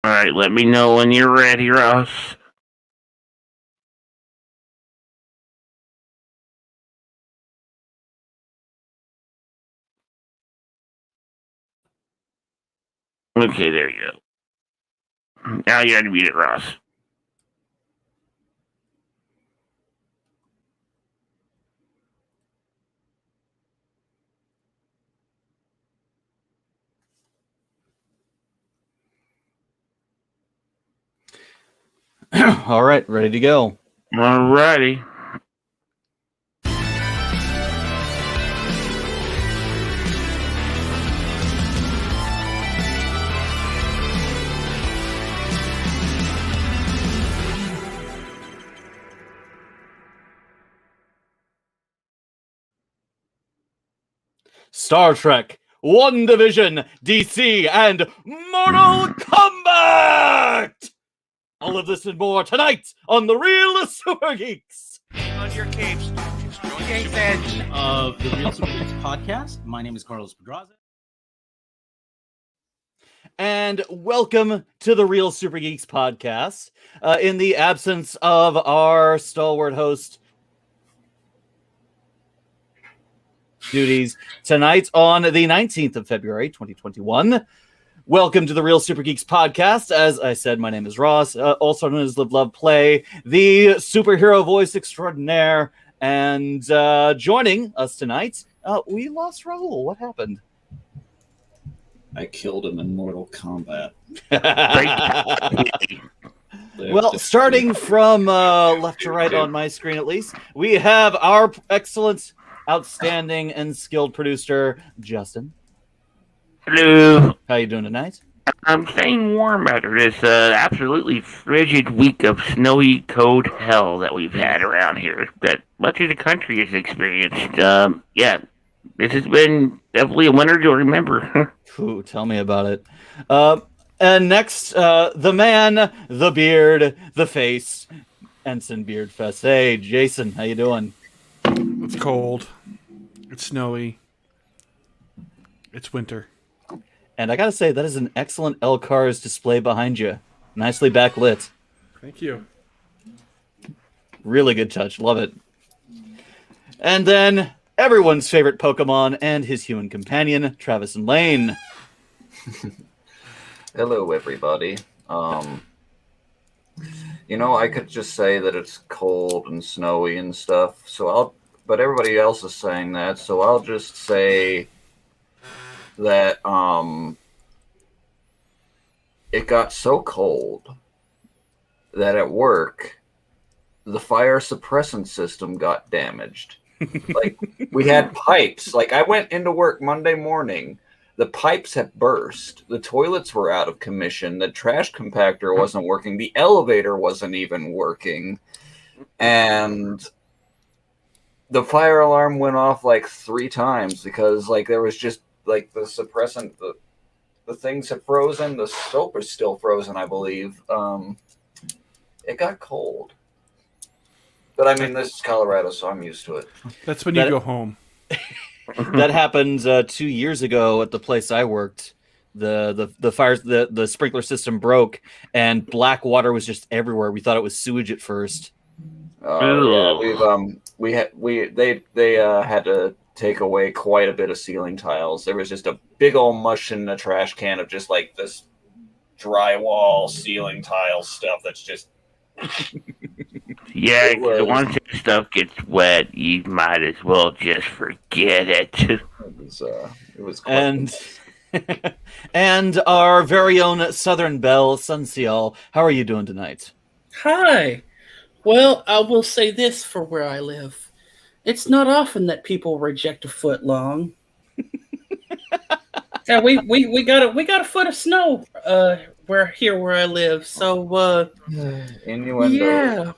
Alright, let me know when you're ready, Ross. Okay, there you go. Now you gotta beat it, Ross. All right, ready to go. Alrighty. Star Trek, WandaVision, DC, and Mortal Kombat! All of this and more tonight on The Real Super Geeks. On your capes. Geeks Edge of the Real Super Geeks podcast. My name is Carlos Pedraza. And welcome to the Real Super Geeks podcast. In the absence of our stalwart host duties tonight on the 19th of February, 2021. Welcome to the Real Super Geeks podcast. As I said, my name is Ross, also known as Live, Love, Play, the superhero voice extraordinaire. And joining us tonight, we lost Raul. What happened? I killed him in Mortal Kombat. Well, starting from left to right on my screen, at least, we have our excellent, outstanding, and skilled producer, Justin. Hello. How you doing tonight? I'm staying warm after this absolutely frigid week of snowy, cold hell that we've had around here, that much of the country has experienced. Yeah, this has been definitely a winter to remember. Ooh, tell me about it. And next, the man, the beard, the face, Ensign Beardfest. Hey, Jason, how you doing? It's cold. It's snowy. It's winter. And I gotta say, that is an excellent L-Cars display behind you. Nicely backlit. Thank you. Really good touch. Love it. And then, everyone's favorite Pokemon and his human companion, Travis and Lane. Hello, everybody. I could just say that it's cold and snowy and stuff. But everybody else is saying that, so I'll just say that it got so cold that at work the fire suppressant system got damaged. Like, we had pipes. Like, I went into work Monday morning, the pipes had burst, the toilets were out of commission, the trash compactor wasn't working, the elevator wasn't even working, and the fire alarm went off like 3 times because like there was just like the suppressant, the things had frozen. The soap is still frozen, I believe. It got cold. But I mean, this is Colorado, so I'm used to it. That's when you go home. That happened 2 years ago at the place I worked. The fires, the sprinkler system broke, and black water was just everywhere. We thought it was sewage at first. Yeah, they had to take away quite a bit of ceiling tiles. There was just a big old mush in the trash can of just like this drywall ceiling tile stuff that's just Yeah, once that stuff gets wet, you might as well just forget it. It was and and our very own Southern Belle, Sunseal. How are you doing tonight? Hi. Well, I will say this for where I live. It's not often that people reject a foot long. Yeah, we got a foot of snow where I live. So innuendo. Yeah.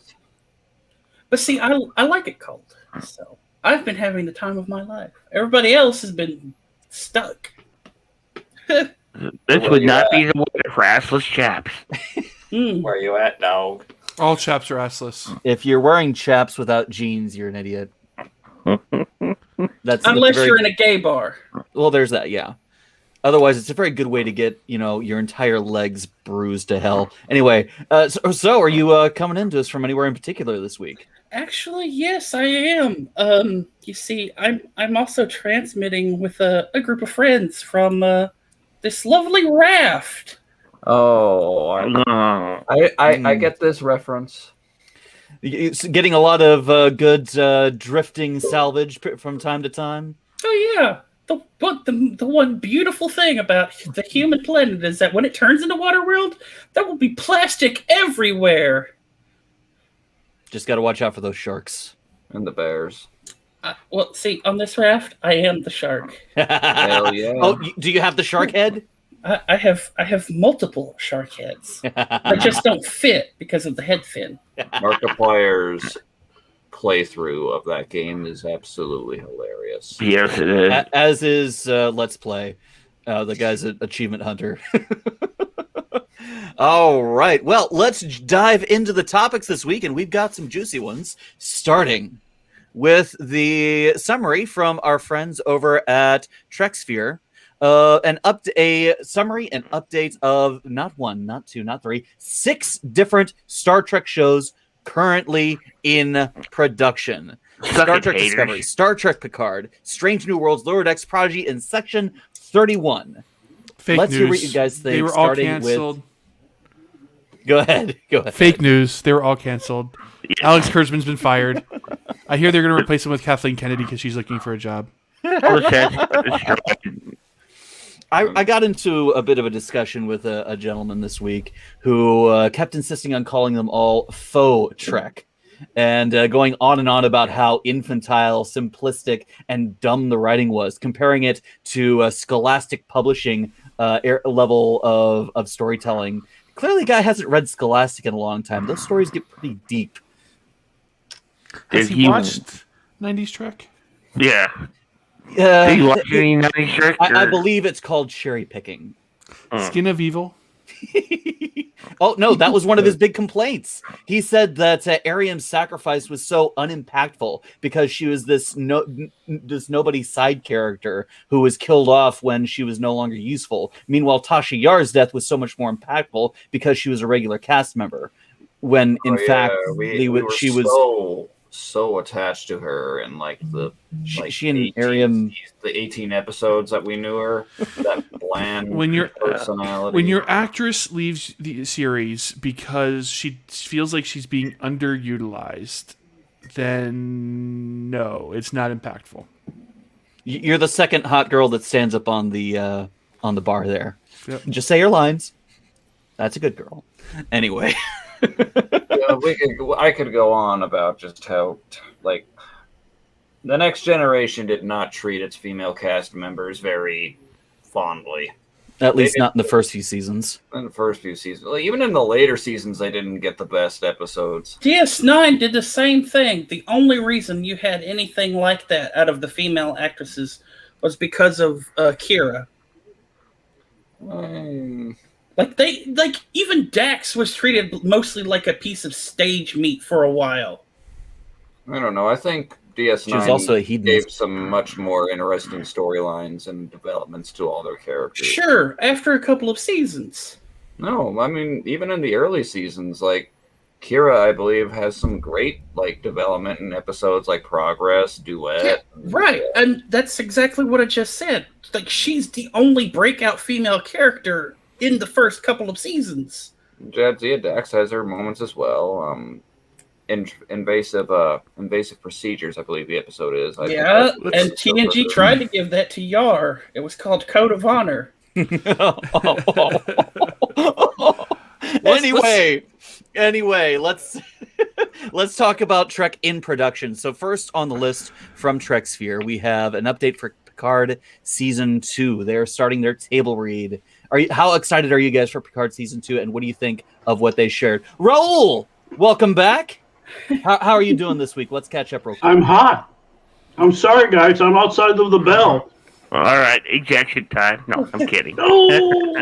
But see, I like it cold. So I've been having the time of my life. Everybody else has been stuck. This would not be the weather for assless chaps. Where you at, dog? All chaps are assless. If you're wearing chaps without jeans, you're an idiot. Unless you're in a gay bar. Well, there's that, yeah. Otherwise, it's a very good way to get, your entire legs bruised to hell. Anyway, so are you coming into us from anywhere in particular this week? Actually, yes, I am. You see, I'm also transmitting with a group of friends from this lovely raft. Oh, I get this reference. Getting a lot of good drifting salvage from time to time. Oh yeah. The one beautiful thing about the human planet is that when it turns into water world, there will be plastic everywhere. Just got to watch out for those sharks. And the bears. Well, see, on this raft, I am the shark. Hell yeah. Oh, do you have the shark head? I have multiple shark heads. They just don't fit because of the head fin. Markiplier's playthrough of that game is absolutely hilarious. Yes, it is. As is Let's Play. The guy's an achievement hunter. All right. Well, let's dive into the topics this week, and we've got some juicy ones, starting with the summary from our friends over at TrekSphere. A summary and updates of not one, not two, not three, 6 different Star Trek shows currently in production. Star Trek Discovery, Star Trek Picard, Strange New Worlds, Lower Decks, Prodigy, and Section 31. Let's hear what you guys think. They were all canceled. Go ahead. Fake news. They were all canceled. Alex Kurtzman's been fired. I hear they're going to replace him with Kathleen Kennedy because she's looking for a job. I got into a bit of a discussion with a gentleman this week who kept insisting on calling them all faux Trek and going on and on about how infantile, simplistic, and dumb the writing was, comparing it to scholastic publishing level of storytelling. Clearly, the guy hasn't read Scholastic in a long time. Those stories get pretty deep. Has he watched 90s Trek? Yeah. Did you watch any 90s Trek? I believe it's called cherry picking. Skin of Evil? Oh, no, that was one of his big complaints. He said that Ariam's sacrifice was so unimpactful because she was this nobody side character who was killed off when she was no longer useful. Meanwhile, Tasha Yar's death was so much more impactful because she was a regular cast member. When, in fact, we was so attached to her and she and Ariam, the 18 episodes that we knew her, that bland personality. When your actress leaves the series because she feels like she's being underutilized, then no, it's not impactful. You're the second hot girl that stands up on the bar there. Yep. Just say your lines. That's a good girl. Anyway. I could go on about just how, the Next Generation did not treat its female cast members very fondly. At least not in the first few seasons. In the first few seasons. Even in the later seasons, they didn't get the best episodes. DS9 did the same thing. The only reason you had anything like that out of the female actresses was because of Kira. Even Dax was treated mostly like a piece of stage meat for a while. I don't know. I think DS9 also a gave some much more interesting storylines and developments to all their characters. Sure, after a couple of seasons. No, I mean, even in the early seasons, Kira, I believe, has some great development in episodes like Progress, Duet. Yeah, right, and that's exactly what I just said. She's the only breakout female character in the first couple of seasons. Jadzia Dax has her moments as well. Invasive procedures, I believe the episode is. And TNG tried to give that to Yar. It was called Code of Honor. Anyway, let's talk about Trek in production. So first on the list from TrekSphere, we have an update for Picard Season 2. They're starting their table read. How excited are you guys for Picard Season 2, and what do you think of what they shared? Raul, welcome back. How are you doing this week? Let's catch up real quick. I'm hot. I'm sorry, guys. I'm outside of the bell. All right, ejection time. No, I'm kidding. Roll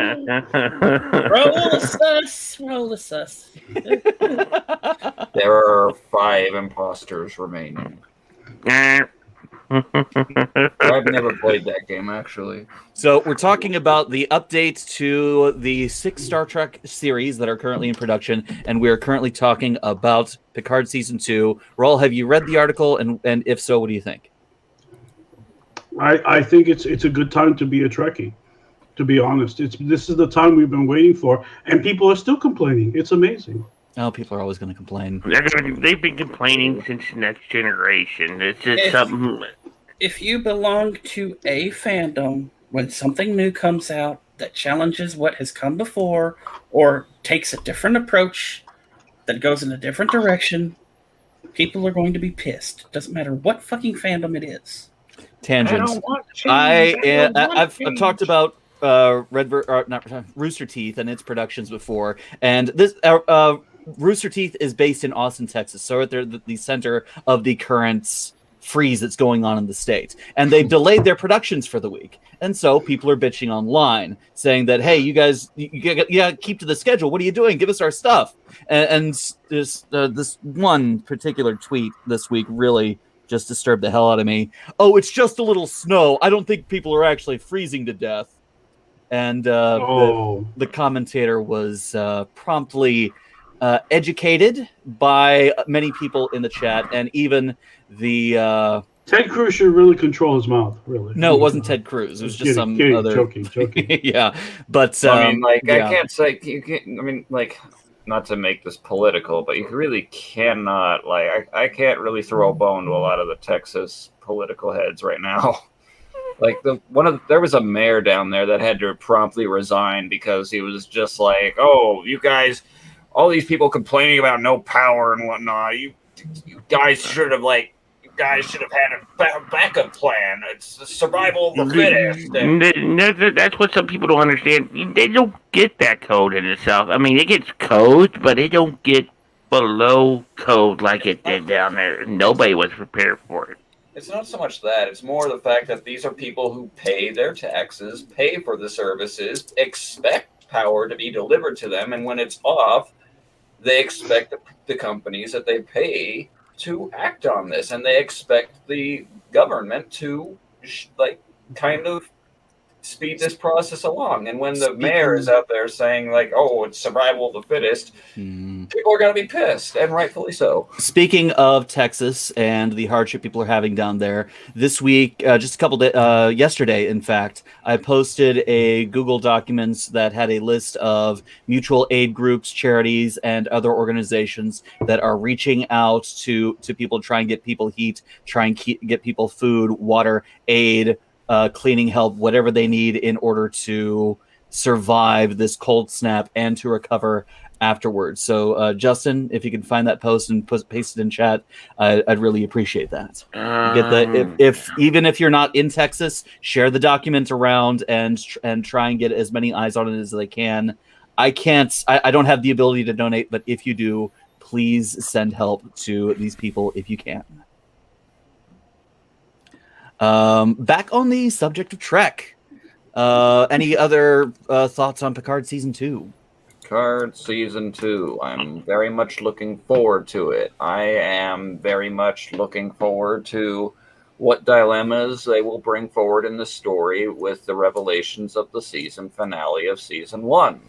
a sus. There are 5 imposters remaining. I've never played that game, actually. So we're talking about the update to the 6 Star Trek series that are currently in production, and we are currently talking about Picard Season 2. Raul, have you read the article, and if so, what do you think? I think it's a good time to be a Trekkie. To be honest, this is the time we've been waiting for, and people are still complaining. It's amazing. Oh, people are always going to complain. They've been complaining since Next Generation. It's just If- something. If you belong to a fandom, when something new comes out that challenges what has come before or takes a different approach that goes in a different direction, people are going to be pissed. Doesn't matter what fucking fandom it is. Tangents. I've talked about Rooster Teeth and its productions before, and this Rooster Teeth is based in Austin, Texas, so they're the center of the current freeze that's going on in the state, and they've delayed their productions for the week, and so people are bitching online saying that, hey, you guys, you gotta keep to the schedule. What are you doing? Give us our stuff. And this one particular tweet this week really just disturbed the hell out of me. Oh, it's just a little snow. I don't think people are actually freezing to death. And the commentator was promptly educated by many people in the chat, and even the Ted Cruz should really control his mouth. Really, no, it wasn't Ted Cruz. It was just some other joking. yeah, but I mean, like, yeah. I can't say you can't. I mean, like, not to make this political, but you really cannot. Like, I can't really throw a bone to a lot of the Texas political heads right now. Like there was a mayor down there that had to promptly resign because he was just like, "Oh, you guys, all these people complaining about no power and whatnot. You guys should have had a backup plan. It's the survival of the fittest." That's what some people don't understand. They don't get that code in itself. I mean, it gets code, but it don't get below code like it did down there. Nobody was prepared for it. It's not so much that. It's more the fact that these are people who pay their taxes, pay for the services, expect power to be delivered to them, and when it's off, they expect the companies that they pay to act on this, and they expect the government to kind of speed this process along. And when the mayor is out there saying like, "Oh, it's survival of the fittest," people are going to be pissed, and rightfully so. Speaking of Texas and the hardship people are having down there, this week, just a couple days, yesterday, in fact, I posted a Google Documents that had a list of mutual aid groups, charities, and other organizations that are reaching out to people, try and get people heat, try and get people food, water, aid, cleaning help, whatever they need in order to survive this cold snap and to recover afterwards. So, Justin, if you can find that post and paste it in chat, I'd really appreciate that. Get the if even if you're not in Texas, share the document around and try and get as many eyes on it as they can. I don't have the ability to donate, but if you do, please send help to these people if you can. Back on the subject of Trek. Any other thoughts on Picard Season 2? Picard Season 2. I'm very much looking forward to it. I am very much looking forward to what dilemmas they will bring forward in the story with the revelations of the season finale of Season 1.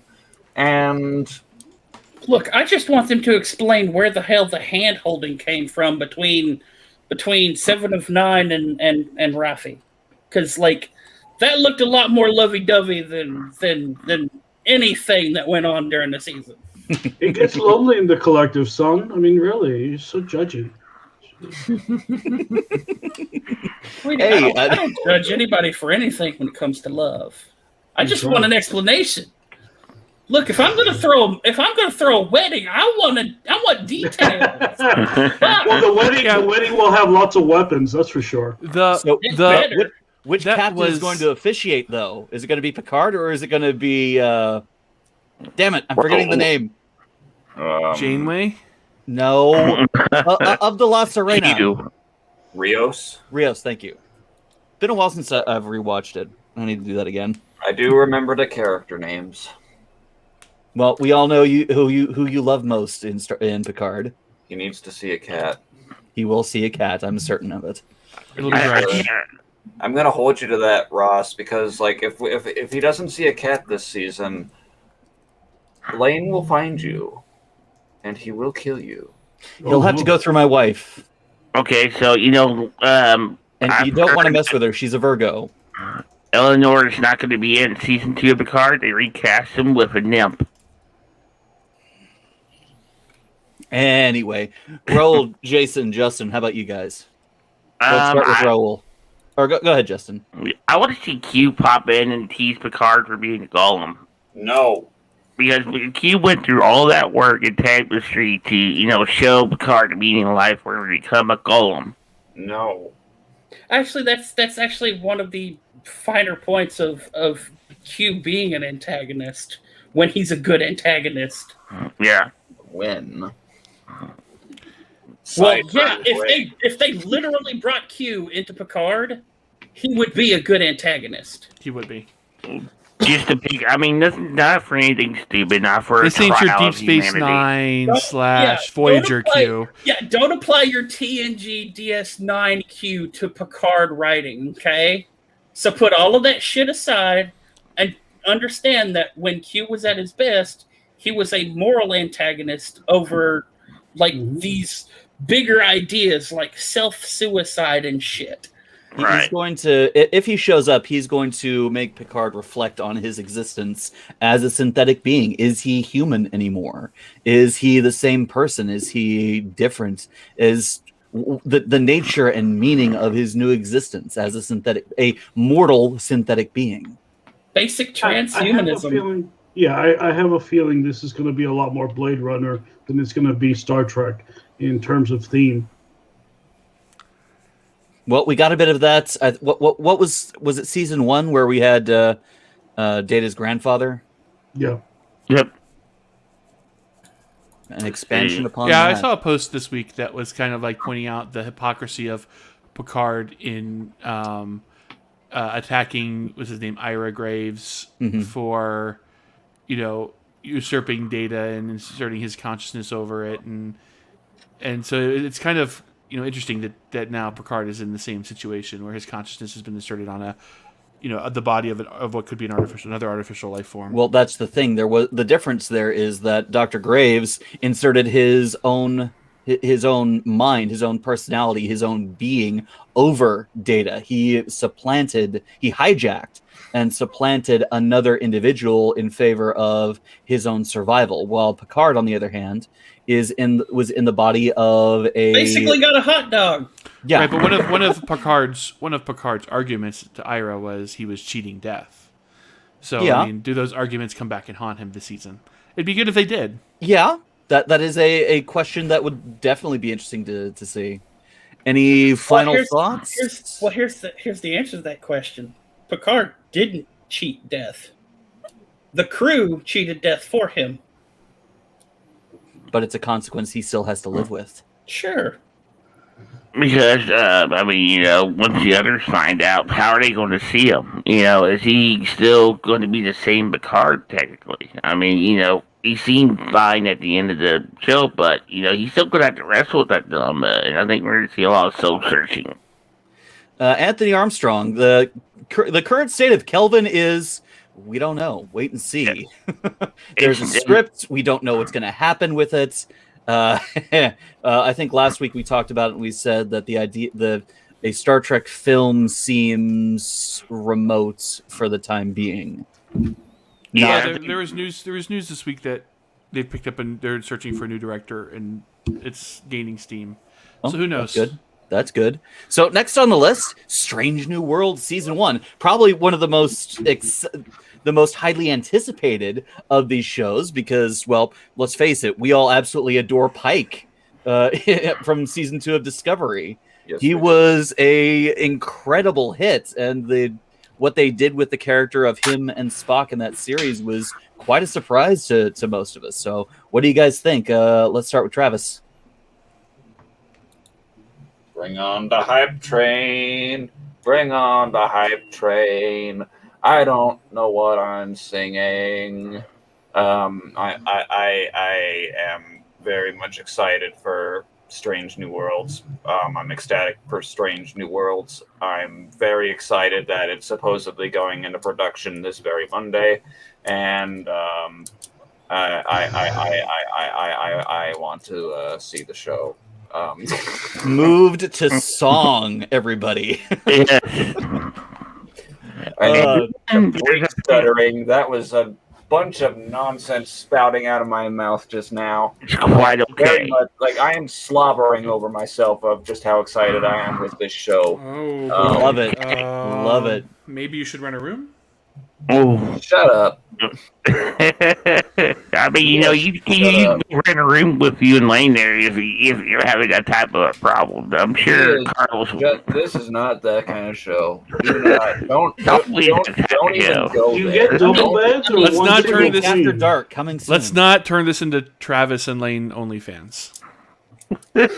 And Look, I just want them to explain where the hell the hand-holding came from between Seven of Nine and Raffi, because like that looked a lot more lovey-dovey than anything that went on during the season. It gets lonely in the collective, son. I mean, really, you're so judgy. Hey, I don't judge anybody for anything when it comes to love. I just want an explanation. Look, if I'm gonna throw a wedding, I want details. Well, the wedding will have lots of weapons. That's for sure. Which captain is going to officiate, though? Is it going to be Picard, or is it going to be? Damn it, I'm forgetting the name. Janeway? No, of the La Serena. Rios. Thank you. Been a while since I've rewatched it. I need to do that again. I do remember the character names. Well, we all know who you love most in Picard. He needs to see a cat. He will see a cat. I'm certain of it. It'll be great. I'm gonna hold you to that, Ross, because like if he doesn't see a cat this season, Lane will find you, and he will kill you. He'll have to go through my wife, Okay, so and I've you don't want to heard mess with her. She's a Virgo. Eleanor is not going to be in season 2 of Picard. They recast him with a nymph. Anyway, Raul, Jason, Justin, how about you guys? Let's start with Raul. Or go ahead, Justin. I want to see Q pop in and tease Picard for being a golem. No. Because Q went through all that work and tapestry to, show Picard the meaning of life where he become a golem. No. Actually, that's actually one of the finer points of Q being an antagonist when he's a good antagonist. Yeah. When? Well, yeah, if they literally brought Q into Picard, he would be a good antagonist. He would be. Just to pick, not for anything stupid, not for This a ain't your trial Deep of Space humanity. Nine / Voyager Q. Yeah, don't apply your TNG DS9 Q to Picard writing, okay? So put all of that shit aside and understand that when Q was at his best, he was a moral antagonist over these bigger ideas like self-suicide and shit. Right. He's going to, if he shows up, he's going to make Picard reflect on his existence as a synthetic being. Is he human anymore? Is he the same person? Is he different? Is the nature and meaning of his new existence as a mortal synthetic being? Basic transhumanism. I have a feeling this is going to be a lot more Blade Runner than it's going to be Star Trek in terms of theme. Well, we got a bit of that. What was it season 1 where we had Data's grandfather? Yeah. Yep. An expansion upon Yeah, that. I saw a post this week that was kind of like pointing out the hypocrisy of Picard in attacking, what's his name, Ira Graves for, usurping Data and inserting his consciousness over it, and so it's kind of interesting that now Picard is in the same situation where his consciousness has been inserted on the body of what could be another artificial life form. Well, that's the thing. The difference there is that Dr. Graves inserted his own mind, his own personality, his own being over Data. He hijacked and supplanted another individual in favor of his own survival. While Picard, on the other hand, was in the body of a basically got a hot dog. Yeah, right. But one of Picard's arguments to Ira was he was cheating death. So yeah. I mean, do those arguments come back and haunt him this season? It'd be good if they did. Yeah, that is a question that would definitely be interesting to see. Any final thoughts? Here's the answer to that question. Picard didn't cheat death. The crew cheated death for him. But it's a consequence he still has to live with. Sure. Because, once the others find out, how are they going to see him? Is he still going to be the same Picard, technically? I mean, he seemed fine at the end of the show, but, he's still going to have to wrestle with that dilemma, and I think we're going to see a lot of soul-searching. Anthony Armstrong, the current state of Kelvin is... we don't know. Wait and see. There's a script. We don't know what's going to happen with it. I think last week we talked about it and we said that a Star Trek film seems remote for the time being. Yeah, there was news this week that they picked up and they're searching for a new director and it's gaining steam. So who knows? That's good. So next on the list, Strange New World Season 1. Probably one of the most highly anticipated of these shows because, well, let's face it, we all absolutely adore Pike from Season 2 of Discovery. Yes, he was a incredible hit, and what they did with the character of him and Spock in that series was quite a surprise to most of us. So what do you guys think? Let's start with Travis. Bring on the hype train. Bring on the hype train. I don't know what I'm singing. I am very much excited for Strange New Worlds. I'm ecstatic for Strange New Worlds. I'm very excited that it's supposedly going into production this very Monday, and I want to see the show. Moved to song, everybody. Yes. I And complete stuttering. That was a bunch of nonsense spouting out of my mouth just now. it's quite Very okay. much like I am slobbering over myself of just how excited I am with this show. Oh, Love it. Love it. Maybe you should rent a room. Oh. Shut up. I mean, you know, you can rent a room with you and Lane there if you're having that type of a problem. I'm sure Carlos will. This is not that kind of show. Don't even go You there. get double beds or Let's one not single turn this queen? After Dark coming soon. Let's not turn this into Travis and Lane OnlyFans. No,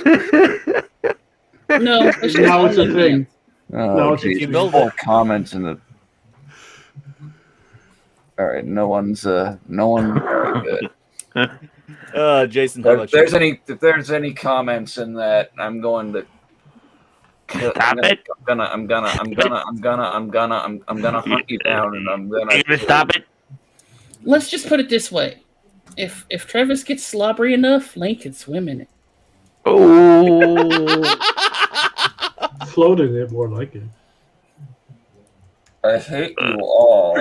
it's just Now it's a only thing. men. Oh, No, it's a geez, you build more it. comments in the. All right, no one's very good. Jason, how If about you? there's any comments in that, I'm going to. Stop it. I'm gonna hunt you down, and I'm gonna. Are you gonna stop it? Let's just put it this way: if Travis gets slobbery enough, Lane can swim in it. Oh. Floating it more like it. I hate you all.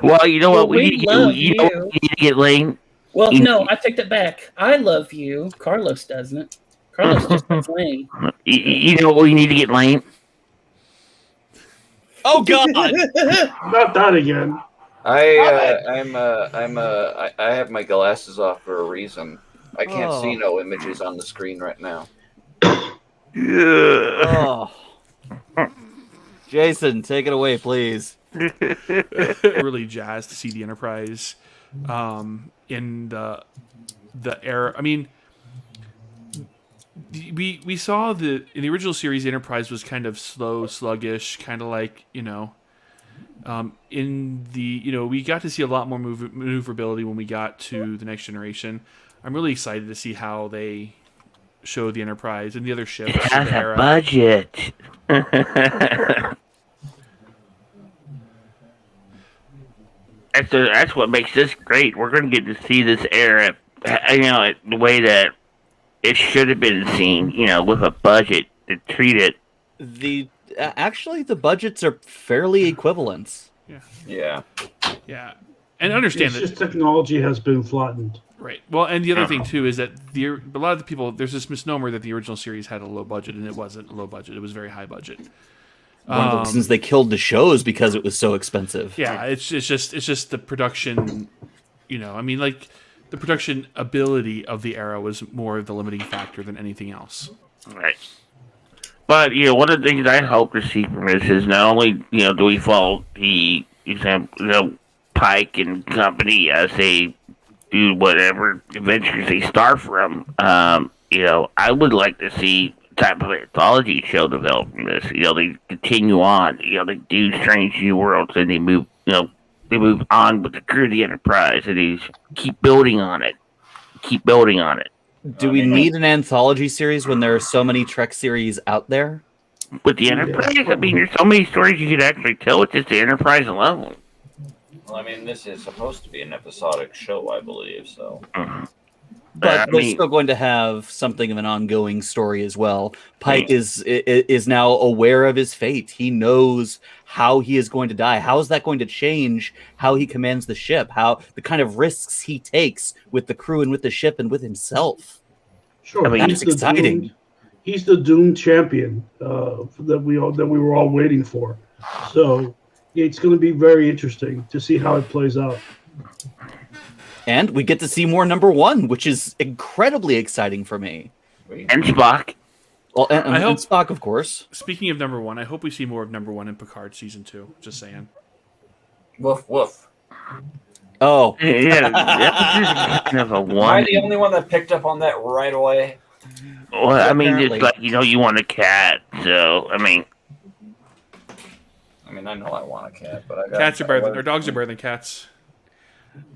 Well, you know Well, what we need love you know what you. we need to get Lane. Well, no, I take that back. I love you. Carlos doesn't. Carlos just loves Lane. You know what we need to get Lane. Oh God! Not that again. I have my glasses off for a reason. I can't see Oh. no images on the screen right now. Yeah. Oh. Jason, take it away, please. Really jazzed to see the Enterprise in the era. I mean, we saw in the original series, the Enterprise was kind of slow, sluggish, kind of like, you know. In the, you know, we got to see a lot more maneuverability when we got to the Next Generation. I'm really excited to see how they show the Enterprise and the other ships. It has the a era. budget. That's what makes this great. We're going to get to see this era, you know, the way that it should have been seen, you know, with a budget to treat it. Actually, the budgets are fairly equivalent. Yeah. Yeah, and understand It's that. just technology has been flattened. Right. Well, and the other thing too is that a lot of the people, there's this misnomer that the original series had a low budget, and it wasn't a low budget. It was very high budget. One of the reasons they killed the shows because it was so expensive. Yeah, it's just the production. You know, I mean, like the production ability of the era was more of the limiting factor than anything else. Right. But, you know, one of the things I hope to see from this is not only, you know, do we follow the example, you know, Pike and company as they do whatever adventures they start from. You know, I would like to see type of anthology show develop from this. You know, they continue on. You know, they do Strange New Worlds and they move. You know, they move on with the crew of the Enterprise and they keep building on it. Keep building on it. Do we need an anthology series when there are so many Trek series out there? With the Enterprise, I mean, there's so many stories you could actually tell with just the Enterprise alone. Well, I mean, this is supposed to be an episodic show, I believe. So. But I they're mean- still going to have something of an ongoing story as well. Pike is now aware of his fate. He knows how he is going to die. How is that going to change how he commands the ship? How the kind of risks he takes with the crew and with the ship and with himself. Sure, I mean, he's that's exciting. He's the doomed champion that we were all waiting for. So it's going to be very interesting to see how it plays out. And we get to see more number one, which is incredibly exciting for me. And Spock. Well, and I hope- Spock, of course. Speaking of number one, I hope we see more of number one in Picard season 2. Just saying. Woof woof. Oh, Yeah, that's kind of a Am I one. the only one that picked up on that right away? Well, I mean, Apparently. it's like, you know, you want a cat, so, I mean, I mean, I know I want a cat, but I got Cats are better than, or dogs are better than cats.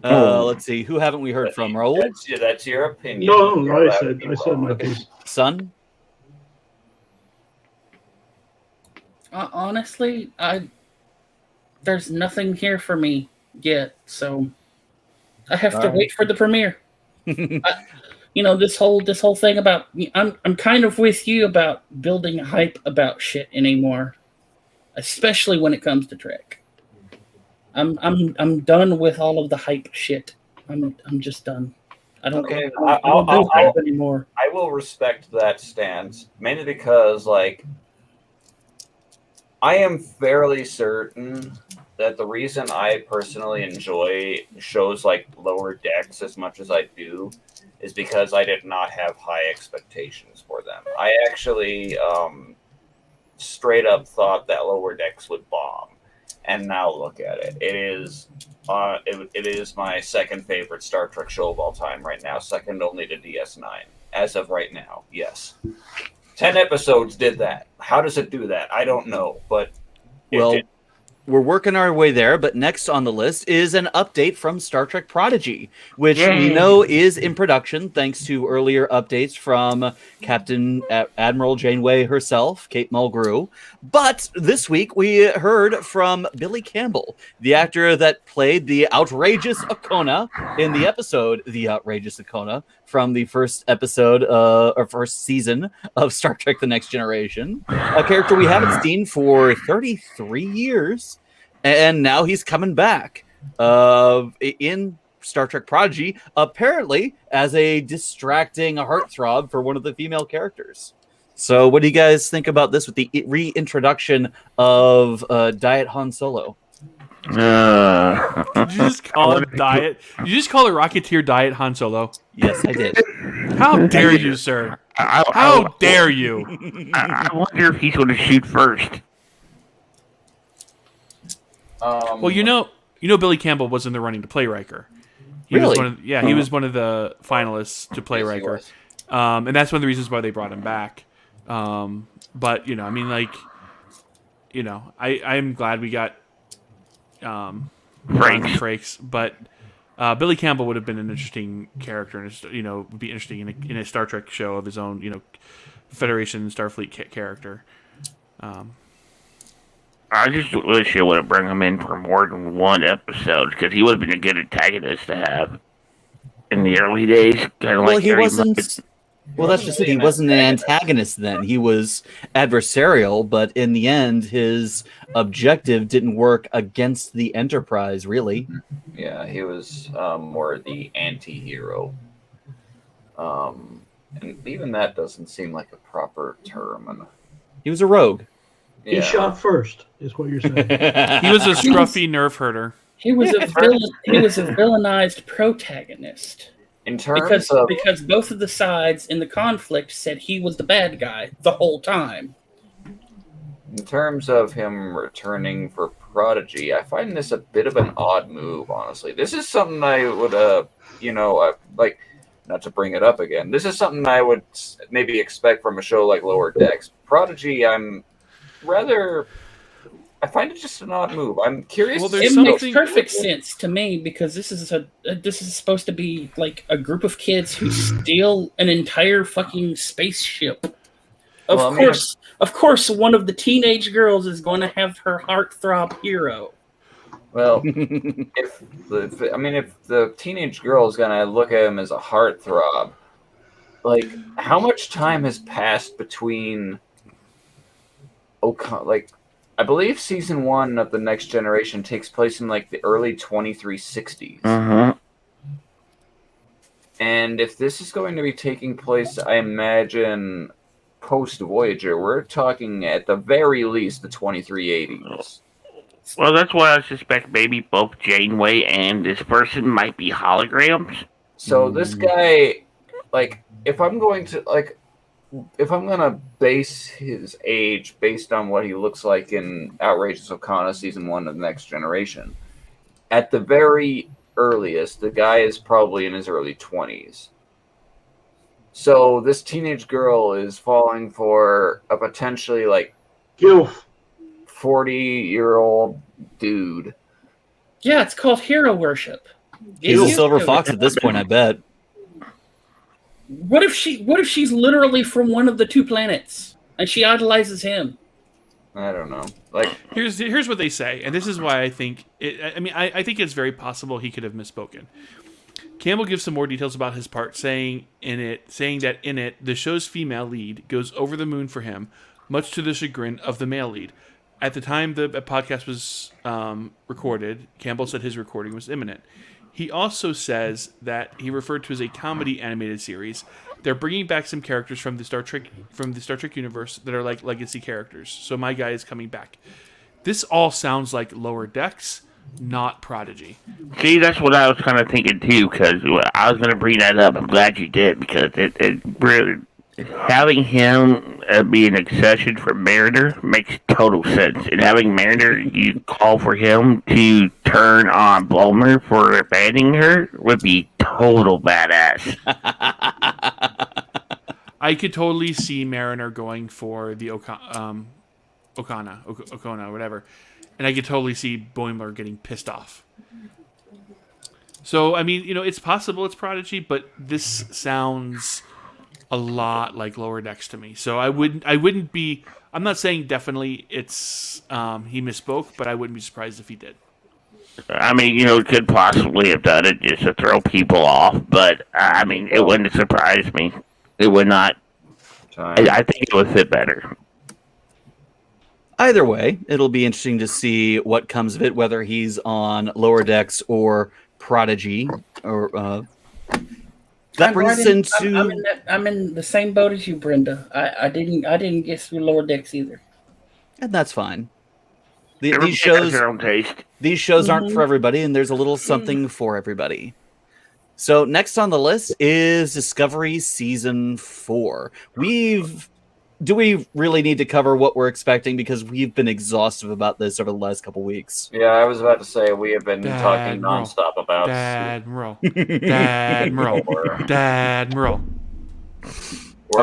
Let's see. Who haven't we heard from? Raul? That's your opinion. No, I said my Okay. piece. Son? Honestly, there's nothing here for me yet, so I have to wait for the premiere. This whole thing about I'm kind of with you about building hype about shit anymore, especially when it comes to Trek. I'm done with all of the hype shit. I'm just done. I don't do hype anymore. I will respect that stance, mainly because, like, I am fairly certain that the reason I personally enjoy shows like Lower Decks as much as I do is because I did not have high expectations for them. I actually straight up thought that Lower Decks would bomb, and now look at it. It is my second favorite Star Trek show of all time right now, second only to DS9 as of right now. Yes. 10 episodes did that. How does it do that? I don't know, but Well, did. we're working our way there, but next on the list is an update from Star Trek Prodigy, which we know is in production thanks to earlier updates from Captain Admiral Janeway herself, Kate Mulgrew. But this week we heard from Billy Campbell, the actor that played the outrageous Okona in the episode The Outrageous Okona from the first episode or first season of Star Trek The Next Generation, a character we haven't seen for 33 years. And now he's coming back in Star Trek Prodigy, apparently as a distracting heartthrob for one of the female characters. So what do you guys think about this with the reintroduction of Diet Han Solo? Did you just call it Diet? Did you just call it Rocketeer Diet Han Solo? Yes, I did. How dare you, sir? How dare you? I wonder if he's going to shoot first. Well, you know, Billy Campbell was in the running to play Riker. He Really? was he was one of the finalists to play Riker, and that's one of the reasons why they brought him back. But I'm glad we got Frakes, but Billy Campbell would have been an interesting character, and would be interesting in a Star Trek show of his own, Federation Starfleet character. I just wish they would have bring him in for more than one episode, because he would have been a good antagonist to have in the early days. Well, he wasn't. Well, that's just it. He wasn't an antagonist then. He was adversarial, but in the end, his objective didn't work against the Enterprise, really. Yeah, he was more the anti-hero. And even that doesn't seem like a proper term. He was a rogue. He shot first, is what you're saying. He was a scruffy nerf herder. He was a villain. He was a villainized protagonist. In terms because both of the sides in the conflict said he was the bad guy the whole time. In terms of him returning for Prodigy, I find this a bit of an odd move, honestly. This is something I would, like, not to bring it up again, this is something I would maybe expect from a show like Lower Decks. Prodigy, I find it just an odd move. I'm curious. Well, It makes perfect sense to me because this is supposed to be like a group of kids who steal an entire fucking spaceship. Of course, one of the teenage girls is going to have her heartthrob hero. Well, if the teenage girl is gonna look at him as a heartthrob, like how much time has passed between? I believe season 1 of The Next Generation takes place in like the early 2360s. Uh-huh. And if this is going to be taking place, I imagine post Voyager, we're talking at the very least the 2380s. Well, that's why I suspect maybe both Janeway and this person might be holograms. So this guy, like, if I'm gonna base his age based on what he looks like in Outrageous Okona season 1 of The Next Generation, at the very earliest, the guy is probably in his early 20s. So this teenage girl is falling for a potentially like Gilf. 40-year-old dude. Yeah, it's called hero worship. He's a used silver to it. fox at this point, I bet. What if she's literally from one of the two planets and she idolizes him? I don't know. Like, Here's what they say, and this is why I think I think it's very possible he could have misspoken. Campbell gives some more details about his part, saying that in it the show's female lead goes over the moon for him, much to the chagrin of the male lead. At the time the podcast was recorded, Campbell said his recording was imminent. He also says that he referred to as a comedy animated series. They're bringing back some characters from the Star Trek universe that are like legacy characters. So my guy is coming back. This all sounds like Lower Decks, not Prodigy. See, that's what I was kind of thinking too, because I was going to bring that up. I'm glad you did, because it really, having him be an accession for Mariner makes total sense. And having Mariner, you call for him to turn on Bulmer for abandoning her would be total badass. I could totally see Mariner going for the Okona, whatever. And I could totally see Boimler getting pissed off. So, I mean, it's possible it's Prodigy, but this sounds a lot like Lower Decks to me. So I'm not saying definitely it's he misspoke, but I wouldn't be surprised if he did. I mean, could possibly have done it just to throw people off, but I mean, it wouldn't surprise me. It would not. I think it would fit better. Either way, it'll be interesting to see what comes of it, whether he's on Lower Decks or Prodigy, or that brings us into. I'm in the same boat as you, Brenda. I didn't get through Lower Decks either, and that's fine. Everybody has their own taste. These shows aren't for everybody, and there's a little something for everybody. So next on the list is Discovery Season 4. Do we really need to cover what we're expecting? Because we've been exhaustive about this over the last couple weeks. yeah, I was about to say we have been talking nonstop about Admiral. We're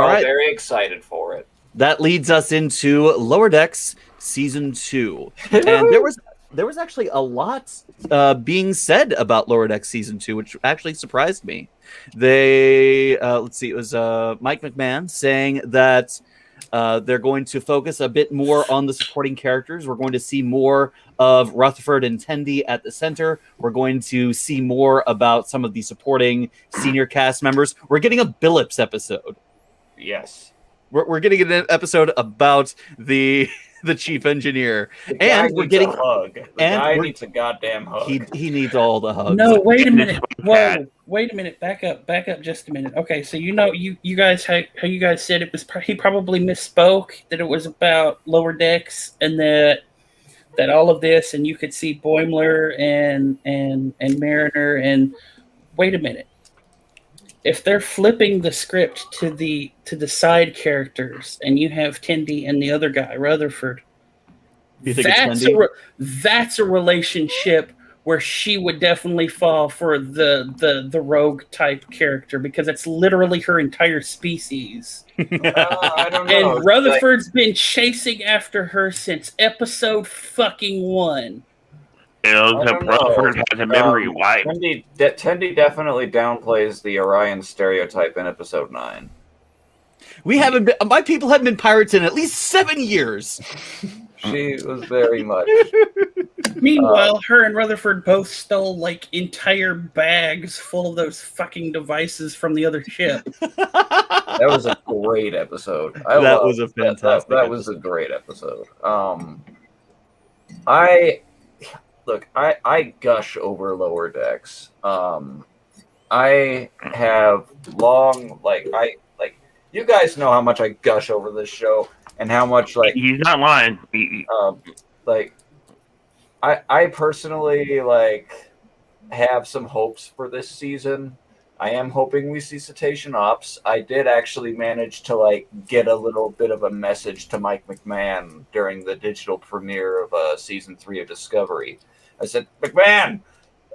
all very excited for it. That leads us into Lower Decks Season 2. And there was actually a lot being said about Lower Decks Season 2, which actually surprised me. It was Mike McMahon saying that they're going to focus a bit more on the supporting characters. We're going to see more of Rutherford and Tendi at the center. We're going to see more about some of the supporting senior cast members. We're getting a Billups episode. Yes. We're getting an episode about the chief engineer, and we're getting a hug. The guy needs a goddamn hug. He needs all the hugs. No, wait a minute. Whoa, wait a minute. Back up just a minute. Okay, so you guys how you guys said it was he probably misspoke, that it was about Lower Decks, and that all of this, and you could see Boimler and Mariner, and wait a minute. If they're flipping the script to the side characters, and you have Tendi and the other guy, Rutherford, that's a relationship where she would definitely fall for the rogue type character, because it's literally her entire species. I don't know. And Rutherford's been chasing after her since episode fucking 1. Rutherford has a memory wipe. Tendi definitely downplays the Orion stereotype in episode 9. My people haven't been pirates in at least 7 years. She was very much. Meanwhile, her and Rutherford both stole like entire bags full of those fucking devices from the other ship. That was a great episode. That was a fantastic. That was a great episode. I gush over Lower Decks. I have long you guys know how much I gush over this show, and how much he's not lying. I personally have some hopes for this season. I am hoping we see Cetacean Ops. I did actually manage to get a little bit of a message to Mike McMahon during the digital premiere of season 3 of Discovery. I said, McMahon,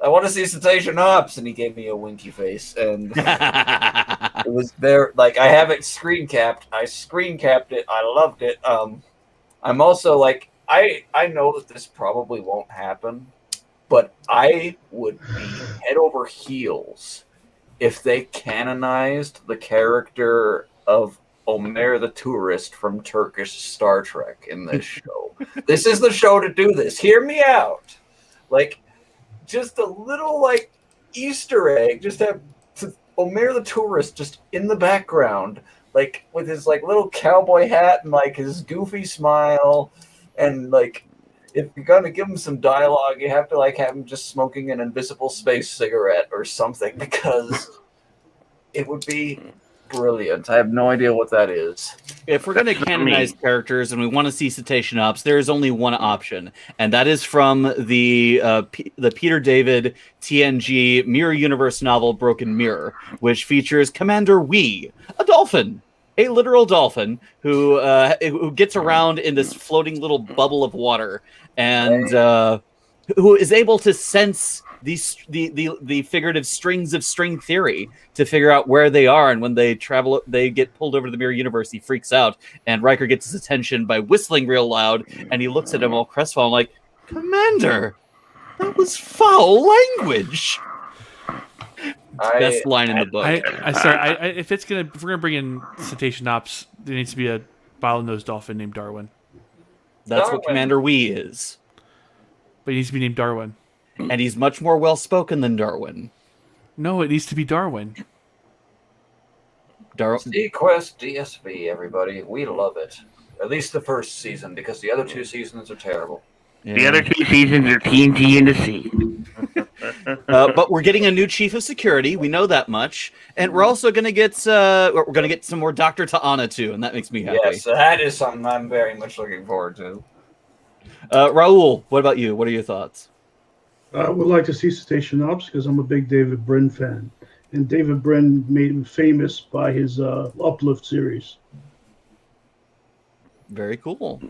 I want to see Cetacean Ops, and he gave me a winky face, and it was there. I have it screen capped. I screen capped it. I loved it. I'm also I know that this probably won't happen, but I would be head over heels if they canonized the character of Omer the tourist from Turkish Star Trek in this show. This is the show to do this. Hear me out. Like, just a little, like, Easter egg. Just have Omer the tourist just in the background, like, with his, like, little cowboy hat and, like, his goofy smile. And, like, if you're going to give him some dialogue, you have to, like, have him just smoking an invisible space cigarette or something, because it would be brilliant. I have no idea what that is. If we're going to canonize characters and we want to see cetacean ops, there is only one option, and that is from the Peter David TNG Mirror Universe novel Broken Mirror, which features Commander Wee, a dolphin, a literal dolphin who gets around in this floating little bubble of water, and who is able to sense the figurative strings of string theory to figure out where they are, and when they travel, they get pulled over to the mirror universe. He freaks out, and Riker gets his attention by whistling real loud, and he looks at him all crestfallen, like, "Commander, that was foul language." Best line in the book. If we're gonna bring in cetacean ops, there needs to be a bottlenose dolphin named Darwin. That's what Commander Wee is. But he needs to be named Darwin. And he's much more well-spoken than Darwin. No, it needs to be Darwin. Sequest DSV, everybody. We love it. At least the first season, because the other two seasons are terrible. Yeah. The other two seasons are TNG and the Sea. But we're getting a new chief of security. We know that much, and we're also going to get some more Dr. Ta'ana too, and that makes me happy. Yes, that is something I'm very much looking forward to. Raul, what about you? What are your thoughts? I would like to see Cetacean Ops because I'm a big David Brin fan. And David Brin made him famous by his Uplift series. Very cool.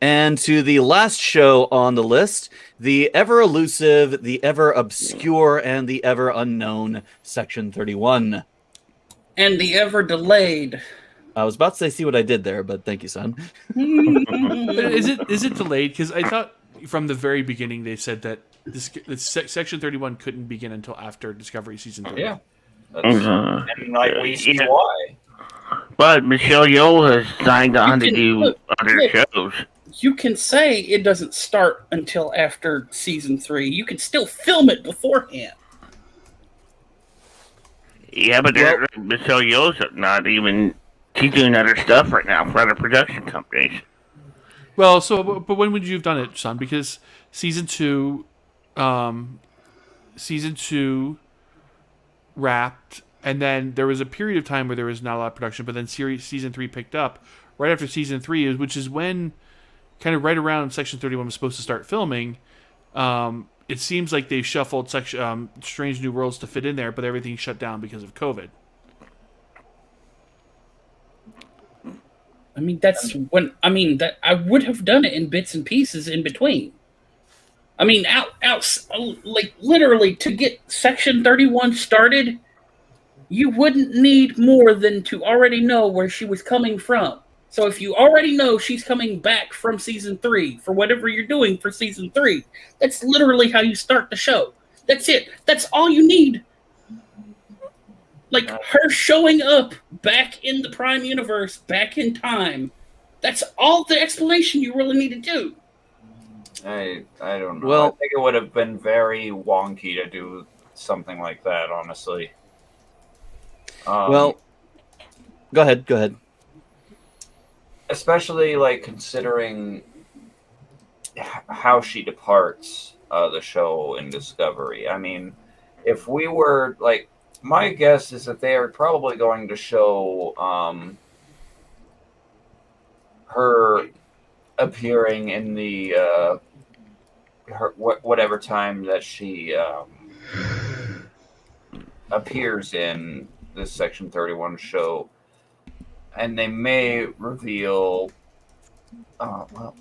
And to the last show on the list, the ever elusive, the ever obscure, and the ever unknown Section 31. And the ever delayed. I was about to say, see what I did there, but thank you, son. Is it delayed? Because I thought from the very beginning they said that Section 31 couldn't begin until after Discovery Season 3. Yeah. And like we see why. But Michelle Yeoh has signed on to do other shows. You can say it doesn't start until after Season 3. You can still film it beforehand. Yeah, but Michelle Yeoh's not even... She's doing other stuff right now for other production companies. Well, but when would you have done it, son? Because season two wrapped, and then there was a period of time where there was not a lot of production, but then season 3 picked up right after season 3, which is when, kind of right around Section 31 was supposed to start filming. It seems like they shuffled Strange New Worlds to fit in there, but everything shut down because of COVID. I mean, that I would have done it in bits and pieces in between. I mean, like literally to get Section 31 started, you wouldn't need more than to already know where she was coming from. So if you already know she's coming back from Season 3 for whatever you're doing for Season 3, that's literally how you start the show. That's it. That's all you need. Like, her showing up back in the Prime Universe, back in time, that's all the explanation you really need to do. I don't know. Well, I think it would have been very wonky to do something like that, honestly. Well, go ahead. Especially, like, considering how she departs the show in Discovery. I mean, if we were, like... My guess is that they are probably going to show her appearing in the whatever time that she appears in this Section 31 show, and they may reveal. Well,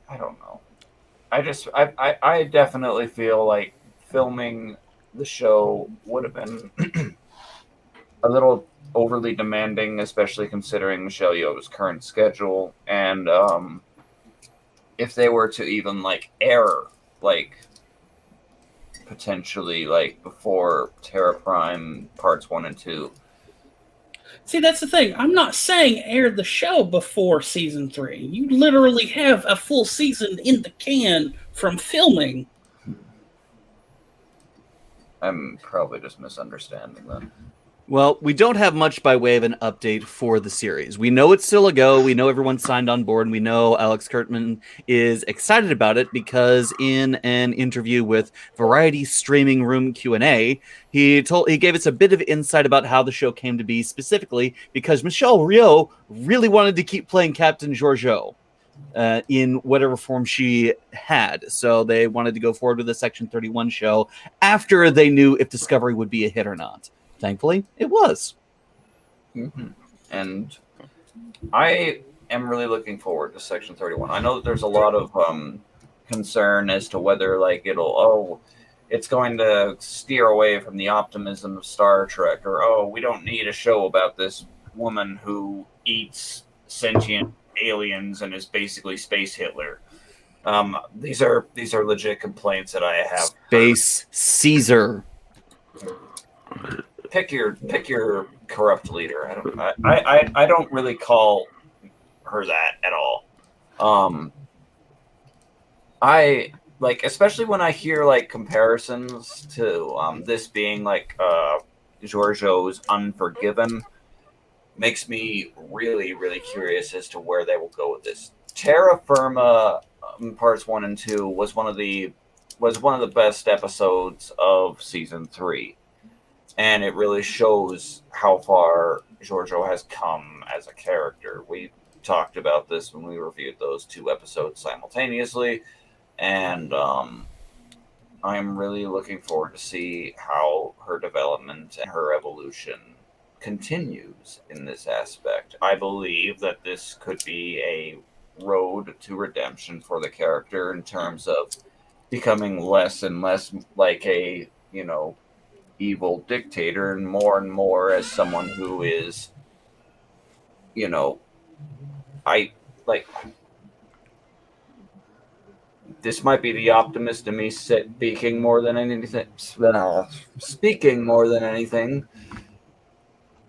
I don't know. I definitely feel like filming the show would have been a little overly demanding, especially considering Michelle Yeoh's current schedule. And if they were to even like air like potentially like before Terra Prime parts 1 and 2. See, that's the thing. I'm not saying air the show before season 3. You literally have a full season in the can from filming. I'm probably just misunderstanding that. Well, we don't have much by way of an update for the series. We know it's still a go. We know everyone's signed on board. And we know Alex Kurtzman is excited about it because in an interview with Variety Streaming Room Q&A, he gave us a bit of insight about how the show came to be, specifically because Michelle Yeoh really wanted to keep playing Captain Georgiou in whatever form she had. So they wanted to go forward with the Section 31 show after they knew if Discovery would be a hit or not. Thankfully, it was. Mm-hmm. And I am really looking forward to Section 31. I know that there's a lot of concern as to whether like it's going to steer away from the optimism of Star Trek, or we don't need a show about this woman who eats sentient aliens and is basically Space Hitler. These are legit complaints that I have. Space Caesar. Pick your corrupt leader. I don't really call her that at all. I like, especially when I hear like comparisons to this being like Georgiou's Unforgiven, makes me really, really curious as to where they will go with this. Terra Firma parts 1 and 2 was one of the best episodes of season 3. And it really shows how far Georgiou has come as a character. We talked about this when we reviewed those 2 episodes simultaneously. And I'm really looking forward to see how her development and her evolution continues in this aspect. I believe that this could be a road to redemption for the character in terms of becoming less and less like a, evil dictator and more as someone who is, this might be the optimist in me speaking more than anything,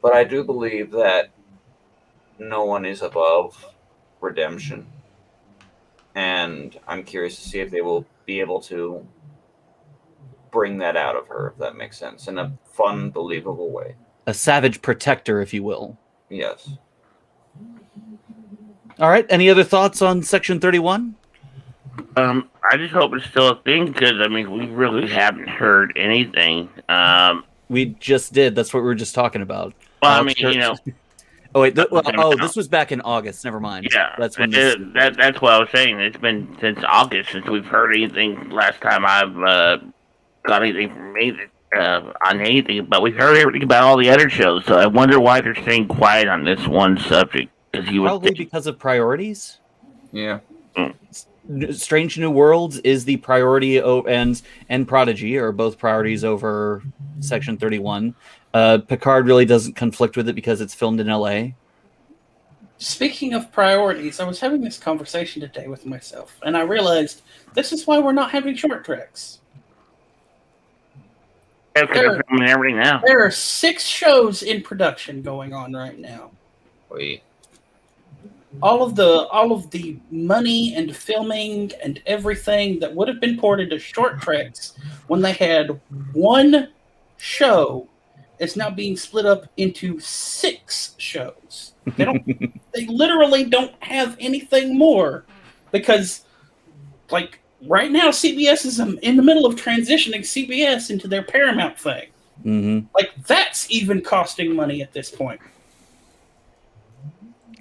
but I do believe that no one is above redemption, and I'm curious to see if they will be able to bring that out of her, if that makes sense, in a fun, believable way. A savage protector, if you will. Yes. All right. Any other thoughts on Section 31? I just hope it's still a thing because we really haven't heard anything. We just did. That's what we were just talking about. Well, Oh wait. This was back in August. Never mind. Yeah, that's when. That's what I was saying. It's been since August since we've heard anything. Last time I've got anything from me on anything, but we've heard everything about all the other shows. So I wonder why they're staying quiet on this one subject. Probably because of priorities. Yeah. Strange New Worlds is the priority, and Prodigy are both priorities over Section 31. Picard really doesn't conflict with it because it's filmed in LA. Speaking of priorities, I was having this conversation today with myself, and I realized this is why we're not having short treks. There are 6 shows in production going on right now. Wait. All of the money and filming and everything that would have been poured into short treks when they had one show is now being split up into 6 shows. They literally don't have anything more because, like, right now CBS is in the middle of transitioning CBS into their Paramount thing. Mm-hmm. Like, that's even costing money at this point.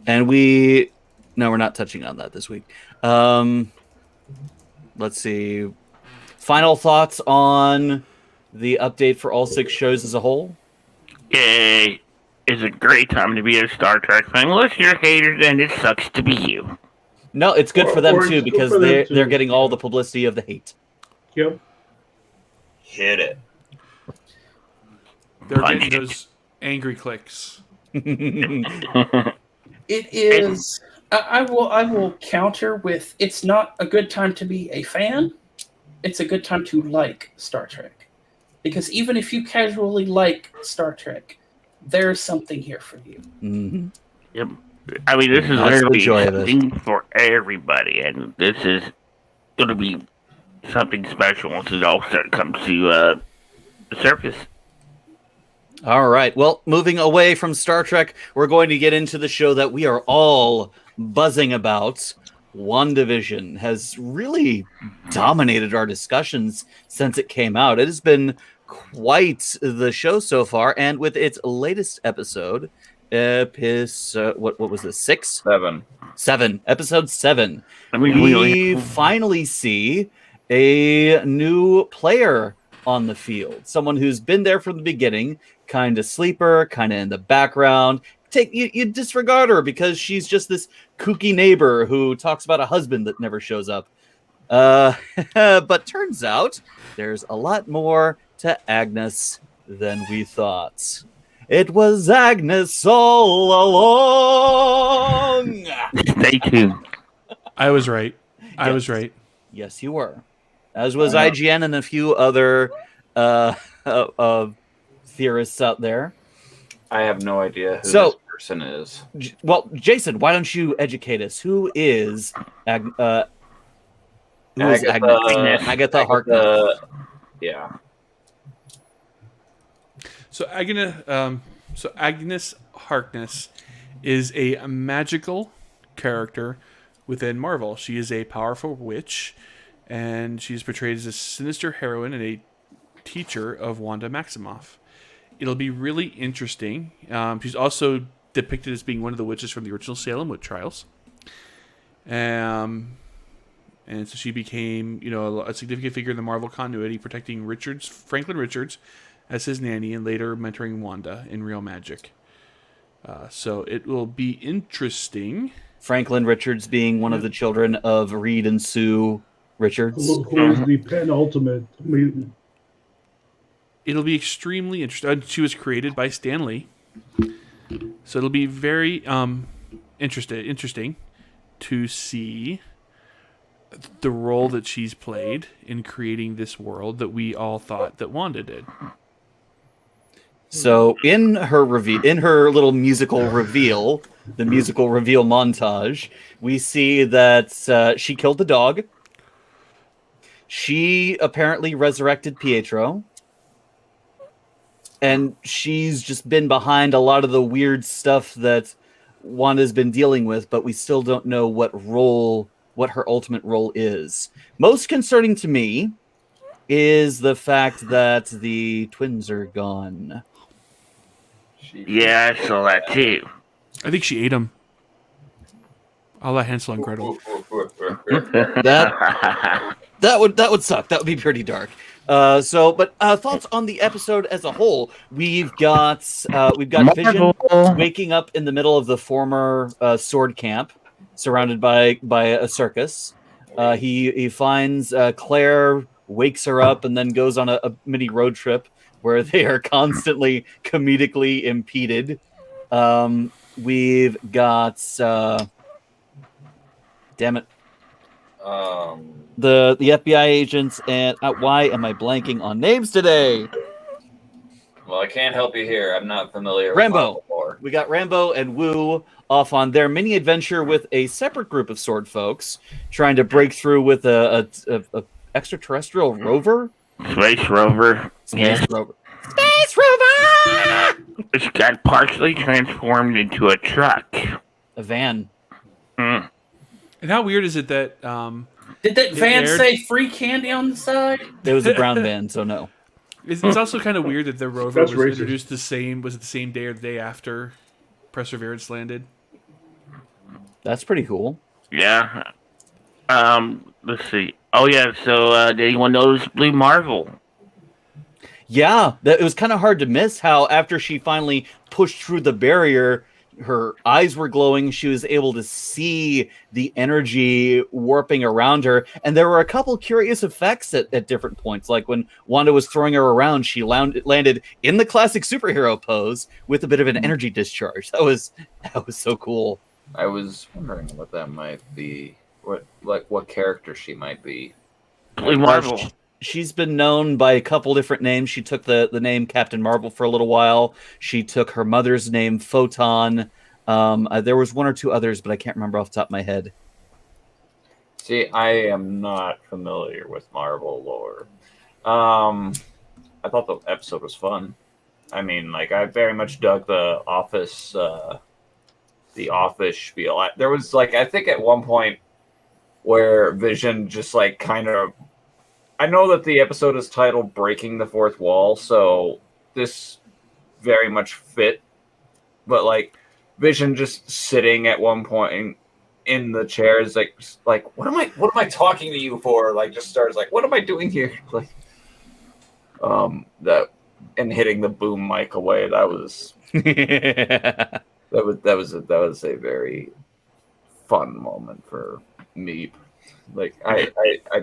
And we're not touching on that this week. Let's see. Final thoughts on the update for all 6 shows as a whole? It is a great time to be a Star Trek fan. Unless you're a hater, then it sucks to be you. No, it's good for them too because they're getting all the publicity of the hate. Yep. Hit it. They're getting those angry clicks. It is. I will counter with it's not a good time to be a fan. it's a good time to like Star Trek. Because even if you casually like Star Trek, there's something here for you. Mm-hmm. Yep. I mean, this is That's the literally joy of it. something for everybody, and this is going to be something special once it all comes to the surface. All right. Well, moving away from Star Trek, we're going to get into the show that we are all buzzing about. WandaVision has really dominated our discussions since it came out. It has been quite the show so far, and with its latest episode, what was this? 6? 7. Episode 7. We finally see a new player on the field, someone who's been there from the beginning, kind of sleeper, kind of in the background. You disregard her because she's just this kooky neighbor who talks about a husband that never shows up. But turns out there's a lot more to Agnes than we thought. It was Agnes all along. Stay tuned. I was right. I was right. Yes, you were. As was IGN and a few other theorists out there. I have no idea who this person is. Well, Jason, why don't you educate us? Who is Agatha Harkness? Yeah. So Agnes Harkness is a magical character within Marvel. She is a powerful witch, and she's portrayed as a sinister heroine and a teacher of Wanda Maximoff. It'll be really interesting. She's also depicted as being one of the witches from the original Salem witch trials. And so she became, a significant figure in the Marvel continuity, protecting Franklin Richards as his nanny, and later mentoring Wanda in Real Magic. So it will be interesting. Franklin Richards being one of the children of Reed and Sue Richards. Who is the penultimate mutant. It'll be extremely interesting. She was created by Stan Lee. So it'll be very interesting to see the role that she's played in creating this world that we all thought that Wanda did. So in her little musical reveal, the musical reveal montage, we see that she killed the dog. She apparently resurrected Pietro. And she's just been behind a lot of the weird stuff that Wanda's been dealing with, but we still don't know what her ultimate role is. Most concerning to me is the fact that the twins are gone. Yeah, I saw that too. I think she ate them. A la Hansel and Gretel. That would suck. That would be pretty dark. But thoughts on the episode as a whole? We've got Vision waking up in the middle of the former sword camp, surrounded by a circus. He finds Claire, wakes her up, and then goes on a mini road trip where they are constantly comedically impeded. We've got damn it. The FBI agents, and why am I blanking on names today? Well, I can't help you here. I'm not familiar Rambo. with We got Rambo and Wu off on their mini adventure with a separate group of sword folks trying to break through with a extraterrestrial rover. Space rover. Space rover. Which got partially transformed into a truck. A van. Mm. And how weird is it that Did that van say free candy on the side? It was a brown van, so no. It's also kind of weird that the rover That's was racist. introduced the same day or the day after Perseverance landed. That's pretty cool. Yeah. Let's see. Oh yeah. So, did anyone notice Blue Marvel? Yeah, it was kind of hard to miss how after she finally pushed through the barrier, her eyes were glowing. She was able to see the energy warping around her. And there were a couple curious effects at different points. Like when Wanda was throwing her around, she landed in the classic superhero pose with a bit of an energy discharge. That was so cool. I was wondering what that might be. What character she might be. Marvel. She's been known by a couple different names. She took the name Captain Marvel for a little while. She took her mother's name, Photon. There was one or two others, but I can't remember off the top of my head. See, I am not familiar with Marvel lore. I thought the episode was fun. I mean, like, I very much dug the Office spiel. There was, like, I think at one point where Vision just, like, kind of... I know that the episode is titled Breaking the Fourth Wall, so this very much fit. But, like, Vision just sitting at one point in the chair is like, what am I talking to you for? Like, just starts like, what am I doing here? Like, that, and hitting the boom mic away. That was that was a very fun moment for me. Like, I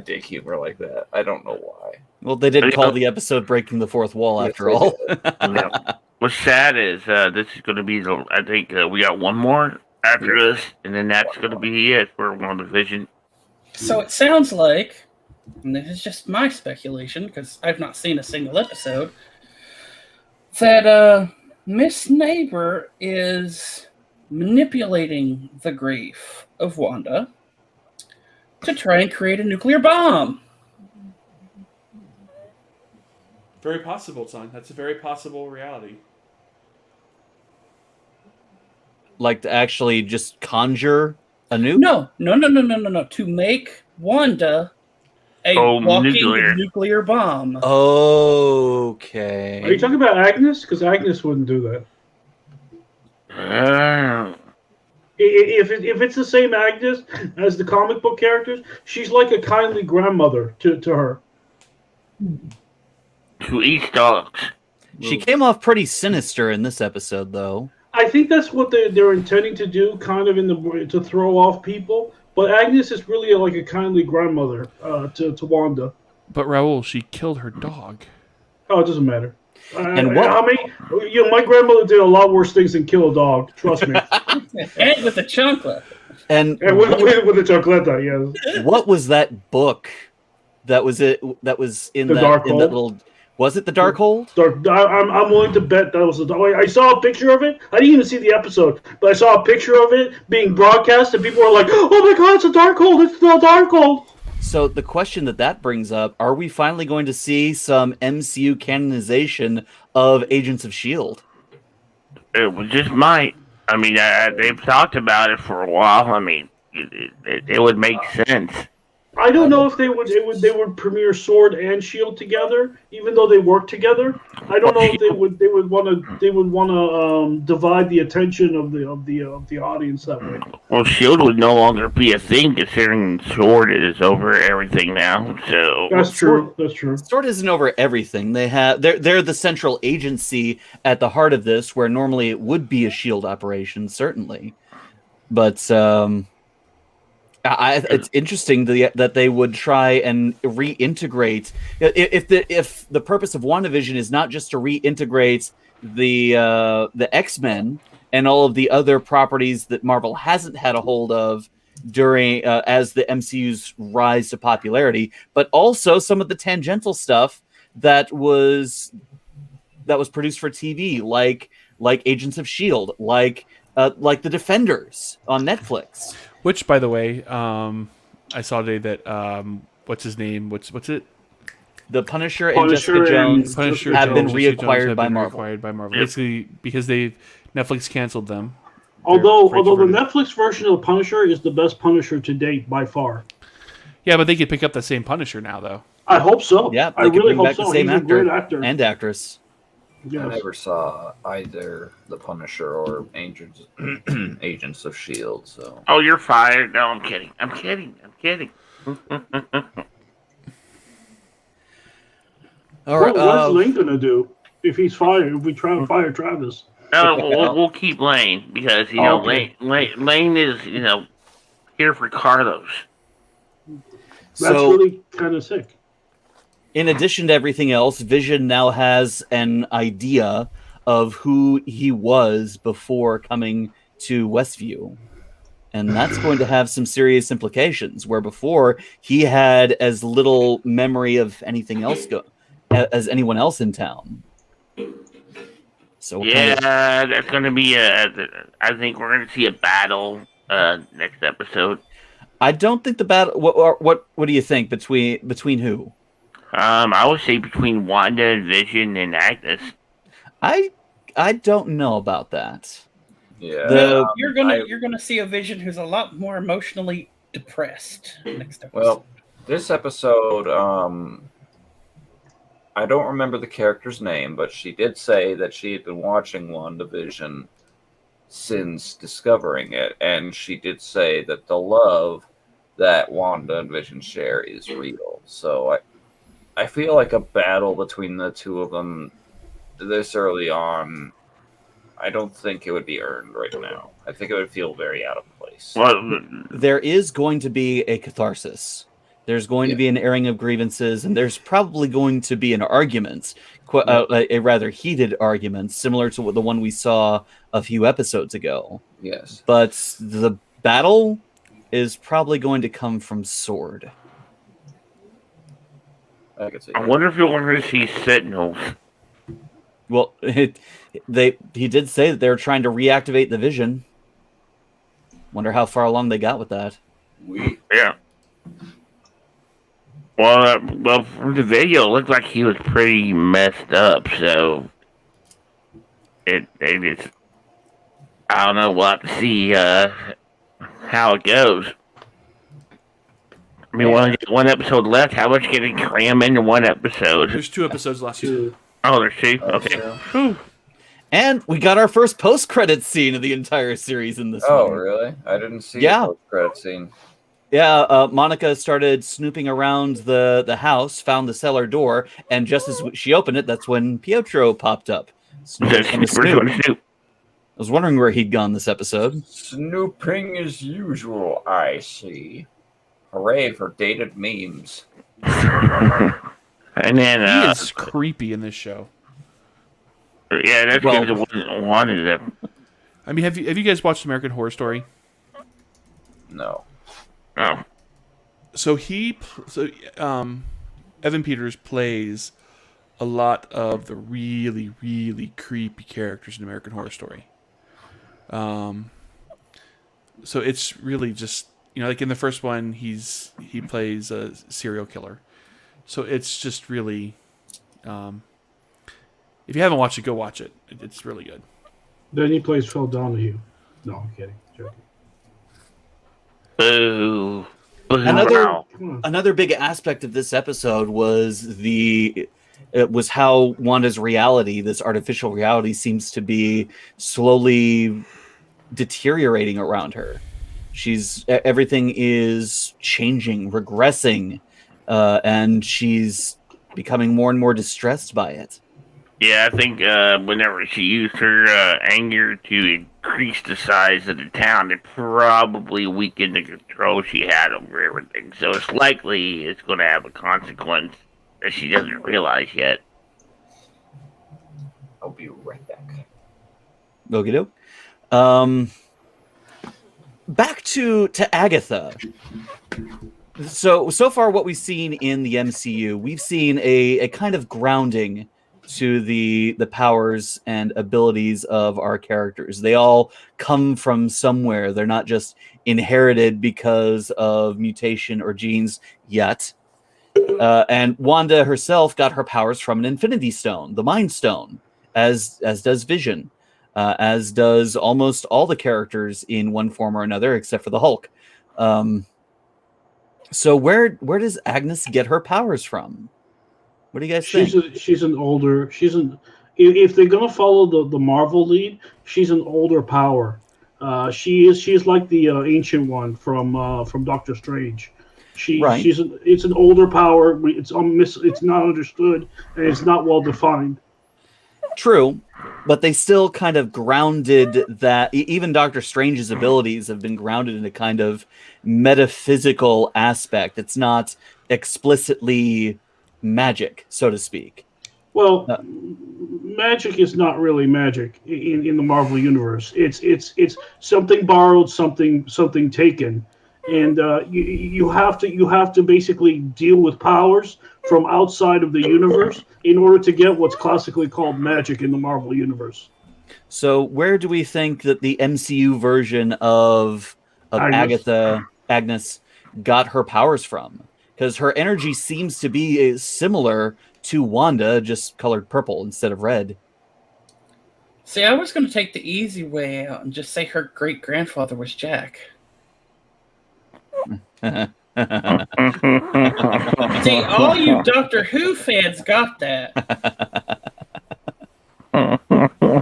dig humor like that. I don't know why. Well, they did call the episode "Breaking the Fourth Wall" after all. Yeah. What's sad is this is going to be I think we got one more after this, and then that's going to be it for WandaVision. So it sounds like, and this is just my speculation because I've not seen a single episode, that Miss Neighbor is manipulating the grief of Wanda to try and create a nuclear bomb. Very possible, son. That's a very possible reality. Like to actually just conjure a nuke? No. To make Wanda a walking nuclear bomb. Okay. Are you talking about Agnes? Because Agnes wouldn't do that. If it's the same Agnes as the comic book characters, she's like a kindly grandmother to her. Who eats dogs. She came off pretty sinister in this episode, though. I think that's what they're intending to do, kind of to throw off people. But Agnes is really like a kindly grandmother to Wanda. But Raul, she killed her dog. Oh, it doesn't matter. And what? I mean, my grandmother did a lot worse things than kill a dog. Trust me. And with the chocolate. And with the chocolate, yes. What was that book? That was it. That was in The that little. Was it the Darkhold? I'm willing to bet that was the Darkhold. I saw a picture of it. I didn't even see the episode, but I saw a picture of it being broadcast, and people were like, "Oh my God, it's a Darkhold! It's the Darkhold!" So the question that brings up: are we finally going to see some MCU canonization of Agents of S.H.I.E.L.D.? It just might. I mean, they've talked about it for a while. I mean, it would make sense. I don't know if they would premiere Sword and Shield together, even though they work together. I don't know if they would want to divide the attention of the audience that way. Well, Shield would no longer be a thing, considering Sword is over everything now. So that's true. That's true. Sword isn't over everything. They're the central agency at the heart of this, where normally it would be a Shield operation, certainly, but. It's interesting that they would try and reintegrate. If the purpose of WandaVision is not just to reintegrate the X-Men and all of the other properties that Marvel hasn't had a hold of during as the MCU's rise to popularity, but also some of the tangential stuff that was produced for TV, like Agents of S.H.I.E.L.D., like the Defenders on Netflix. Which, by the way, I saw today that what's his name? What's it? The Punisher and Jessica Jones have been reacquired by Marvel. Basically, because Netflix canceled them. Although the Netflix version of the Punisher is the best Punisher to date by far. Yeah, but they could pick up the same Punisher now, though. I hope so. Yeah, I really hope so. He's a great actor and actress. Yes. I never saw either the Punisher or Agents of S.H.I.E.L.D. So. Oh, you're fired. No, I'm kidding. All right. What's Lane gonna do if he's fired? If we try to fire Travis? We'll keep Lane because Okay. Lane is here for Carlos. That's really kind of sick. In addition to everything else, Vision now has an idea of who he was before coming to Westview. And that's going to have some serious implications, where before he had as little memory of anything else as anyone else in town. So that's going to be I think we're going to see a battle next episode. I don't think the battle. What do you think between who? I would say between Wanda and Vision and Agnes. I don't know about that. Yeah. You're gonna see a Vision who's a lot more emotionally depressed next episode. Well, this episode, I don't remember the character's name, but she did say that she had been watching WandaVision since discovering it, and she did say that the love that Wanda and Vision share is real. So I feel like a battle between the two of them this early on, I don't think it would be earned right now. I think it would feel very out of place. Well, There is going to be a catharsis. There's going to be an airing of grievances, and there's probably going to be an argument, a rather heated argument, similar to the one we saw a few episodes ago. Yes. But the battle is probably going to come from sword. I could see I that. wonder if you're going to see Sentinels. Well, he did say that they were trying to reactivate the Vision. Wonder how far along they got with that. Yeah. Well, from the video, it looked like he was pretty messed up. So I don't know. We'll have to see how it goes. I mean, one episode left. How much can it cram into one episode? There's 2 episodes last season. Oh, there's 2? Okay. Whew. And we got our first post-credit scene of the entire series in this Oh, one. really? I didn't see Yeah. the post-credit scene. Yeah, Monica started snooping around the house, found the cellar door, and just as she opened it, that's when Pietro popped up. That's Snoop. Snoop. I was wondering where he'd gone this episode. Snooping as usual, I see. Hooray for dated memes. And then, He is creepy in this show. yeah, that's because it wasn't wanted them. I mean, have you guys watched American Horror Story? No. Oh. So Evan Peters plays a lot of the really, really creepy characters in American Horror Story. So it's really just, like in the first one, he plays a serial killer. So it's just really, if you haven't watched it, go watch it. It's really good. Then he plays Phil Donahue. No, I'm kidding. Joking. Boo. Another big aspect of this episode was how Wanda's reality, this artificial reality, seems to be slowly deteriorating around her. Everything is changing, regressing, and she's becoming more and more distressed by it. Yeah, I think whenever she used her anger to increase the size of the town, it probably weakened the control she had over everything. So it's likely it's going to have a consequence that she doesn't realize yet. I'll be right back. Okie doke. Back to Agatha. So far, what we've seen in the MCU, we've seen a kind of grounding to the powers and abilities of our characters. They all come from somewhere. They're not just inherited because of mutation or genes yet. And Wanda herself got her powers from an Infinity Stone, the Mind Stone, as does Vision, as does almost all the characters in one form or another, except for the Hulk. So where does Agnes get her powers from? What do you guys think? If they're gonna follow the Marvel lead, she's an older power. She's like the ancient one from Doctor Strange. It's an older power. It's not understood and it's not well defined. True, but they still kind of grounded that. Even Doctor Strange's abilities have been grounded in a kind of metaphysical aspect. It's not explicitly magic, so to speak. Well, magic is not really magic in the Marvel universe. It's something borrowed, something taken, and you have to basically deal with powers from outside of the universe in order to get what's classically called magic in the Marvel universe. So where do we think that the MCU version of Agnes got her powers from? Because her energy seems to be similar to Wanda, just colored purple instead of red. See, I was going to take the easy way out and just say her great-grandfather was Jack. See, all you Doctor Who fans got that.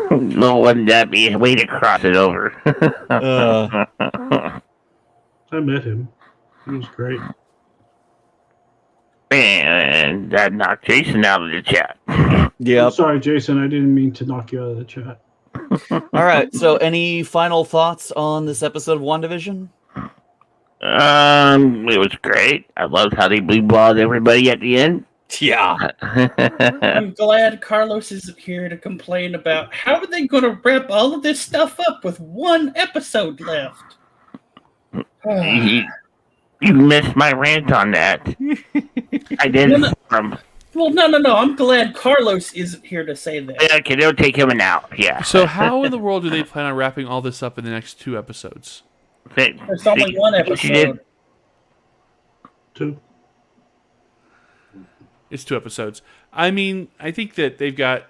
No, wouldn't that be a way to cross it over? I met him. He was great. And that knocked Jason out of the chat. Yeah. Sorry, Jason. I didn't mean to knock you out of the chat. All right. So, any final thoughts on this episode of WandaVision? It was great. I loved how they blue-balled everybody at the end. Yeah. I'm glad Carlos isn't here to complain about how are they going to wrap all of this stuff up with one episode left. You missed my rant on that. I didn't. No. I'm glad Carlos isn't here to say that. Yeah, okay, they'll take him an out. Yeah. So how in the world do they plan on wrapping all this up in the next 2 episodes? There's only one episode. 2. It's 2 episodes. I mean, I think that they've got...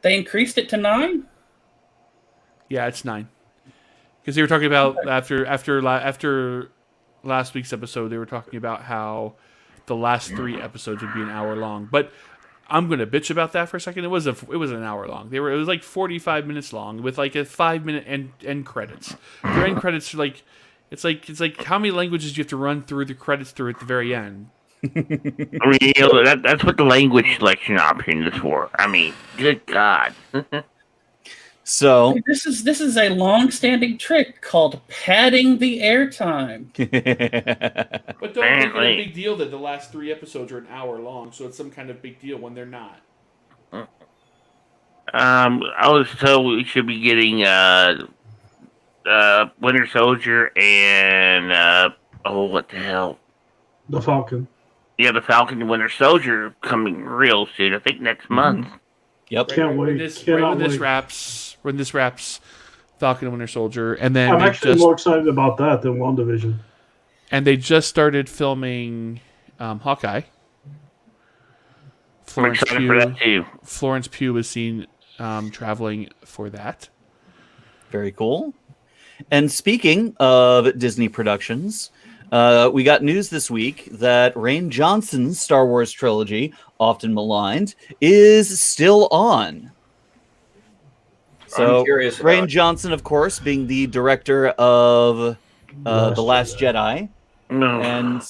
They increased it to 9? Yeah, it's 9. Because they were talking about after last week's episode, they were talking about how the last 3 episodes would be an hour long. But I'm gonna bitch about that for a second. It was an hour long. It was like 45 minutes long with like a 5-minute end credits. Their end credits are like it's like how many languages do you have to run through the credits through at the very end? I mean, that's what the language selection option is for. I mean, good God. So this is a long-standing trick called padding the airtime. But don't make it a big deal that the last 3 episodes are an hour long, so it's some kind of big deal when they're not. I was told we should be getting Winter Soldier and what the hell? The Falcon. Yeah, the Falcon and Winter Soldier coming real soon. I think next month. Yep. Can't wait. When this wraps, Falcon and Winter Soldier, and then I'm actually more excited about that than WandaVision. And they just started filming Hawkeye. I'm excited for that too. Florence Pugh was seen traveling for that. Very cool. And speaking of Disney productions, we got news this week that Rian Johnson's Star Wars trilogy, often maligned, is still on. So, Rian Johnson, of course, being the director of The Last Jedi, and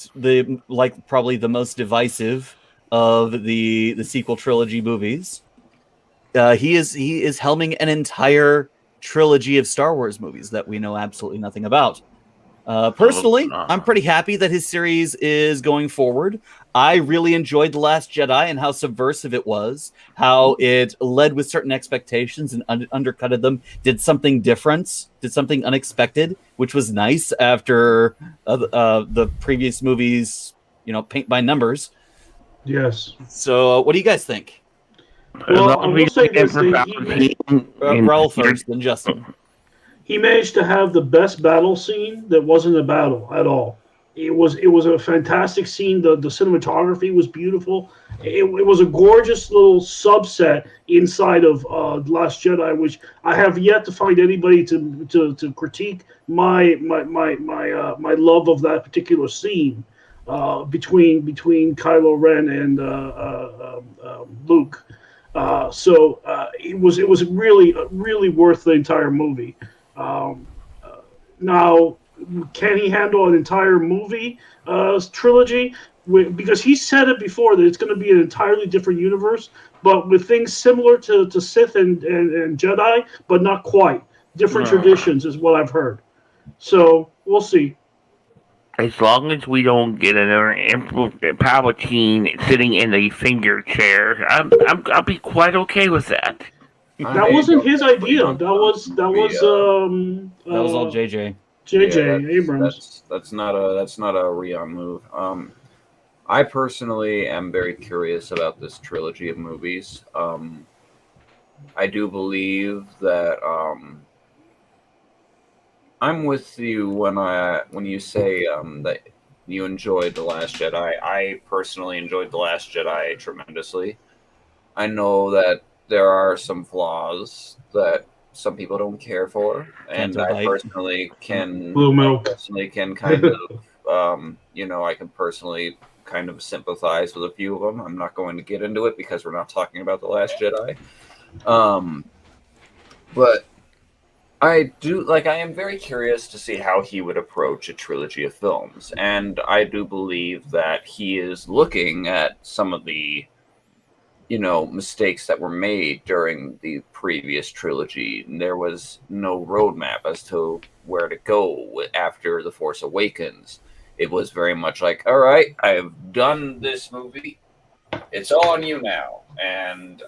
probably the most divisive of the sequel trilogy movies. He is helming an entire trilogy of Star Wars movies that we know absolutely nothing about. Personally, I'm pretty happy that his series is going forward. I really enjoyed The Last Jedi and how subversive it was, how it led with certain expectations and undercutted them, did something different, did something unexpected, which was nice after the previous movies, paint by numbers. Yes. So, what do you guys think? Well, I will say this: Raul first, then Justin. He managed to have the best battle scene that wasn't a battle at all. It was a fantastic scene. The cinematography was beautiful. It was a gorgeous little subset inside of Last Jedi, which I have yet to find anybody to critique my love of that particular scene between Kylo Ren and Luke. So it was really worth the entire movie. Now, can he handle an entire movie trilogy? Because he said it before that it's going to be an entirely different universe, but with things similar to Sith and Jedi, but not quite. Different traditions is what I've heard. So we'll see. as long as we don't get another Palpatine sitting in the finger chair, I'll be quite okay with that. That wasn't his idea. That was all JJ. JJ Abrams. That's not a Rion move. I personally am very curious about this trilogy of movies. I do believe that I'm with you when you say that you enjoyed The Last Jedi. I personally enjoyed The Last Jedi tremendously. I know that there are some flaws that some people don't care for, and I personally can Blue milk. Kind of I can personally kind of sympathize with a few of them. I'm not going to get into it because we're not talking about The Last Jedi. But I am very curious to see how he would approach a trilogy of films, and I do believe that he is looking at some of the mistakes that were made during the previous trilogy. There was no roadmap as to where to go after The Force Awakens. It was very much like, all right, I've done this movie. It's all on you now. And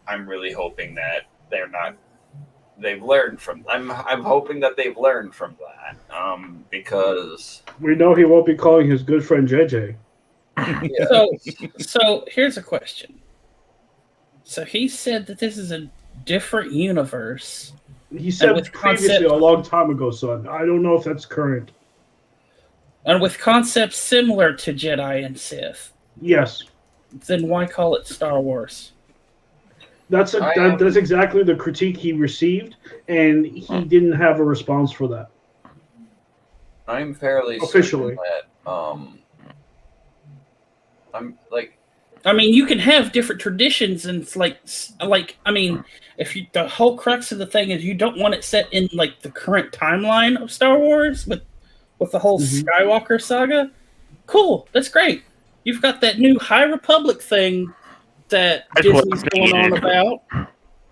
I'm really hoping that they've learned from. I'm hoping that they've learned from that. Because we know he won't be calling his good friend JJ. Yeah. So here's a question. So he said that this is a different universe. He said previously a long time ago, son. I don't know if that's current. And with concepts similar to Jedi and Sith. Yes. Then why call it Star Wars? That's exactly the critique he received, and he didn't have a response for that. I'm fairly officially that I'm like. I mean, you can have different traditions, and it's like I mean, the whole crux of the thing is you don't want it set in like the current timeline of Star Wars with the whole Skywalker saga. Cool, that's great. You've got that new High Republic thing that Disney's going on about,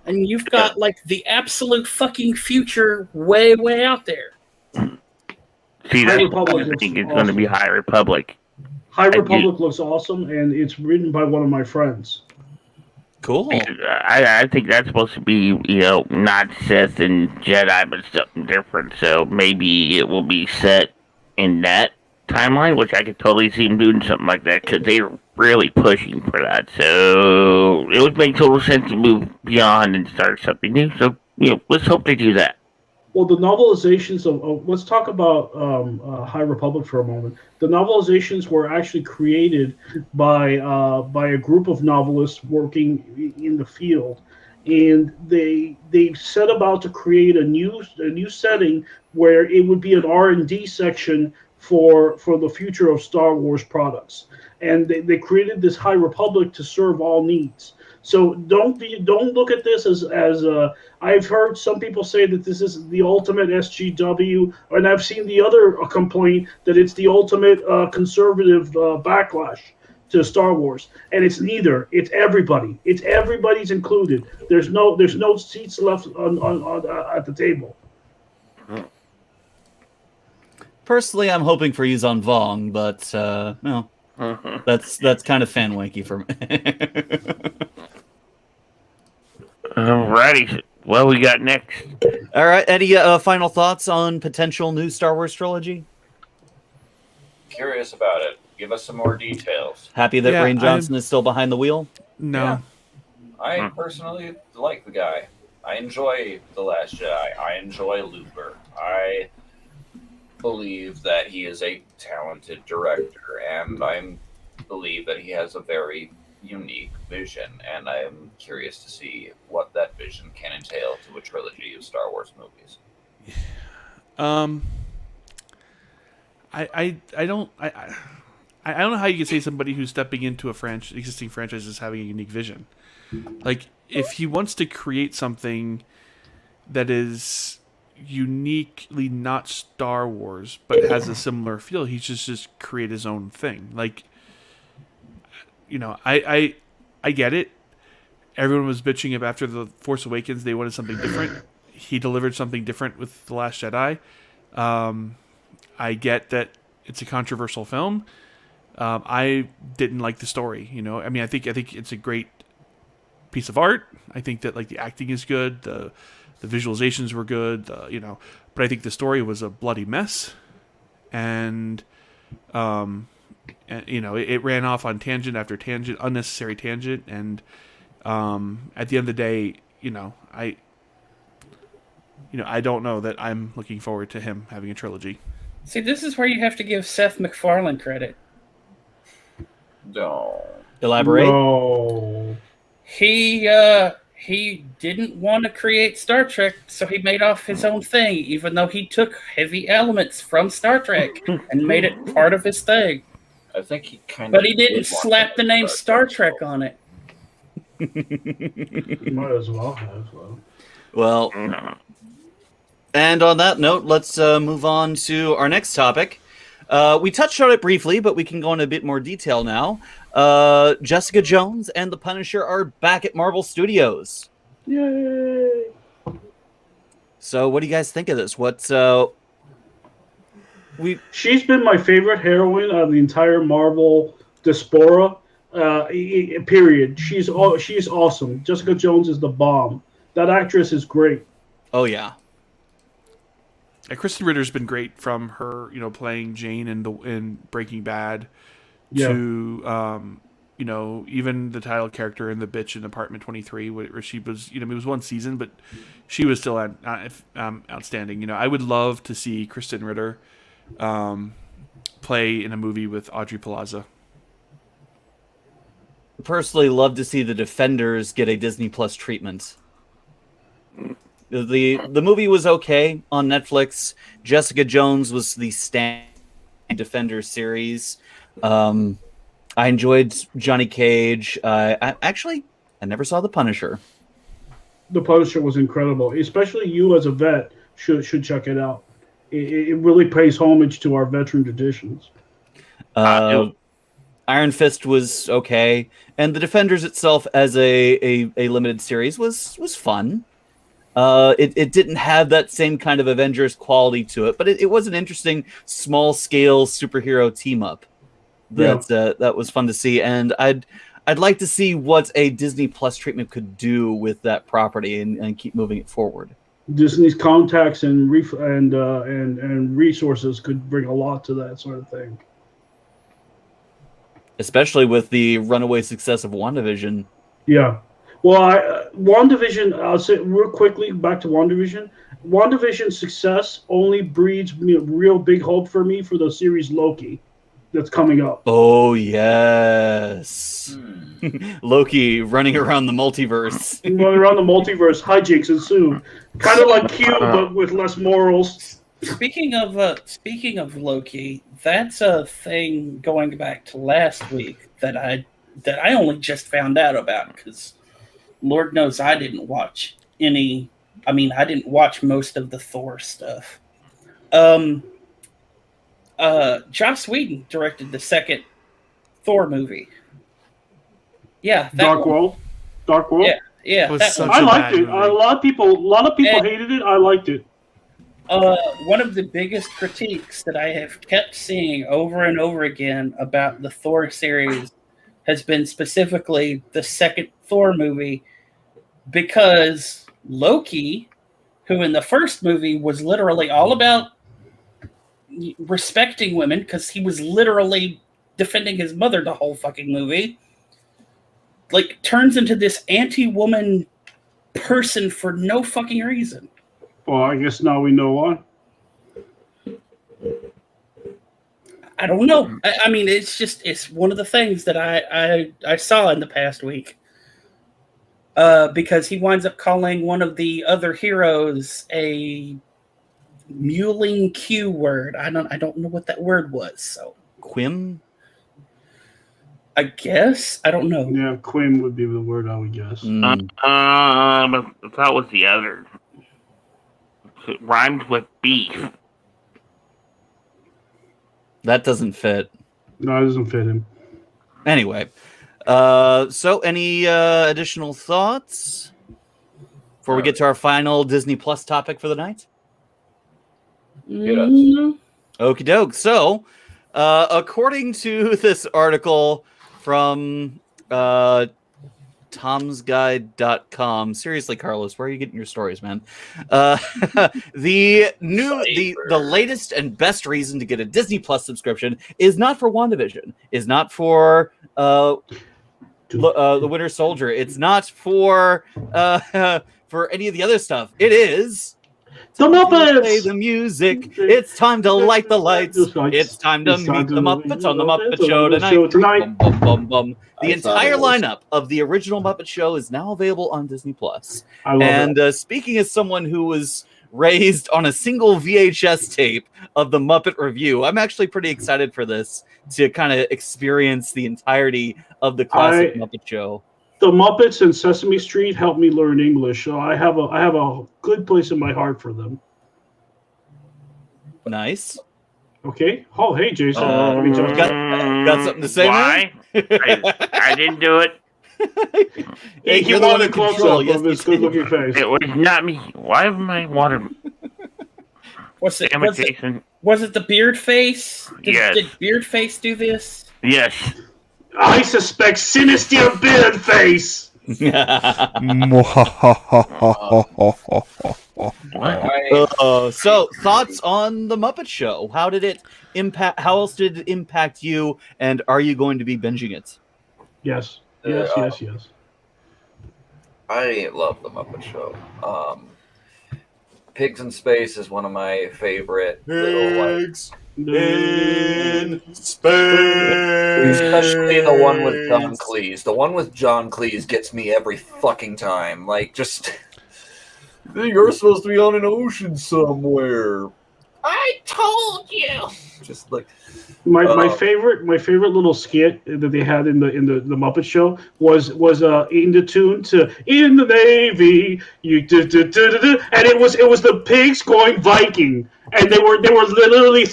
and you've got like the absolute fucking future way out there. See, that's what I think it's going to be High Republic. High Republic looks awesome, and it's written by one of my friends. Cool. I think that's supposed to be, not Sith and Jedi, but something different. So maybe it will be set in that timeline, which I could totally see them doing something like that because they're really pushing for that. So it would make total sense to move beyond and start something new. So let's hope they do that. Well, the novelizations of let's talk about High Republic for a moment. The novelizations were actually created by a group of novelists working in the field, and they set about to create a new setting where it would be an R&D section for the future of Star Wars products, and they created this High Republic to serve all needs. So don't look at this as I've heard some people say that this is the ultimate SGW, and I've seen the other complaint that it's the ultimate conservative backlash to Star Wars, and it's neither. It's everybody. It's everybody's included. There's no seats left on at the table. Personally, I'm hoping for Yuzhan Vong, but no, that's kind of fan wanky for me. Alrighty, what we got next? All right, any final thoughts on potential new Star Wars trilogy? Curious about it. Give us some more details. Happy that Rian Johnson is still behind the wheel? No. Yeah. I personally like the guy. I enjoy The Last Jedi. I enjoy Looper. I believe that he is a talented director, and I believe that he has a very unique vision, and I am curious to see what that vision can entail to a trilogy of Star Wars movies. I don't know how you can say somebody who's stepping into a existing franchise is having a unique vision. Like, if he wants to create something that is uniquely not Star Wars but has a similar feel, he should just create his own thing. Like, I get it. Everyone was bitching after The Force Awakens. They wanted something different. He delivered something different with The Last Jedi. I get that, it's a controversial film. I didn't like the story. I mean, I think it's a great piece of art. I think that like the acting is good, the visualizations were good, but I think the story was a bloody mess, and it ran off on tangent after tangent, unnecessary tangent, and at the end of the day, I don't know that I'm looking forward to him having a trilogy. See, this is where you have to give Seth MacFarlane credit. No. Elaborate. No. He didn't want to create Star Trek, so he made off his own thing, even though he took heavy elements from Star Trek and made it part of his thing. I think he kind of. But he didn't slap the name Star Trek on it. Might as well have. Well, and on that note, let's move on to our next topic. We touched on it briefly, but we can go into a bit more detail now. Jessica Jones and The Punisher are back at Marvel Studios. Yay! So what do you guys think of this? She's been my favorite heroine of the entire Marvel diaspora. Period. She's awesome. Jessica Jones is the bomb. That actress is great. Oh yeah. Kristen Ritter's been great from her, playing Jane in Breaking Bad, Yeah. to even the title character in The Bitch in Apartment 23, where she was, it was one season, but she was still outstanding. I would love to see Kristen Ritter play in a movie with Aubrey Plaza. Personally, love to see the Defenders get a Disney Plus treatment. The movie was okay on Netflix. Jessica Jones was the stand Defenders series. I enjoyed Johnny Cage. I never saw The Punisher. The Punisher was incredible. Especially you as a vet should check it out. It really pays homage to our veteran traditions. Iron Fist was okay, and The Defenders itself as a limited series was fun. It didn't have that same kind of Avengers quality to it, but it was an interesting small scale superhero team up that was fun to see, and I'd like to see what a Disney Plus treatment could do with that property and keep moving it forward. Disney's contacts and resources could bring a lot to that sort of thing. Especially with the runaway success of WandaVision. Yeah. Well, WandaVision, I'll say real quickly back to WandaVision. WandaVision's success only breeds real big hope for me for the series Loki that's coming up. Oh, yes. Loki running around the multiverse. Running around the multiverse, hijinks ensue. Kind of like Q, but with less morals. Speaking of Loki, that's a thing going back to last week that I only just found out about, because Lord knows I didn't watch any. I mean, I didn't watch most of the Thor stuff. Joss Whedon directed the second Thor movie. Yeah, Dark World. Yeah. I liked it. A lot of people hated it. I liked it. One of the biggest critiques that I have kept seeing over and over again about the Thor series has been specifically the second Thor movie, because Loki, who in the first movie was literally all about respecting women, because he was literally defending his mother the whole fucking movie, like turns into this anti-woman person for no fucking reason. Well, I guess now we know why. I don't know. I mean, it's one of the things that I saw in the past week. Because he winds up calling one of the other heroes a mewling Q word. I don't know what that word was. So Quim? I guess. I don't know. Yeah, Quim would be the word I would guess. That was the other. It rhymed with beef. That doesn't fit. No, it doesn't fit him. Anyway, so any additional thoughts before we get to our final Disney Plus topic for the night? Yes. Okie doke. So, According to this article from tomsguide.com. Seriously, Carlos, where are you getting your stories, man? The latest and best reason to get a Disney Plus subscription is not for WandaVision, is not for the Winter Soldier. It's not for any of the other stuff. It is The Muppets! Play the music. It's time to light the lights. It's time to meet the Muppets on the Muppet Show tonight. Bum, bum, bum. The entire lineup of the original Muppet Show is now available on Disney Plus. And speaking as someone who was raised on a single VHS tape of the Muppet Review, I'm actually pretty excited for this to kind of experience the entirety of the classic Muppet Show. The Muppets and Sesame Street helped me learn English, so I have a good place in my heart for them. Nice. Okay. Oh, hey, Jason. Got something to say? Why? I didn't do it. Hey, you want the close up of his good-looking face. It was not me. Why am I water? Was it Jason? Was it the beard face? Yes. Did beard face do this? Yes. I suspect Sinister Beard Face. So, thoughts on the Muppet Show? How did it impact? How else did it impact you? And are you going to be binging it? Yes. I love the Muppet Show. Pigs in Space is one of my favorite. Pigs in Space. Especially the one with John Cleese. The one with John Cleese gets me every fucking time. Like, just... You're supposed to be on an ocean somewhere. I told you. Just like... My favorite little skit that they had in the Muppet Show was in the tune to "In the Navy," and it was the pigs going Viking, and they were literally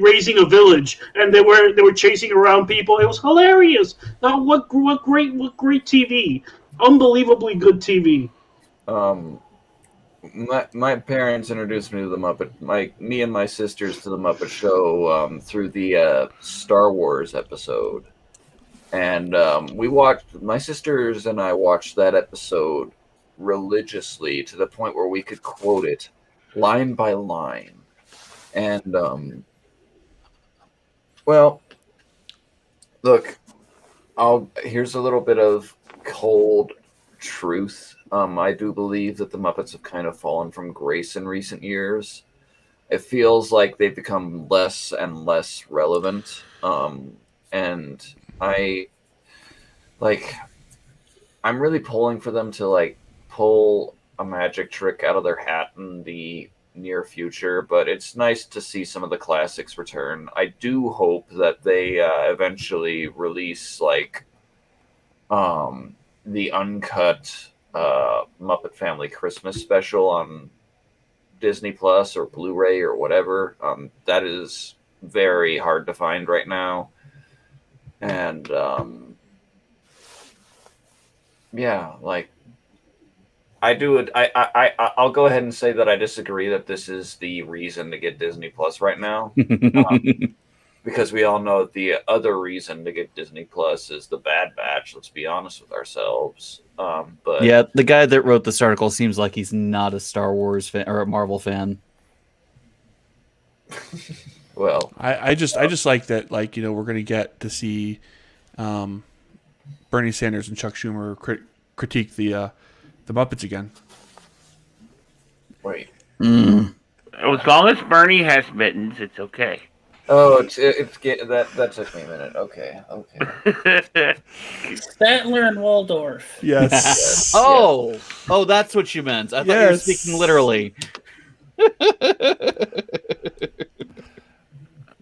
raising a village, and they were chasing around people. It was hilarious. What great TV! Unbelievably good TV. My parents introduced me to the Muppet. Me and my sisters to the Muppet Show through the Star Wars episode, and we watched. My sisters and I watched that episode religiously to the point where we could quote it line by line. And well, look, here's a little bit of cold truth. I do believe that the Muppets have kind of fallen from grace in recent years. It feels like they've become less and less relevant. And I'm really pulling for them to pull a magic trick out of their hat in the near future, but it's nice to see some of the classics return. I do hope that they eventually release the uncut Muppet Family Christmas special on Disney Plus or Blu-ray or whatever. That is very hard to find right now, and I'll go ahead and say that I disagree that this is the reason to get Disney Plus right now. Because we all know the other reason to get Disney Plus is the Bad Batch. Let's be honest with ourselves. But yeah, the guy that wrote this article seems like he's not a Star Wars fan or a Marvel fan. Well, I just like that. We're going to get to see Bernie Sanders and Chuck Schumer critique the Muppets again. Wait. As long as Bernie has mittens, it's okay. Oh, that took me a minute. Okay. Statler and Waldorf. Yes. Oh, that's what you meant. I thought you were speaking literally.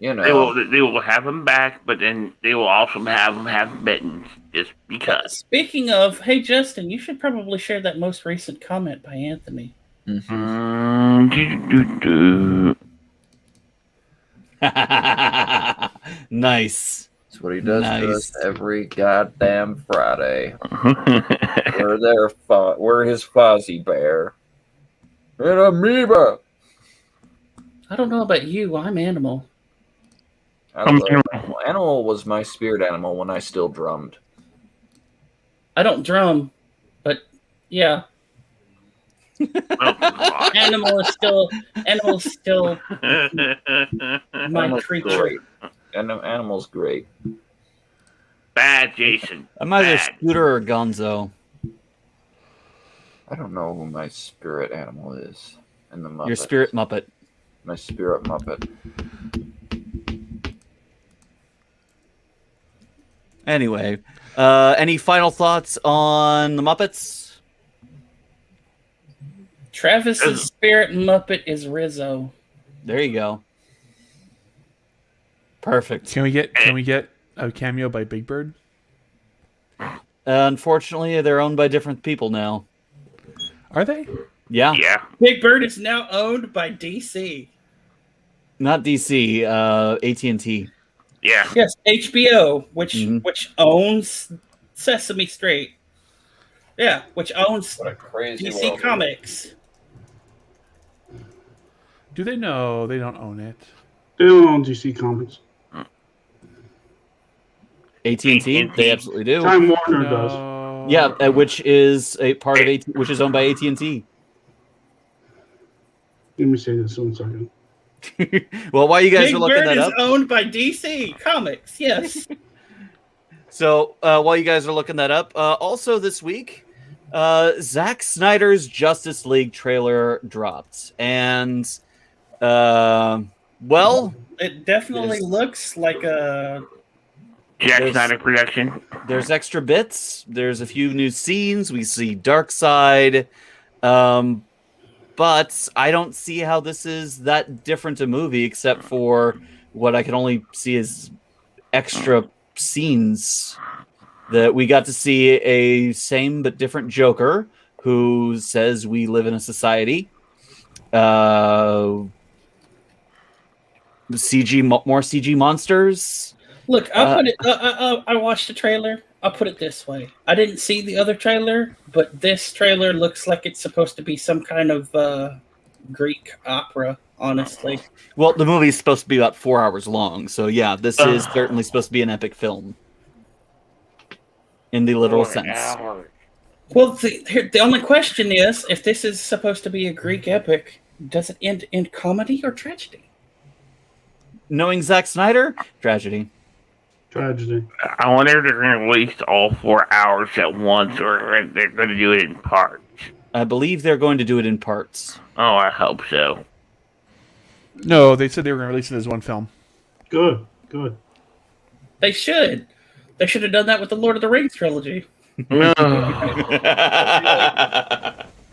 They will have him back, but then they will also have him have mittens, just because. Speaking of, hey Justin, you should probably share that most recent comment by Anthony. Nice. That's what he does to us every goddamn Friday. We're his Fozzie Bear. An amoeba. I don't know about you. I'm animal. I love Animal. Animal was my spirit animal when I still drummed. I don't drum, but yeah, Oh, God. animal is still my Animal's creature. great. Animal's great. Bad, Jason. I'm either Bad. Scooter or Gonzo. I don't know who my spirit animal is in the Muppets. Your spirit Muppet. My spirit Muppet. Anyway, any final thoughts on the Muppets? Travis's spirit Muppet is Rizzo. There you go. Perfect. Can we get a cameo by Big Bird? Unfortunately, they're owned by different people now. Are they? Yeah, Yeah. Big Bird is now owned by DC. not DC. AT&T. Yeah. Yes, HBO, which Mhm. which owns Sesame Street. Yeah, which owns What a crazy DC world. Comics. Do they know they don't own it? They don't own DC Comics. AT&T. They absolutely do. Time Warner does. No. Yeah, which is a part of which is owned by AT&T. Let me say this one second. Well, while you guys Big are looking Bird that is up, owned by DC Comics. Yes. so while you guys are looking that up, also this week, Zack Snyder's Justice League trailer dropped, and well, It definitely Yes. looks like a. Jack There's- Snyder production. there's extra bits. There's a few new scenes. We see Darkseid. But I don't see how this is that different a movie, except for what I can only see as extra scenes. That we got to see a same but different Joker who says we live in a society. More CG monsters. Look, I watched the trailer. I'll put it this way: I didn't see the other trailer, but this trailer looks like it's supposed to be some kind of Greek opera. Honestly, Well, the movie's supposed to be about 4 hours long, so yeah, this is certainly supposed to be an epic film. In the literal sense. well, the only question is, if this is supposed to be a Greek epic, does it end in comedy or tragedy? Knowing Zack Snyder, tragedy. Tragedy. I wonder if they're going to release all 4 hours at once, or if they're going to do it in parts. I believe they're going to do it in parts. Oh, I hope so. No, they said they were going to release it as one film. Good. Good. They should. They should have done that with the Lord of the Rings trilogy. I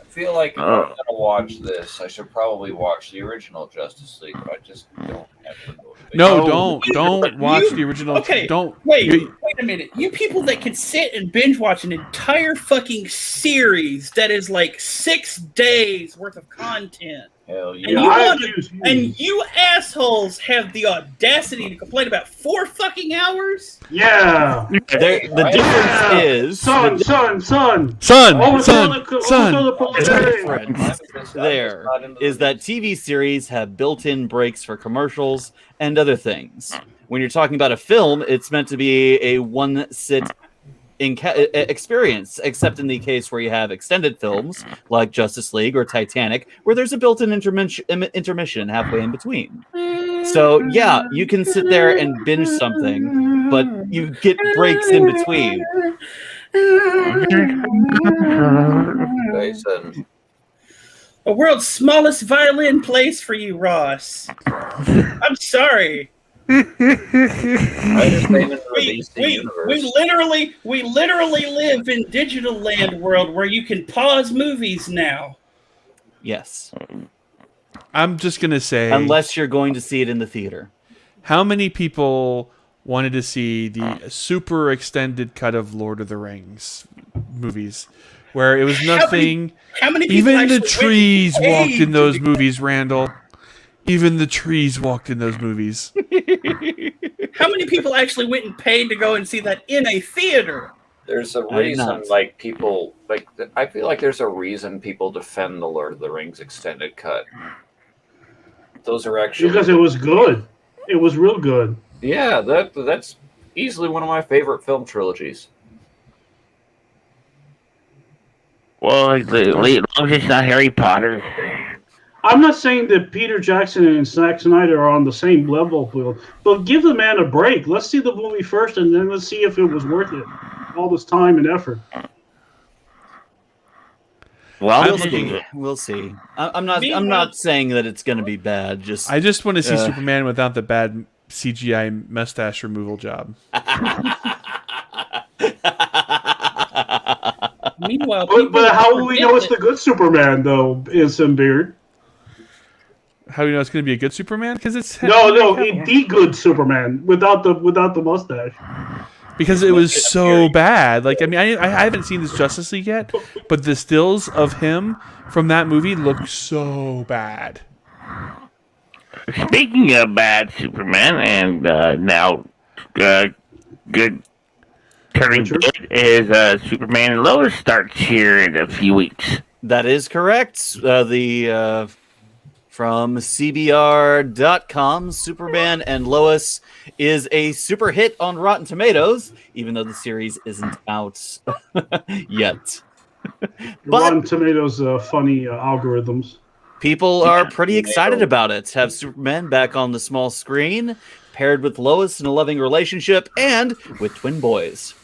feel like if I'm going to watch this, I should probably watch the original Justice League, but I just don't have the motivation. No, don't watch the original. Okay, Don't Wait you- a minute. You people that can sit and binge watch an entire fucking series that is like 6 days worth of content. Hell And yeah. you I wanna- accuse you. And you assholes have the audacity to complain about 4 fucking hours? Yeah. The difference Yeah. is Son. son, Overthrow son. the the proletariat. difference there is that TV series have built-in breaks for commercials and other things. When you're talking about a film, it's meant to be a one-sit experience, except in the case where you have extended films like Justice League or Titanic, where there's a built-in intermission halfway in between. So yeah, you can sit there and binge something, but you get breaks in between. Jason. The world's smallest violin plays for you, Ross. I'm sorry. I understand in the We, DC we, universe. we literally live in digital land world where you can pause movies now. Yes, I'm just gonna say, unless you're going to see it in the theater. how many people wanted to see the super extended cut of Lord of the Rings movies, where it was nothing. How many people Even the actually trees went and walked in paid those to- movies, Randall. Even the trees walked in those movies. How many people actually went and paid to go and see that in a theater? There's a I did reason, not. like, people, like, I feel like there's a reason people defend the Lord of the Rings extended cut. Those are actually. Because it was good. It was real good. Yeah, that's easily one of my favorite film trilogies. Well, as long as it's not Harry Potter. I'm not saying that Peter Jackson and Zack Snyder are on the same level, but give the man a break. Let's see the movie first, and then let's see if it was worth it. All this time and effort. Well, We'll see. I'm not saying that it's going to be bad. I just want to see Superman without the bad CGI mustache removal job. Meanwhile, but how will we know it's the good Superman though? Is some beard? How do you know it's going to be a good Superman? Because it's the good Superman without the mustache. Because it was so bad. Like, I mean, I haven't seen this Justice League yet, but the stills of him from that movie look so bad. Speaking of bad Superman, and now good turning good is Superman and Lois starts here in a few weeks. That is correct. From CBR.com, Superman and Lois is a super hit on Rotten Tomatoes, even though the series isn't out yet. Rotten Tomatoes funny algorithms. People are pretty excited about it. Have Superman back on the small screen, paired with Lois in a loving relationship, and with twin boys.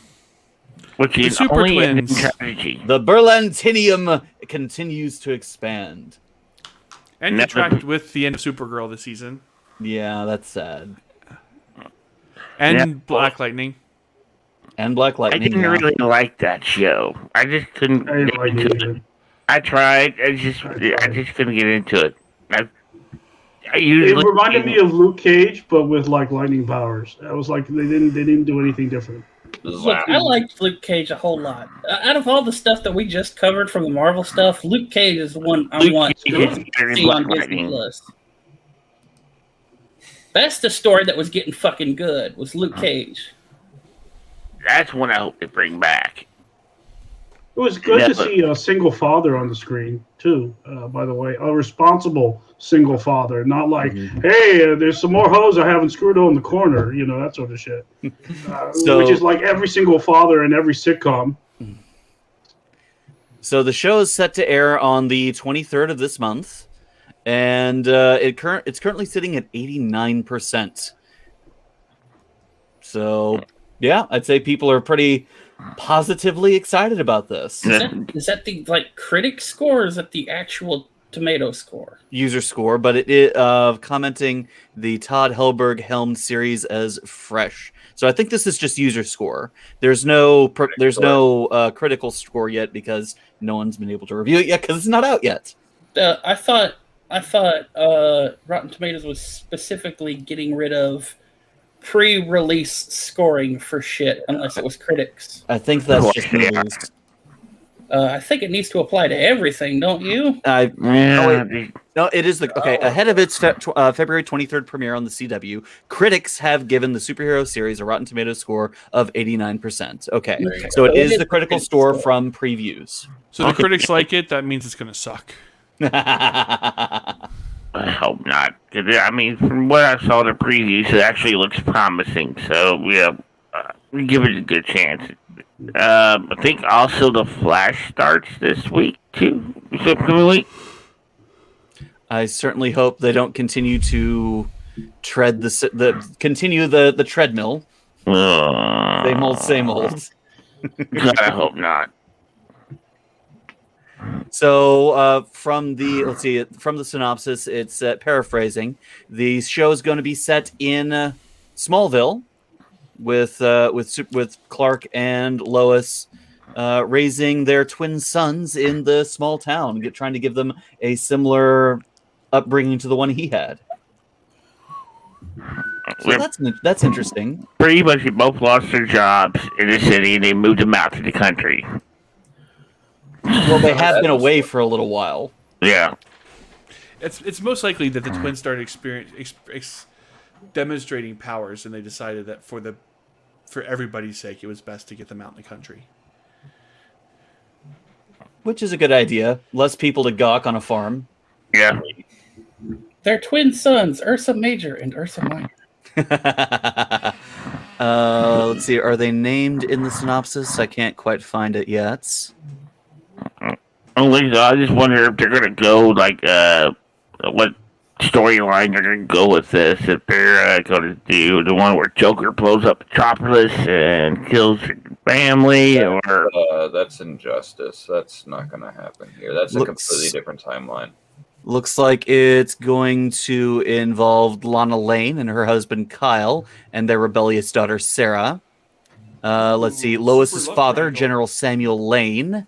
Which is super only twins. a strategy. The Berlantinium continues to expand. And contract with the end of Supergirl this season. Yeah, that's sad. And Black Lightning. And Black Lightning. I didn't really like that show. I just couldn't I didn't get like into it it. either. I tried. I just couldn't get into it. I It usually reminded me of Luke Cage, but with like lightning powers. I was like, they didn't do anything different. Look, I liked Luke Cage a whole lot. Out of all the stuff that we just covered from the Marvel stuff, Luke Cage is the one I want to see on Disney Plus. That's the story that was getting fucking good, was Luke Cage. That's one I hope they bring back. It was good to see a single father on the screen too. By the way, a responsible single father, not like, hey, there's some more hoes I haven't screwed on the corner, that sort of shit. Which is like every single father in every sitcom. So the show is set to air on the 23rd of this month, and it's currently sitting at 89%. So yeah, I'd say people are pretty positively excited about this. Is that the critic score, or is that the actual tomato score? User score, but it commenting the Todd Helberg helmed series as fresh. So I think this is just user score. There's no critical score yet because no one's been able to review it yet because it's not out yet. I thought Rotten Tomatoes was specifically getting rid of pre-release scoring for shit unless it was critics. I think that's just movies. I think it needs to apply to everything, don't you? No, it is ahead of its February 23rd premiere on the CW. Critics have given the superhero series a Rotten Tomatoes score of 89%. Okay, so it is the critical score from previews. So the critics like it. That means it's going to suck. I hope not. I mean, from what I saw the previews, it actually looks promising. So yeah, we give it a good chance. I think also the Flash starts this week too. This upcoming week. I certainly hope they don't continue to tread the treadmill. Same old. I hope not. So from the synopsis, it's paraphrasing. The show is going to be set in Smallville, with Clark and Lois raising their twin sons in the small town, trying to give them a similar upbringing to the one he had. So that's interesting. Pretty much, they both lost their jobs in the city, and they moved them out to the country. Well, they have been away for a little while. Yeah. It's most likely that the twins started demonstrating powers, and they decided that for everybody's sake, it was best to get them out in the country. Which is a good idea. Less people to gawk on a farm. Yeah. They're twin sons, Ursa Major and Ursa Minor. Let's see. Are they named in the synopsis? I can't quite find it yet. Only I just wonder if they're gonna go like what storyline they're gonna go with this. If they're gonna do the one where Joker blows up Metropolis and kills your family, or That's Injustice. That's not going to happen here. That's a completely different timeline. Looks like it's going to involve Lana Lane and her husband Kyle and their rebellious daughter Sarah. Let's see. Lois's super love father, triangle. General Samuel Lane.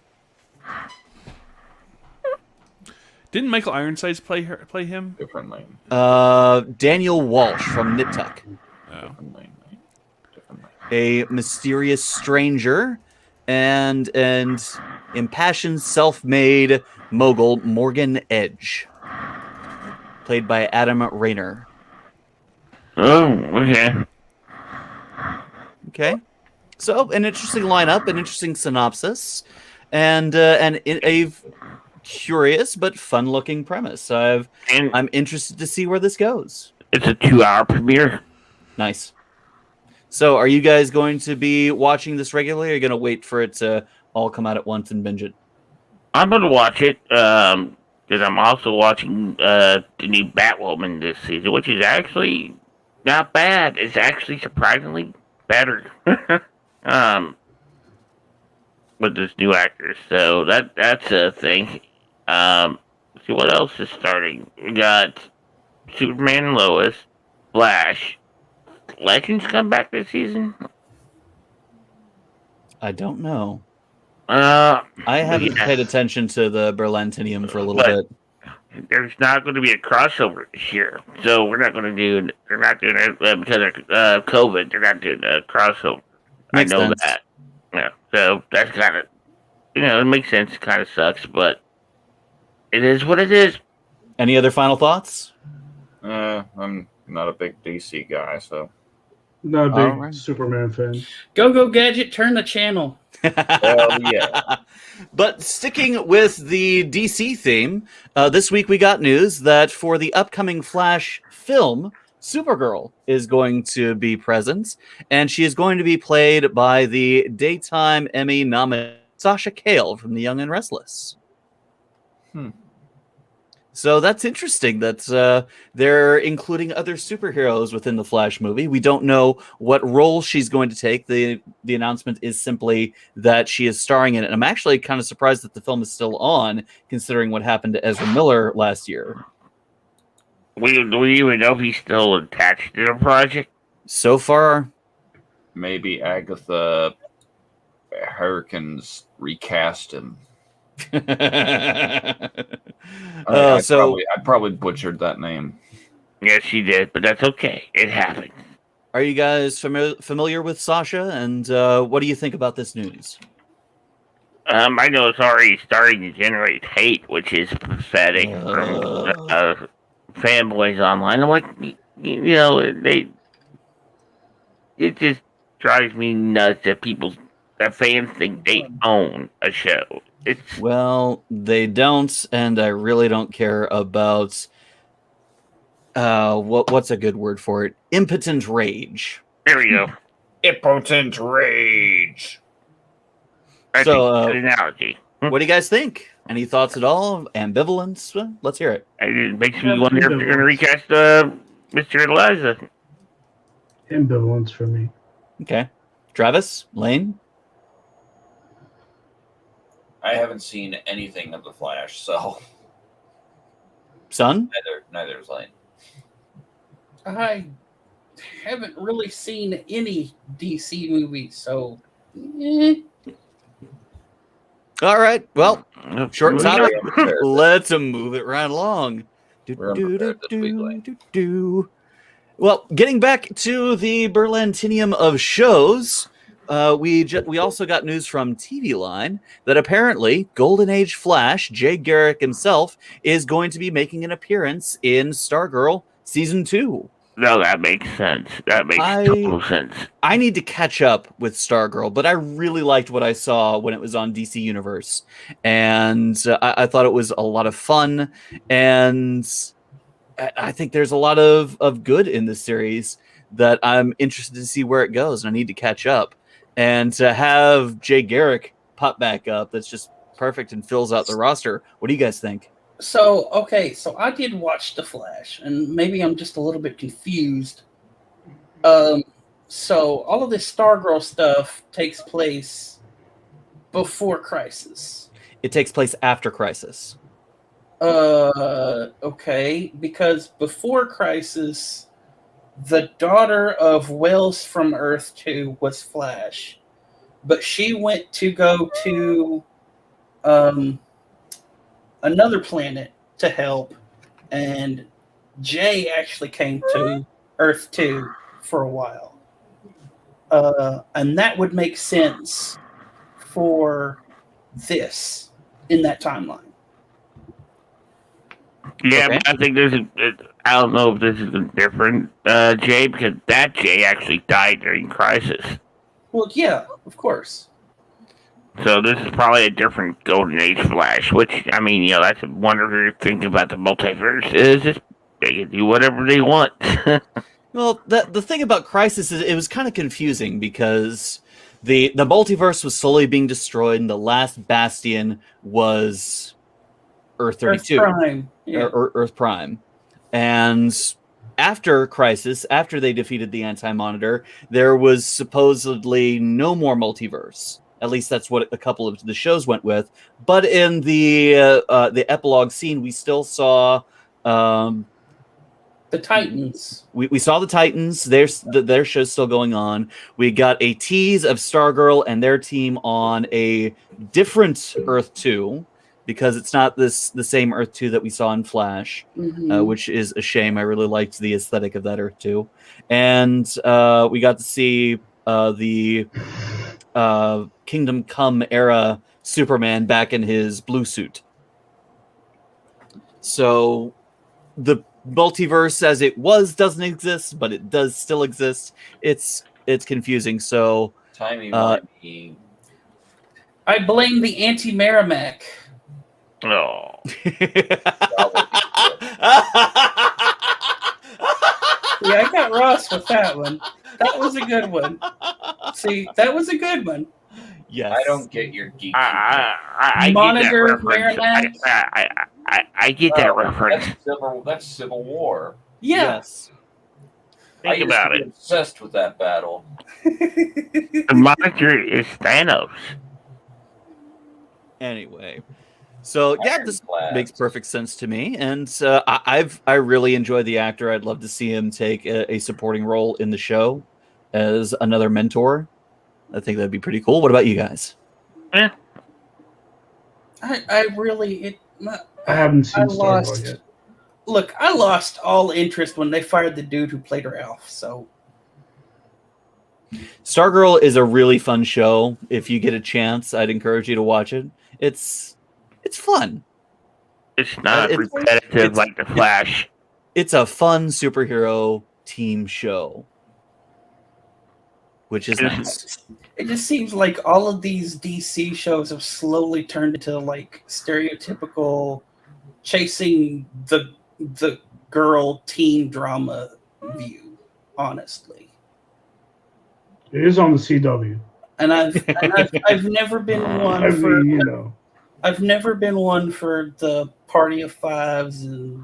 Didn't Michael Ironsides play him? Different lane. Daniel Walsh from Nip Tuck. Oh. Different lane. Different lane. A mysterious stranger and impassioned self-made mogul Morgan Edge, played by Adam Rayner. oh, okay. Okay, so an interesting lineup, an interesting synopsis, and a curious but fun-looking premise. And I'm interested to see where this goes. it's a 2-hour premiere. Nice. So, are you guys going to be watching this regularly, or are you going to wait for it to all come out at once and binge it? I'm gonna watch it because I'm also watching the new Batwoman this season, which is actually not bad. It's actually surprisingly better. With this new actor, so that's a thing. Let's see what else is starting. We got Superman and Lois, Flash. Legends come back this season. I don't know. I I haven't paid attention to the Berlantinium for a little But- bit. There's not going to be a crossover this year, so we're not going to do. They're not doing it because of COVID. They're not doing a crossover. Makes I know sense. that. Yeah, so that's kind of, it makes sense. Kind of sucks, but it is what it is. Any other final thoughts? I'm not a big DC guy, so. Not a big Alright. Superman fan. Go Gadget, turn the channel. Hell yeah. But sticking with the DC theme, this week we got news that for the upcoming Flash film, Supergirl is going to be present, and she is going to be played by the Daytime Emmy nominated Sasha Cale from The Young and Restless. So that's interesting that they're including other superheroes within the Flash movie. We don't know what role she's going to take. The announcement is simply that she is starring in it. And I'm actually kind of surprised that the film is still on, considering what happened to Ezra Miller last year. Do we even know if he's still attached to the project? So far, Maybe Agatha Harkins recast him. I probably butchered that name. Yes, she did, but that's okay. It happened. Are you guys familiar with Sasha? And what do you think about this news? I know it's already starting to generate hate, which is pathetic from fanboys online. I'm like, it just drives me nuts that fans think they own a show. Well, they don't, and I really don't care about what's a good word for it? Impotent rage. There we go. Impotent rage. That's a good analogy. What do you guys think? Any thoughts at all? Ambivalence? Well, let's hear it. It makes me wonder if they're going to recast Mr. Eliza. Ambivalence for me. Okay. Travis? Lane? I haven't seen anything of the Flash, so Son? neither is Lane. I haven't really seen any DC movies, so All right. Well, short Moving topic. on. Let's move it right along. We're unprepared this week, Lane. Well, getting back to the Berlantinium of shows, we also got news from TV Line that apparently Golden Age Flash, Jay Garrick himself, is going to be making an appearance in Stargirl Season 2. No, that makes sense. That makes total sense. I need to catch up with Stargirl, but I really liked what I saw when it was on DC Universe. And I thought it was a lot of fun. And I think there's a lot of good in this series. that I'm interested to see where it goes, and I need to catch up. And to have Jay Garrick pop back up, that's just perfect and fills out the roster. What do you guys think? So, okay, so I did watch The Flash, and maybe I'm just a little bit confused. So all of this Stargirl stuff takes place before Crisis. It takes place after Crisis. Okay, because before Crisis, the daughter of Wells from Earth 2 was Flash, but she went to go to another planet to help, and Jay actually came to Earth 2 for a while. And that would make sense for this in that timeline. Yeah, Okay. but I think I don't know if this is a different Jay, because that Jay actually died during Crisis. Well, yeah, of course. So this is probably a different Golden Age Flash, which, I mean, that's a wonderful thing about the multiverse, is just they can do whatever they want. Well, the thing about Crisis is it was kind of confusing because the multiverse was slowly being destroyed, and the last bastion was Earth 32. Earth Prime. Yeah. Earth Prime. And after Crisis, after they defeated the Anti-Monitor, there was supposedly no more multiverse. At least that's what a couple of the shows went with. But in the epilogue scene, we still saw The Titans. we saw the Titans. Their show's still going on. We got a tease of Stargirl and their team on a different Earth 2, because it's not the same Earth 2 that we saw in Flash, which is a shame. I really liked the aesthetic of that Earth 2. And we got to see the Kingdom Come era Superman back in his blue suit. So the multiverse as it was doesn't exist, but it does still exist. It's confusing. So Timey-wimey. I blame the anti-Merrimack. Oh. Yeah, I got Ross with that one. That was a good one. See, that was a good one. Yes. I don't get your geek. I Monitor get that reference. Merrimack. I get that reference. That's Civil War. Yeah. Yes. I Think used about to be it. obsessed with that battle. The monitor is Thanos. Anyway, so yeah, this Ironclad. makes perfect sense to me, and I really enjoy the actor. I'd love to see him take a supporting role in the show as another mentor. I think that'd be pretty cool. What about you guys? Yeah. I really I haven't seen I lost. Stargirl yet. Look, I lost all interest when they fired the dude who played Ralph. So Stargirl is a really fun show. If you get a chance, I'd encourage you to watch it. It's fun. It's not It's- repetitive it's- like The Flash. It's a fun superhero team show, which is nice. it just seems like all of these DC shows have slowly turned into like stereotypical chasing the girl teen drama view, honestly. It is on the CW. And I've never been one I for mean, I've never been one for the Party of Fives and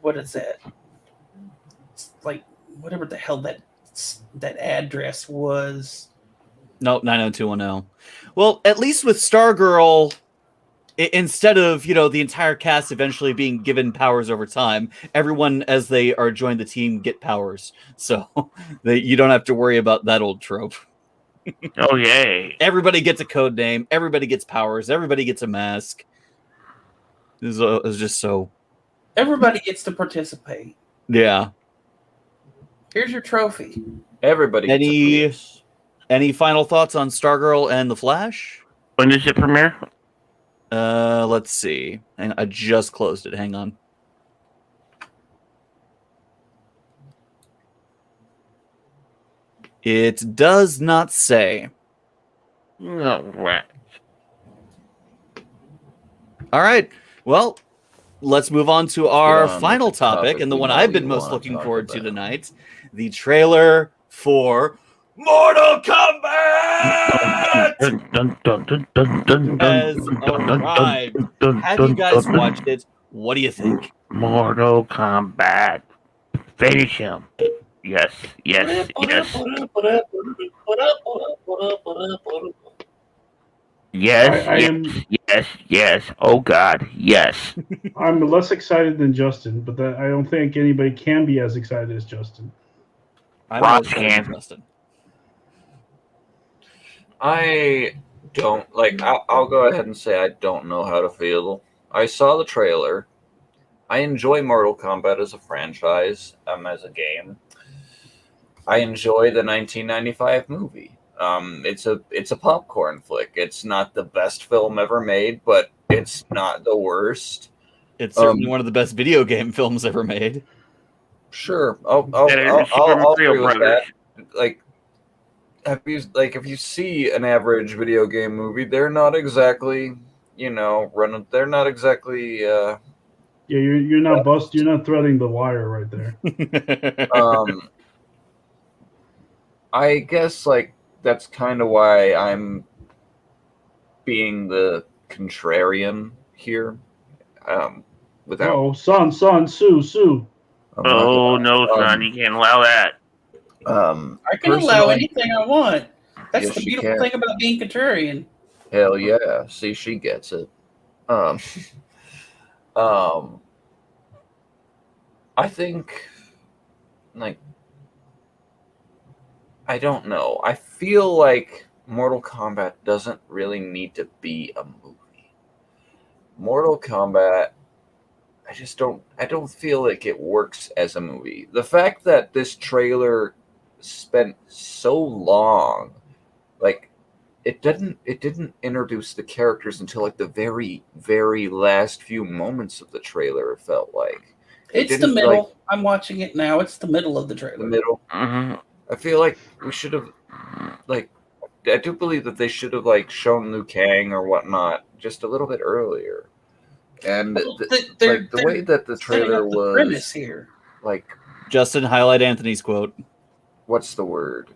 what is that? It's like whatever the hell that address was. No, 90210. Well, at least with Stargirl, instead of, the entire cast eventually being given powers over time, everyone as they are joined the team get powers. So you don't have to worry about that old trope. Oh, yay. Everybody gets a code name. Everybody gets powers. Everybody gets a mask. It was just so... Everybody gets to participate. Yeah. Here's your trophy. Everybody. Any final thoughts on Stargirl and The Flash? When does it premiere? Let's see. I just closed it. Hang on. It does not say. No, right. All right. Well, let's move on to Get our on with final the topic, and the we one know I've been you most wanna looking talk forward to about. tonight, the trailer for Mortal Kombat has arrived. Have you guys watched it? What do you think? Mortal Kombat. Finish him. Yes, yes, yes. Yes, I yes, am yes, yes. Oh God, yes. I'm less excited than Justin, but I don't think anybody can be as excited as Justin. I'm more Ross excited than can. Justin. I don't like. I'll go ahead and say I don't know how to feel. I saw the trailer. I enjoy Mortal Kombat as a franchise, as a game. I enjoy the 1995 movie. It's a popcorn flick. It's not the best film ever made, but it's not the worst. It's certainly one of the best video game films ever made. Sure, Better than Super I'll Mario agree with Brothers. that. Like, if you see an average video game movie, they're not exactly running. They're not exactly. Yeah, you're not you're not threading the wire right there. Um, I guess like that's kind of why I'm being the contrarian here. Without Oh, son, Sue. I'm not Oh no, gonna, son, you can't allow that. I can allow personally, anything I want. That's Yes, the you beautiful can. thing about being contrarian. Hell yeah! See, she gets it. Um, um, I think like I don't know. I feel like Mortal Kombat doesn't really need to be a movie. Mortal Kombat, I don't feel like it works as a movie. The fact that this trailer spent so long, like it didn't introduce the characters until like the very, very last few moments of the trailer, it felt like. It It's the didn't, middle. like, I'm watching it now. It's the middle of the the trailer. middle. hmm I feel like we should have, like, I do believe that they should have like shown Liu Kang or whatnot just a little bit earlier. And They're the way that the setting trailer up the premise was, here. like, Justin, highlight Anthony's quote. what's the word?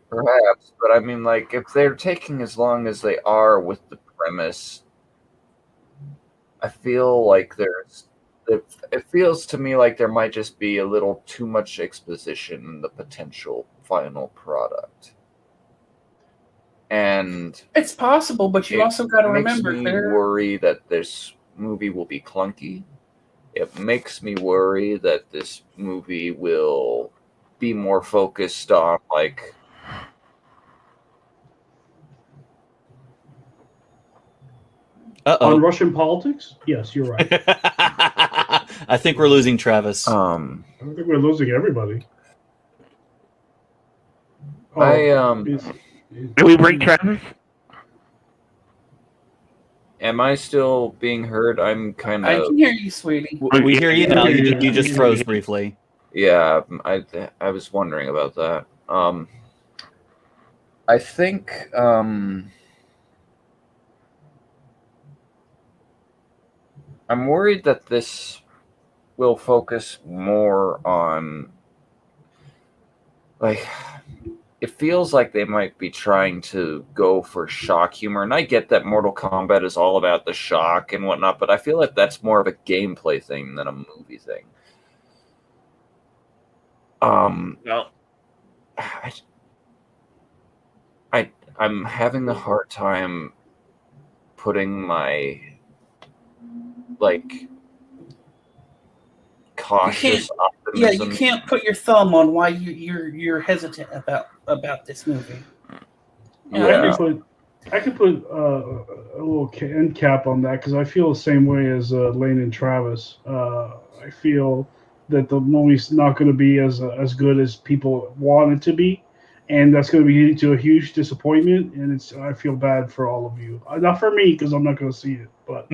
Perhaps, but I mean, like, if they're taking as long as they are with the premise, I feel like it feels to me like there might just be a little too much exposition in the potential final product. And It's possible, but you it also got to makes remember me there. worry that this movie will be clunky. It makes me worry that this movie will be more focused on like On Russian politics? Yes, you're right. I think we're losing Travis. I don't think we're losing everybody. Did we break Travis? am I still being heard? I'm kind I of can hear you, sweetie. We hear you now. You just Yeah. froze briefly. yeah, I was wondering about that. I think I'm worried that this will focus more on like it feels like they might be trying to go for shock humor, and I get that Mortal Kombat is all about the shock and whatnot, but I feel like that's more of a gameplay thing than a movie thing. Well, I'm having a hard time putting my like cautious Yeah, optimism. you can't put your thumb on why you're hesitant about this movie. Yeah. I could put a little end cap on that because I feel the same way as Lane and Travis. I feel that the movie's not going to be as good as people want it to be, and that's going to be leading to a huge disappointment. And I feel bad for all of you, not for me because I'm not going to see it, but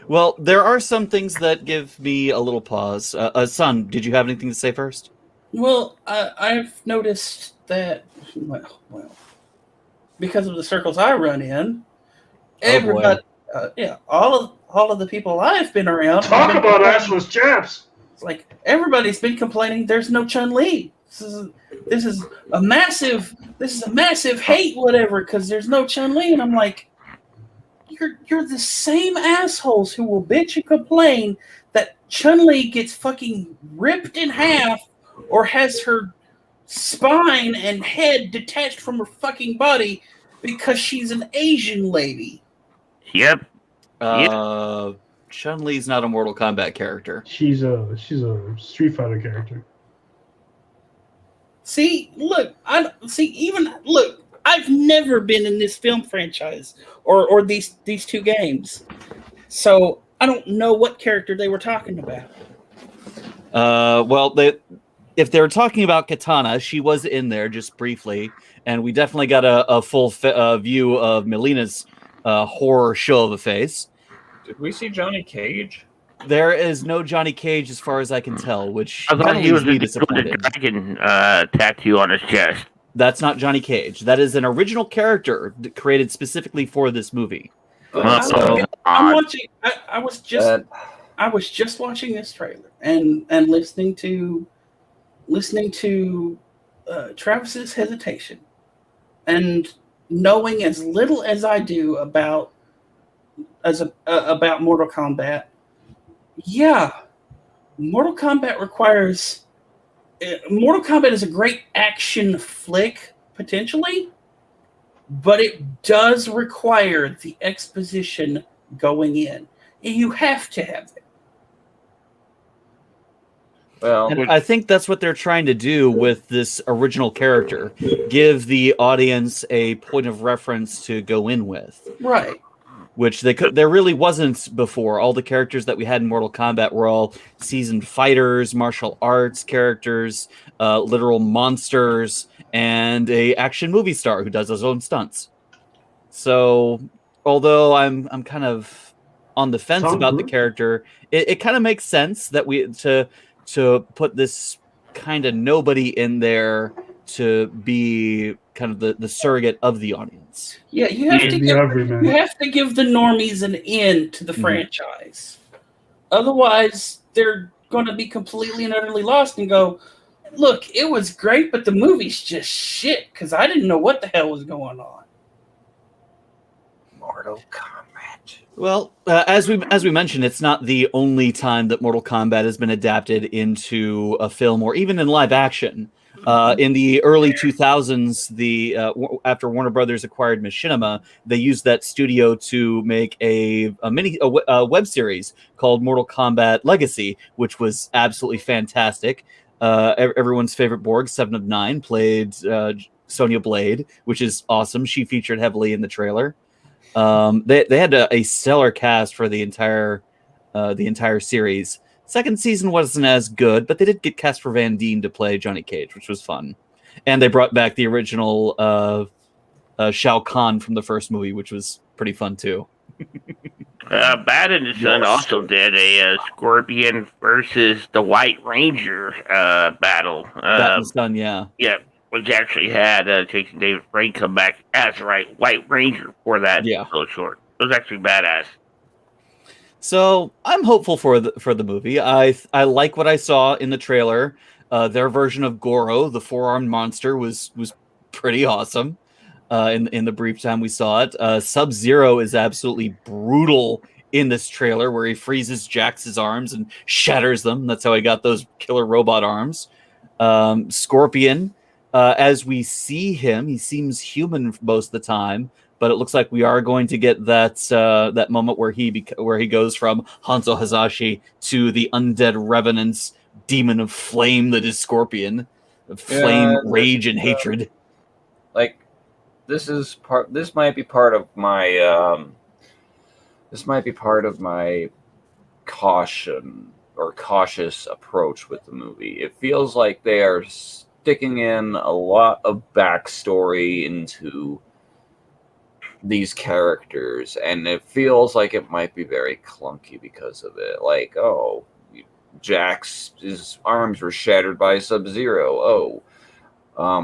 Well, there are some things that give me a little pause. Son, did you have anything to say first? Well, I've noticed that. Well, because of the circles I run in, Oh, boy. everybody, all of the people I've been around, have Talk been about complaining. assless chaps. It's like everybody's been complaining. There's no Chun-Li. This is a massive hate, whatever, because there's no Chun-Li, and I'm like, you're the same assholes who will bitch and complain that Chun-Li gets fucking ripped in half or has her spine and head detached from her fucking body because she's an Asian lady. Yep. Chun-Li's not a Mortal Kombat character. She's a Street Fighter character. See, look, I've never been in this film franchise or these two games, so I don't know what character they were talking about. Well, if they were talking about Katana, she was in there just briefly, and we definitely got a full view of Melina's horror show of a face. Did we see Johnny Cage? There is no Johnny Cage as far as I can tell, which I thought kind of he leaves was me with the disappointed. dragon tattoo on his chest. That's not Johnny Cage. That is an original character created specifically for this movie. So, I'm watching. I was just watching this trailer and listening to Travis's hesitation and knowing as little as I do about Mortal Kombat. Yeah, Mortal Kombat is a great action flick potentially, but it does require the exposition going in. You have to have it. Well, And I think that's what they're trying to do with this original character. Give the audience a point of reference to go in with. Right. Which there really wasn't before. All the characters that we had in Mortal Kombat were all seasoned fighters, martial arts characters, literal monsters, and a action movie star who does his own stunts. So, although I'm kind of on the fence about the character, it kind of makes sense that to put this kind of nobody in there to be kind of the surrogate of the audience. Yeah, you have to give the normies an end to the franchise. Otherwise, they're going to be completely and utterly lost and go, look, it was great, but the movie's just shit because I didn't know what the hell was going on. Mortal Kombat. Well, as we mentioned, it's not the only time that Mortal Kombat has been adapted into a film or even in live action. In the early 2000s, after Warner Brothers acquired Machinima, they used that studio to make a web series called Mortal Kombat Legacy, which was absolutely fantastic. Everyone's favorite Borg, 7 of 9, played Sonya Blade, which is awesome. She featured heavily in the trailer. They had a stellar cast for the entire series. Second season wasn't as good, but they did get Casper Van Dien to play Johnny Cage, which was fun. And they brought back the original Shao Kahn from the first movie, which was pretty fun too. Bad and the Son also did a Scorpion versus the White Ranger battle. Bat and the Sun, yeah. Yeah, which actually had Jason David Frank come back as White Ranger for that little short. It was actually badass. So I'm hopeful for the movie. I like what I saw in the trailer. Their version of Goro, the four-armed monster, was pretty awesome. In the brief time we saw it, Sub-Zero is absolutely brutal in this trailer, where he freezes Jax's arms and shatters them. That's how he got those killer robot arms. Scorpion, as we see him, he seems human most of the time. But it looks like we are going to get that moment where he goes from Hanzo Hazashi to the undead revenant's demon of flame that is Scorpion, flame, rage, and hatred. Like this might be part of my caution or cautious approach with the movie. It feels like they are sticking in a lot of backstory into these characters, and it feels like it might be very clunky because of it. Like, his arms were shattered by Sub-Zero.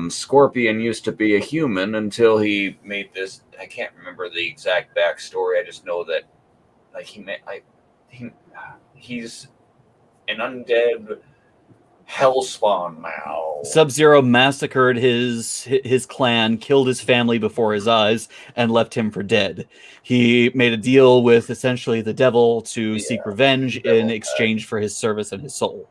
Scorpion used to be a human until he made this. I can't remember the exact backstory. I just know that like he's an undead hellspawn now. Sub-Zero massacred his clan, killed his family before his eyes, and left him for dead. He made a deal with essentially the devil to seek revenge in exchange for his service and his soul.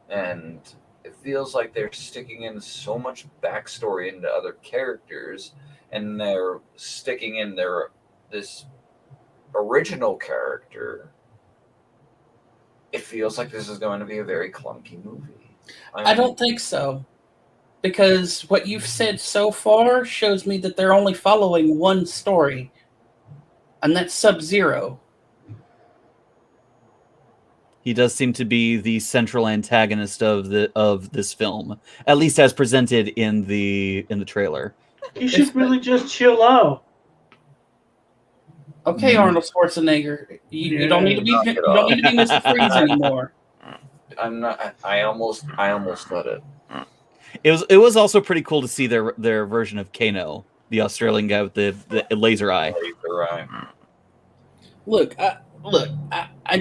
And it feels like they're sticking in so much backstory into other characters, and they're sticking in this original character. It feels like this is going to be a very clunky movie. I don't think so. Because what you've said so far shows me that they're only following one story. And that's Sub-Zero. He does seem to be the central antagonist of this film, at least as presented in the trailer. You should really just chill out. Okay, Arnold Schwarzenegger, you don't need to be Mr. Freeze anymore. I'm not. I almost said it. It was also pretty cool to see their version of Kano, the Australian guy with the laser eye. Look, I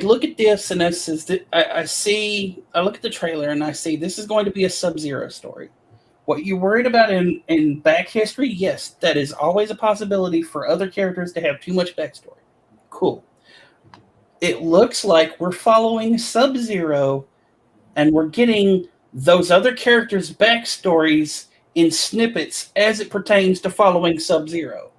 look at this and I look at the trailer and I see this is going to be a Sub-Zero story. What you're worried about in back history, yes, that is always a possibility for other characters to have too much backstory. Cool. It looks like we're following Sub-Zero and we're getting those other characters' backstories in snippets as it pertains to following Sub-Zero.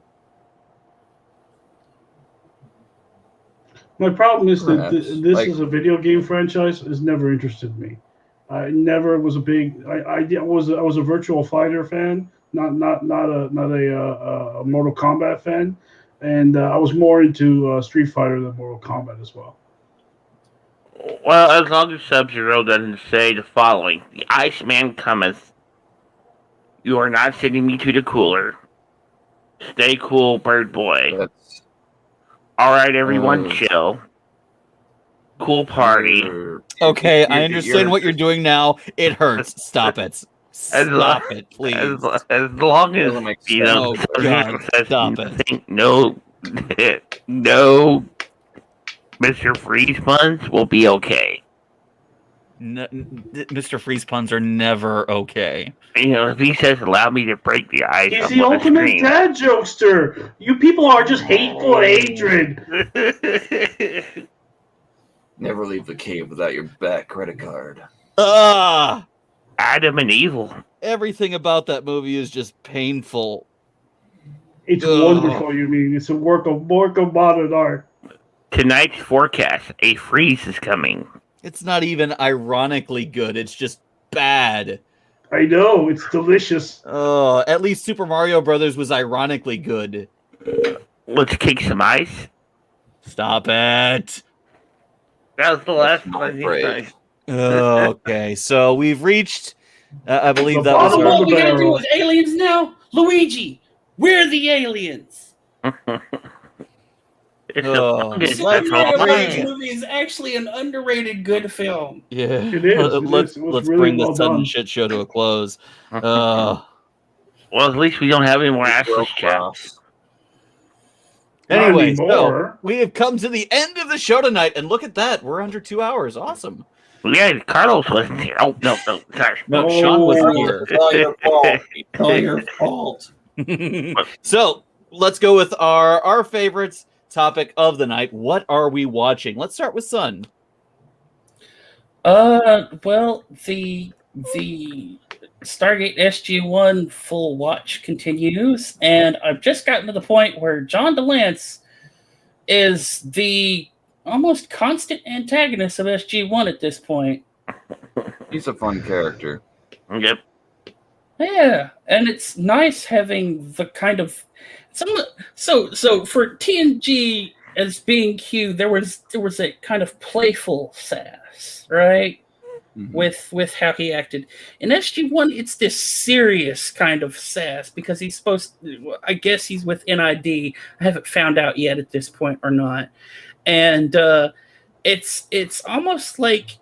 My problem is that this is a video game franchise has never interested me. I never was a big. I was a Virtual Fighter fan, not a Mortal Kombat fan, and I was more into Street Fighter than Mortal Kombat as well. Well, as long as Sub-Zero doesn't say the following: "The Iceman cometh. You are not sending me to the cooler. Stay cool, bird boy. All right, everyone, chill. Cool party." Okay, I understand what you're doing now. It hurts. Stop it. Stop it, please. As long as you know, stop it. No, no, Mr. Freeze puns will be okay. No, Mr. Freeze puns are never okay. You know, if he says, "Allow me to break the ice," he's the ultimate dad jokester. You people are just hateful hatred. Never leave the cave without your back credit card. Adam and Evil. Everything about that movie is just painful. It's wonderful, you mean. It's a work of modern art. Tonight's forecast, a freeze is coming. It's not even ironically good. It's just bad. I know. It's delicious. At least Super Mario Brothers was ironically good. Let's kick some ice. Stop it. That was the last one. Okay, so we've reached. I believe that was. What we gotta do with aliens now, Luigi? We're the aliens. It's Super Mario Brothers movie is actually an underrated good film. Yeah, it is. Let's really bring well this sudden done. shit show to a close. Well, at least we don't have any more assless chaps. Anyway, so we have come to the end of the show tonight, and look at that. We're under 2 hours. Awesome. Yeah, Carlos wasn't here. Oh, no, sorry. No, Sean wasn't here. It's all your fault. It's all your fault. So let's go with our favorites topic of the night. What are we watching? Let's start with Sun. Well, the Stargate SG-1 full watch continues, and I've just gotten to the point where John DeLance is the almost constant antagonist of SG-1 at this point. He's a fun character. Yep. Yeah, and it's nice having the kind of so for TNG as being Q, there was a kind of playful sass, right? Mm-hmm. With how he acted. In SG-1, it's this serious kind of sass because he's supposed to, I guess he's with NID. I haven't found out yet at this point or not. And it's almost like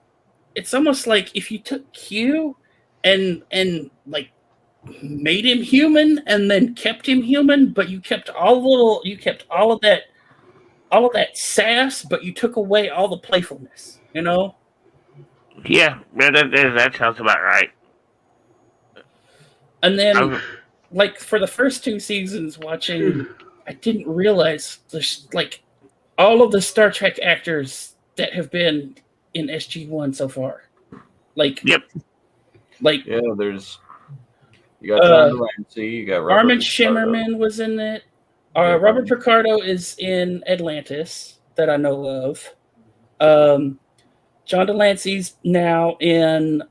if you took Q and like made him human and then kept him human, but you kept all of that sass, but you took away all the playfulness, you know? Yeah, that sounds about right. And then, I- like, for the first 2 seasons watching, I didn't realize there's, like, all of the Star Trek actors that have been in SG-1 so far. Like, Yep. like Yeah, you got John Delancey, you got Robert Armin Picardo. Shimmerman was in it. Yeah, Robert Picardo is in Atlantis, that I know of. John Delancey's now in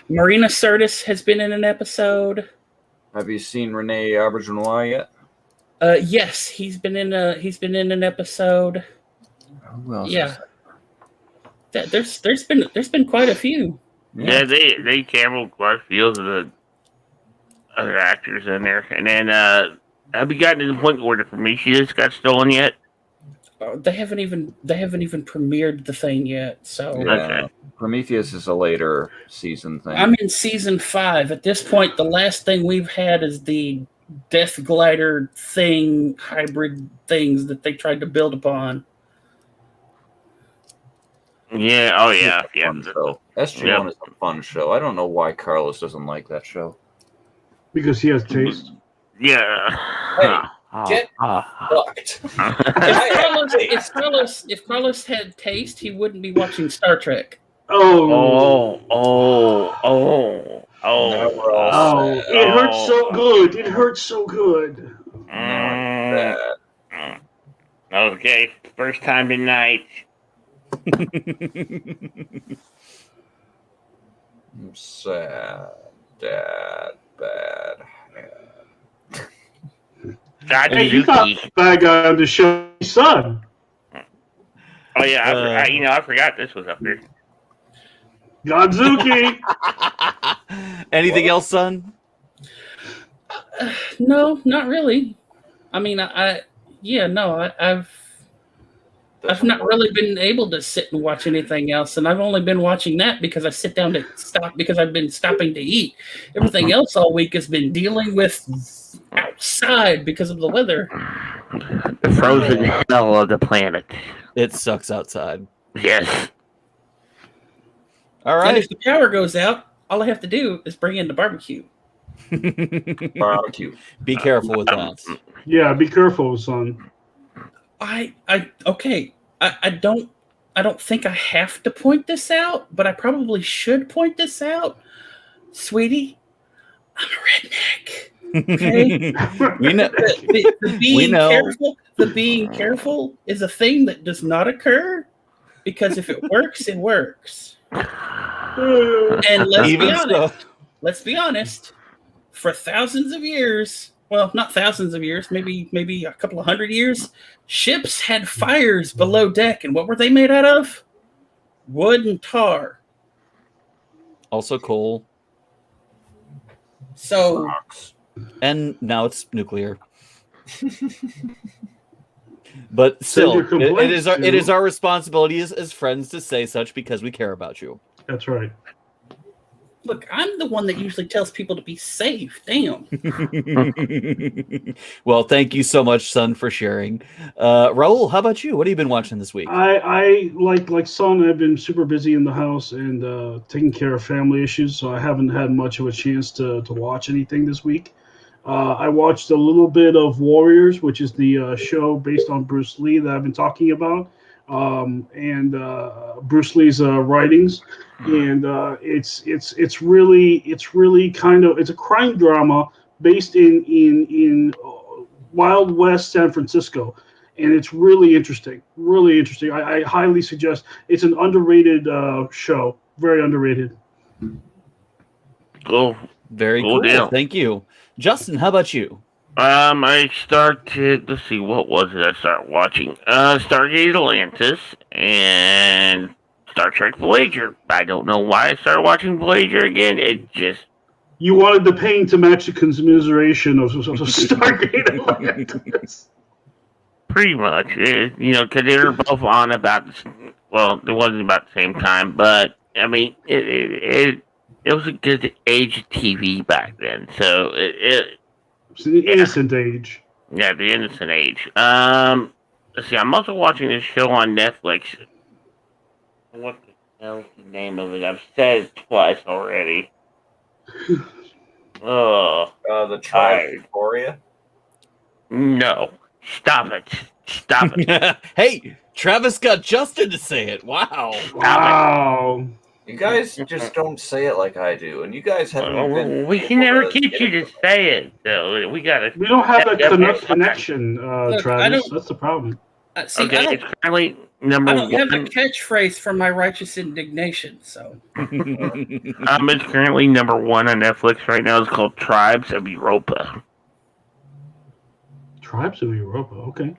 Marina Sirtis has been in an episode. Have you seen Renee Auberjonois yet? Yes, he's been in an episode. Who else? Yeah. There's been quite a few. Yeah, they camel quite a few of the other actors in there. And then have you gotten to the point where the Prometheus got stolen yet? They haven't even premiered the thing yet. So Yeah. Okay. Prometheus is a later season thing. I'm in season 5. At this point, the last thing we've had is the Death Glider thing, hybrid things that they tried to build upon. Yeah. Oh yeah. It's a Yeah. fun show. SG-1 is a fun show. I don't know why Carlos doesn't like that show. Because he has taste. Yeah. Get fucked. If Carlos had taste, he wouldn't be watching Star Trek. Oh. It hurts so good. It hurts so good. Okay, first time tonight. I'm sad, dad, bad. God, Hey, you got the bad guy on the show, son. Oh yeah, I forgot this was up there. Godzuki. Anything else, son? No, not really. I mean, I've not really been able to sit and watch anything else, and I've only been watching that because I sit down to stop because I've been stopping to eat. Everything else all week has been dealing with outside because of the weather. The frozen hell of the planet. It sucks outside. Yes. All And right. if the power goes out, all I have to do is bring in the barbecue. Barbecue. Be careful with that. Yeah, be careful, son. I don't think I have to point this out, but I probably should point this out. Sweetie, I'm a redneck. Okay? We know. The being We know. careful, the being careful is a thing that does not occur because if it works, it works. And let's be honest, for thousands of years, well, not thousands of years, maybe a couple of 100 years, ships had fires below deck, and what were they made out of? Wood and tar. Also coal. So And now it's nuclear. But still, your complaints, it is our responsibility as friends to say such because we care about you. That's right. look, I'm the one that usually tells people to be safe. Damn. Well, thank you so much, son, for sharing. Raul, how about you? What have you been watching this week? I like son. I've been super busy in the house and taking care of family issues, so I haven't had much of a chance to watch anything this week. I watched a little bit of Warriors, which is the show based on Bruce Lee that I've been talking about, and Bruce Lee's writings. And it's really kind of, it's a crime drama based in Wild West San Francisco, and it's really interesting. Really interesting. I highly suggest. It's an underrated show. Very underrated. Cool. Very Cool cool. deal. Thank you. Justin, how about you? I started, let's see, what was it I started watching? Stargate Atlantis and Star Trek Voyager. I don't know why I started watching Voyager again. It just, You wanted the pain to match the commiseration of Stargate Atlantis. pretty much, because they were both on about, well, it wasn't about the same time, but, I mean, it it was a good age of TV back then. So It's the innocent age. yeah, the innocent age. Let's see. I'm also watching this show on Netflix. What the hell's the name of it? I've said it twice already. Oh, The Tribe tired. Victoria. No, stop it! Stop it! Hey, Travis got Justin to say it. Wow. Wow. You guys just don't say it like I do, and you guys haven't even. We can never get you to say it, though. We gotta. We don't have that Next connection, Look, I Travis. don't- That's the problem. See, Okay, I don't, it's currently number I don't have a one. catchphrase for my righteous indignation, so. It's currently number one on Netflix right now. It's called Tribes of Europa. Tribes of Europa. Okay.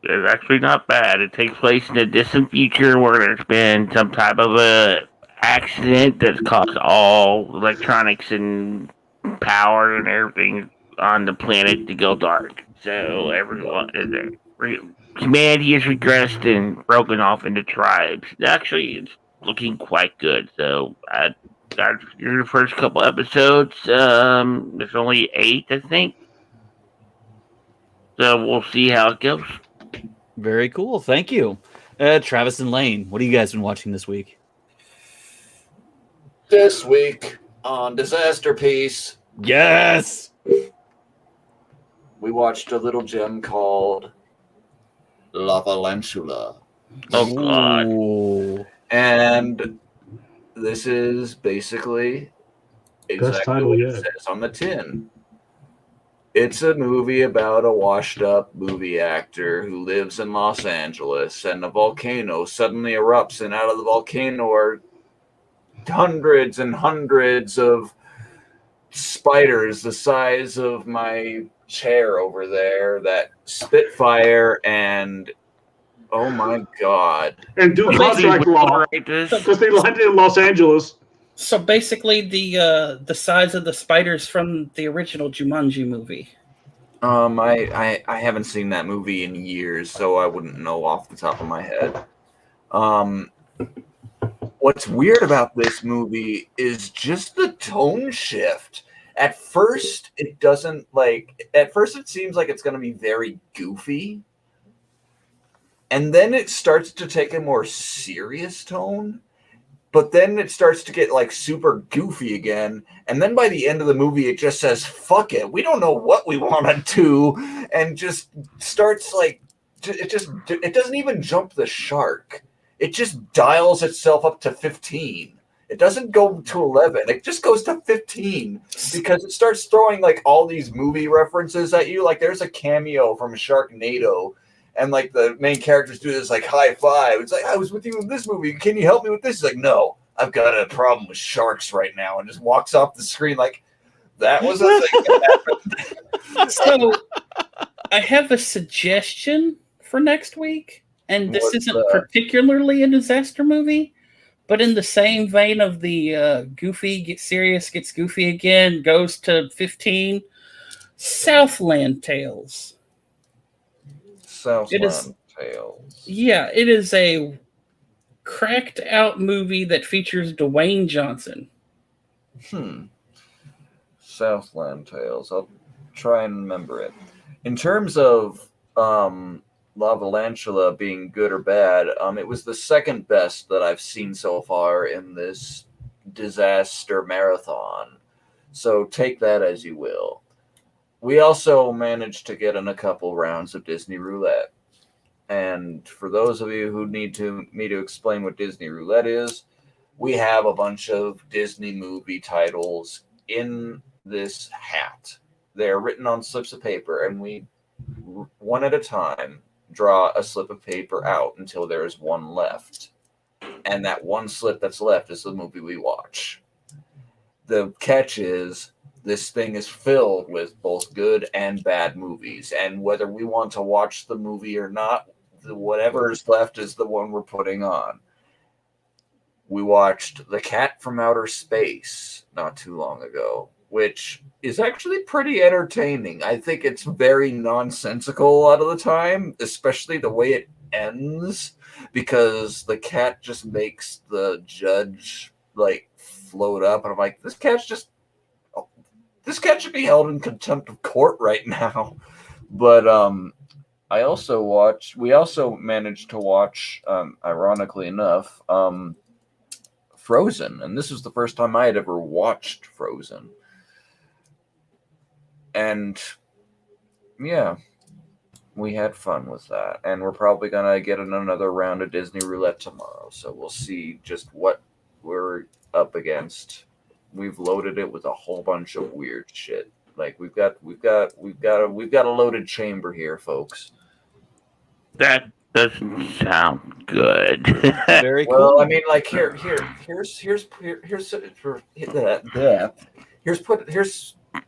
It's actually not bad. It takes place in a distant future where there's been some type of a accident that's caused all electronics and power and everything on the planet to go dark. So everyone, humanity has regressed and broken off into tribes. Actually, it's looking quite good. So I got through the first couple episodes. There's only 8, I think. So we'll see how it goes. Very cool. Thank you. Travis and Lane, what have you guys been watching this week? This week on Disaster Piece, Yes. we watched a little gem called La Valensula. Oh God! Ooh. And this is basically exactly title what yet. it says on the tin. It's a movie about a washed-up movie actor who lives in Los Angeles, and a volcano suddenly erupts, and out of the volcano are hundreds and hundreds of spiders the size of my chair over there that spit fire, and oh my God. And do contract law Right, this. because they landed in Los Angeles. So basically, the size of the spiders from the original Jumanji movie. I haven't seen that movie in years, so I wouldn't know off the top of my head. What's weird about this movie is just the tone shift. At first, it seems like it's going to be very goofy. And then it starts to take a more serious tone. But then it starts to get like super goofy again. And then by the end of the movie, it just says, fuck it. We don't know what we want to do. And just starts like, it doesn't even jump the shark. It just dials itself up to 15. It doesn't go to 11. It just goes to 15 because it starts throwing like all these movie references at you. Like there's a cameo from Sharknado. And like the main characters do this like high five. It's like, I was with you in this movie. Can you help me with this? He's like, no, I've got a problem with sharks right now. And just walks off the screen like that was a thing that happened. So I have a suggestion for next week. And this What's isn't that? particularly a disaster movie, but in the same vein of the goofy, gets serious, gets goofy again, goes to 15, Southland Tales. Southland Tales. Yeah, it is a cracked out movie that features Dwayne Johnson. Southland Tales. I'll try and remember it. In terms of La Valensula being good or bad, it was the second best that I've seen so far in this disaster marathon. So take that as you will. We also managed to get in a couple rounds of Disney Roulette. And for those of you who need me to explain what Disney Roulette is, we have a bunch of Disney movie titles in this hat. They're written on slips of paper, and we, one at a time, draw a slip of paper out until there is one left. And that one slip that's left is the movie we watch. The catch is, this thing is filled with both good and bad movies. And whether we want to watch the movie or not, whatever is left is the one we're putting on. We watched The Cat from Outer Space not too long ago, which is actually pretty entertaining. I think it's very nonsensical a lot of the time, especially the way it ends, because the cat just makes the judge like float up, and I'm like, this cat should be held in contempt of court right now. But we also managed to watch, ironically enough, Frozen, and this was the first time I had ever watched Frozen. And yeah, we had fun with that, and we're probably gonna get in another round of Disney Roulette tomorrow. So we'll see just what we're up against. We've loaded it with a whole bunch of weird shit. Like we've got a loaded chamber here, folks. That doesn't sound good. Very cool. Well, I mean, like here's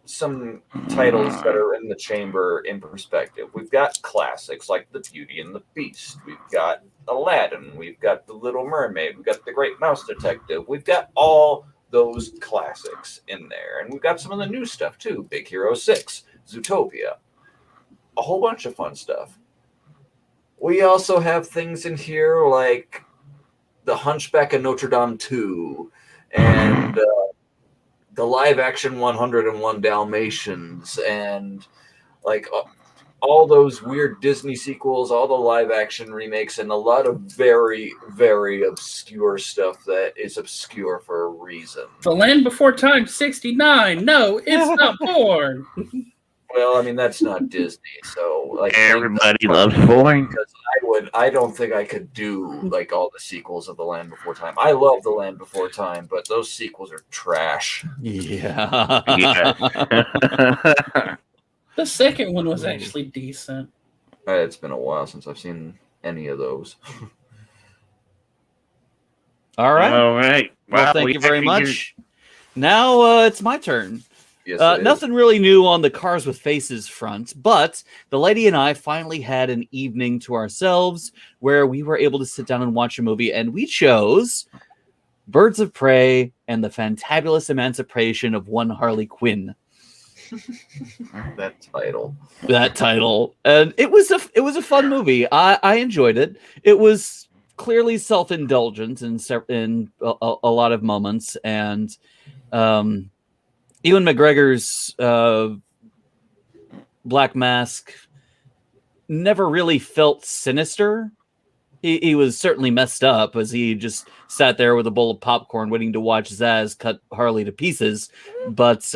some titles that are in the chamber in perspective. We've got classics like The Beauty and the Beast. We've got Aladdin. We've got The Little Mermaid. We've got The Great Mouse Detective. We've got all those classics in there. And we've got some of the new stuff too. Big Hero 6, Zootopia. A whole bunch of fun stuff. We also have things in here like The Hunchback of Notre Dame 2 and the live-action 101 Dalmatians and like all those weird Disney sequels, all the live-action remakes, and a lot of very, very obscure stuff that is obscure for a reason. The Land Before Time 69. No, it's not born. Well, I mean, that's not Disney, so like Everybody loves boring. Because I don't think I could do like all the sequels of The Land Before Time. I love The Land Before Time, but those sequels are trash. Yeah. The second one was actually decent. It's been a while since I've seen any of those. All right. All right. Well, Wow, thank we you very actually much. Now it's my turn. Yes, it is. Nothing really new on the Cars with Faces front, but the lady and I finally had an evening to ourselves where we were able to sit down and watch a movie, and we chose Birds of Prey and the Fantabulous Emancipation of One Harley Quinn. That title. And it was a fun movie. I enjoyed it. It was clearly self-indulgent in a lot of moments, and Ewan McGregor's Black Mask never really felt sinister. He was certainly messed up as he just sat there with a bowl of popcorn waiting to watch Zaz cut Harley to pieces. But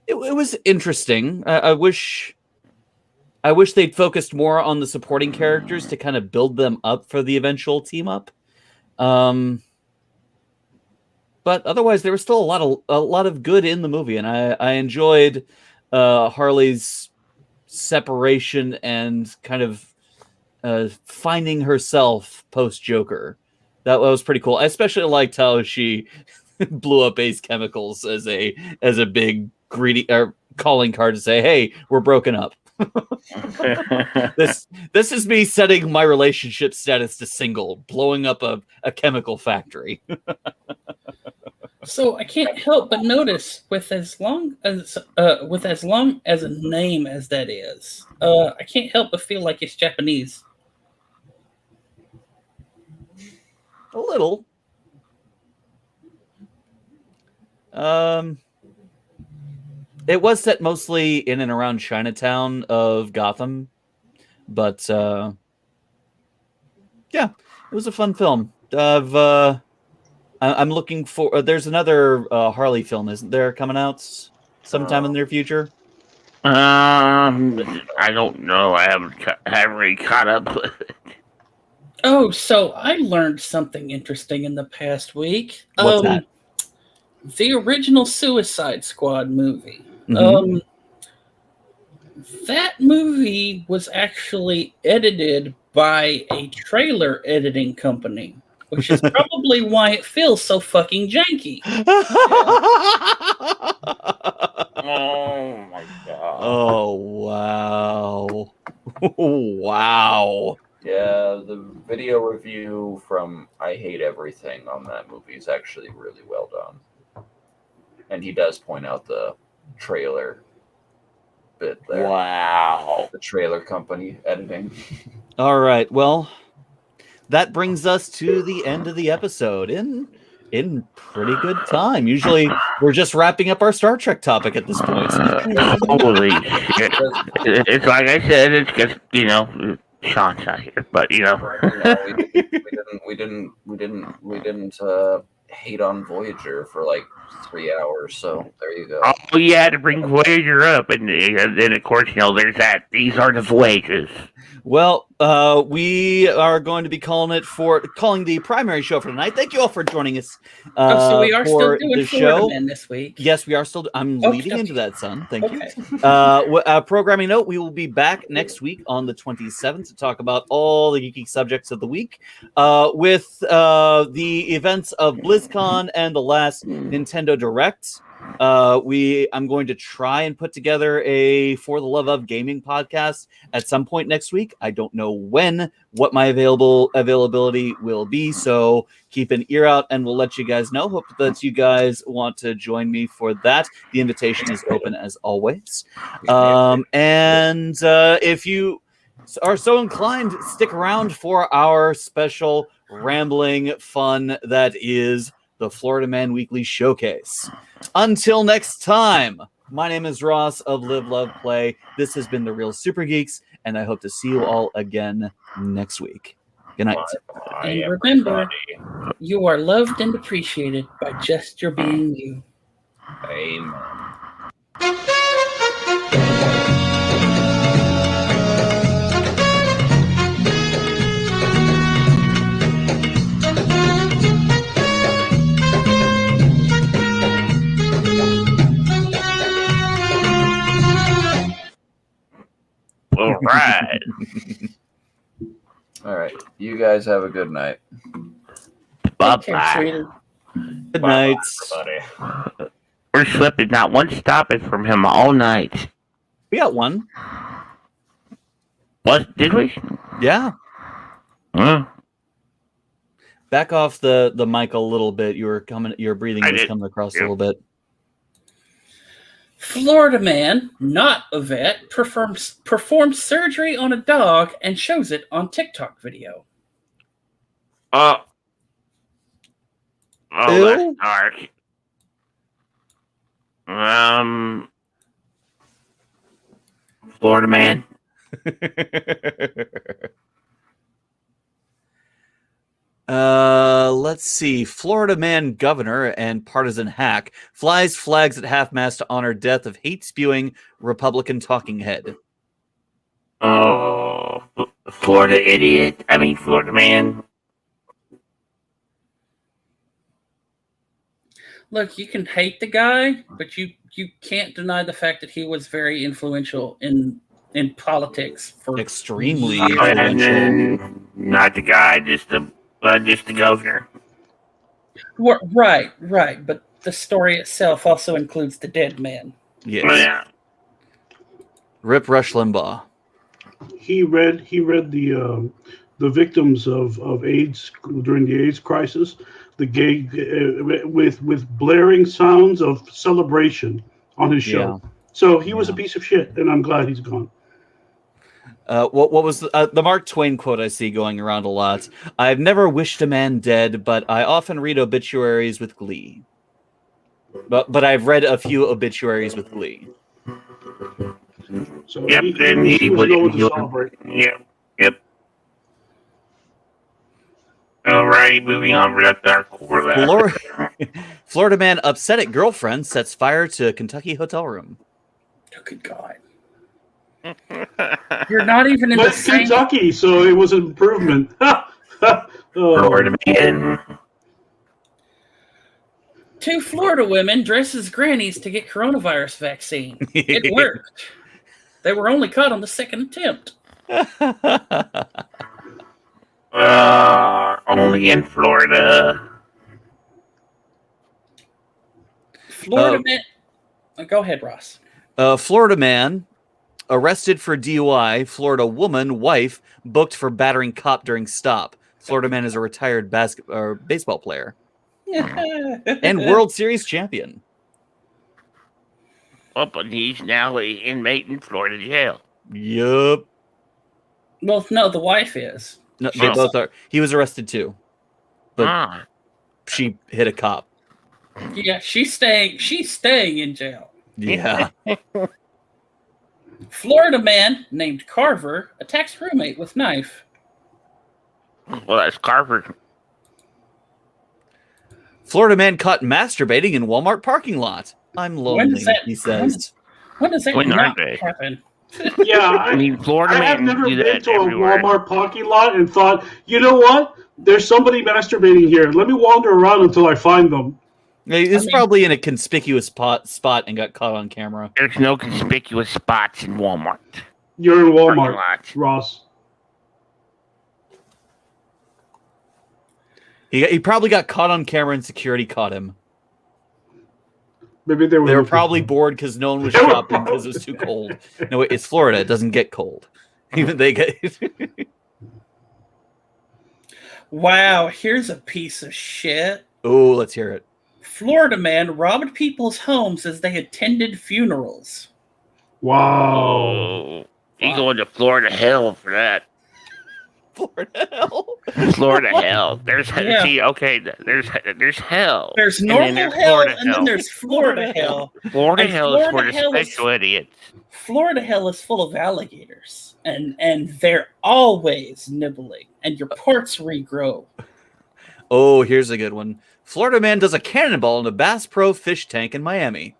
it was interesting. I wish they'd focused more on the supporting characters to kind of build them up for the eventual team up. But otherwise, there was still a lot of good in the movie, and I enjoyed Harley's separation and kind of finding herself post Joker. That was pretty cool. I especially liked how she blew up Ace Chemicals as a big greedy calling card to say, "Hey, we're broken up." This is me setting my relationship status to single, blowing up a chemical factory. So I can't help but notice with as long as a name as that is, I can't help but feel like it's Japanese. A little. It was set mostly in and around Chinatown of Gotham, but yeah, it was a fun film. I'm looking for. There's another Harley film, isn't there, coming out sometime in the near future? I don't know. I haven't really caught up with it. Oh, so I learned something interesting in the past week. What's that? The original Suicide Squad movie. Mhm. That movie was actually edited by a trailer editing company, which is probably why it feels so fucking janky. Oh my god. Oh wow. Wow. Yeah, the video review from I Hate Everything on that movie is actually really well done. And he does point out the trailer bit there. Wow. The trailer company editing. All right. Well, that brings us to the end of the episode. In in pretty good time. Usually, we're just wrapping up our Star Trek topic at this point. Holy shit! It's like I said. It's just Sean's not here, but we didn't hate on Voyager for like 3 hours. So there you go. Oh, you had to bring Voyager up, and then of course there's that. These are the Voyagers. Well, we are going to be calling the primary show for tonight. Thank you all for joining us. So we are still for doing the Florida show Man this week. Yes, we are still. I'm Okay, leading into that, son. Thank you. Okay. Programming note: we will be back next week on the 27th to talk about all the geeky subjects of the week, with the events of BlizzCon and the last Nintendo Direct. I'm going to try and put together a For the Love of Gaming podcast at some point next week. I don't know what my availability will be, so keep an ear out and we'll let you guys know. Hope that you guys want to join me for that. The invitation is open as always. And if you are so inclined, stick around for our special rambling fun that is the Florida Man Weekly Showcase. Until next time, my name is Ross of Live, Love, Play. This has been The Real Super Geeks, and I hope to see you all again next week. Good night. And remember, you are loved and appreciated by just your being you. Amen. All right. All right. You guys have a good night. Take care, Bye-bye. sweetie. Good night. Everybody. We're slipping not one stopping from him all night. We got one. What did we? Yeah. Huh? Back off the mic a little bit. Your breathing I was did. coming across a Yep. little bit. Florida man, not a vet, performs surgery on a dog and shows it on TikTok video. Oh, Ew. that's dark. Florida man. Let's see. Florida man governor and partisan hack flies flags at half-mast to honor death of hate-spewing Republican talking head. Oh, Florida idiot. I mean, Florida man. Look, you can hate the guy, but you can't deny the fact that he was very influential in politics for Extremely years. influential. Not the guy, just the governor. Right, but the story itself also includes the dead man. Yes. Yeah. Rip Rush Limbaugh. He read the victims of AIDS during the AIDS crisis, the gay with blaring sounds of celebration on his show. Yeah. So he was a piece of shit, and I'm glad he's gone. What was the Mark Twain quote I see going around a lot? I've never wished a man dead, but I often read obituaries with glee. But I've read a few obituaries with glee. So Yep, and he was going to celebrate. Yep. All right, moving on. We're at our core left. Florida man upset at girlfriend sets fire to Kentucky hotel room. Oh, good God. You're not even in the But same... Kentucky, so it was an improvement. Florida man. Two Florida women dress as grannies to get coronavirus vaccine. It worked. They were only caught on the second attempt. Only in Florida. Florida man... Go ahead, Ross. Florida man arrested for DUI. Florida woman wife booked for battering cop during stop. Florida man is a retired baseball player and World Series champion. Well, but he's now an inmate in Florida jail. Yup. Well, no, the wife is. No, they both are. He was arrested too. But she hit a cop. Yeah, she's staying in jail. Yeah. Florida man named Carver attacks roommate with knife. Well, that's Carver. Florida man caught masturbating in Walmart parking lot. I'm lonely, he says. When does that When not aren't they? happen? Yeah, I mean, Florida I have man never do been that to a everywhere. Walmart parking lot and thought, you know what? There's somebody masturbating here. Let me wander around until I find them. He's probably in a conspicuous spot and got caught on camera. There's no conspicuous spots in Walmart. You're in Parking Walmart, lot. Ross. He probably got caught on camera and security caught him. Maybe they were. They were looking probably for- bored because no one was They were shopping because it was too cold. No, it's Florida. It doesn't get cold. Even they get. Wow, here's a piece of shit. Oh, let's hear it. Florida man robbed people's homes as they attended funerals. Wow. Oh, you going to Florida hell for that? Florida hell. Florida hell. There's Yeah. see, okay. There's hell. There's And then normal there's hell, Florida and then hell. there's Florida hell. Florida and hell is for Florida the hell is- special idiots. Florida hell is full of alligators, and they're always nibbling, and your parts regrow. Oh, here's a good one. Florida man does a cannonball in a Bass Pro fish tank in Miami.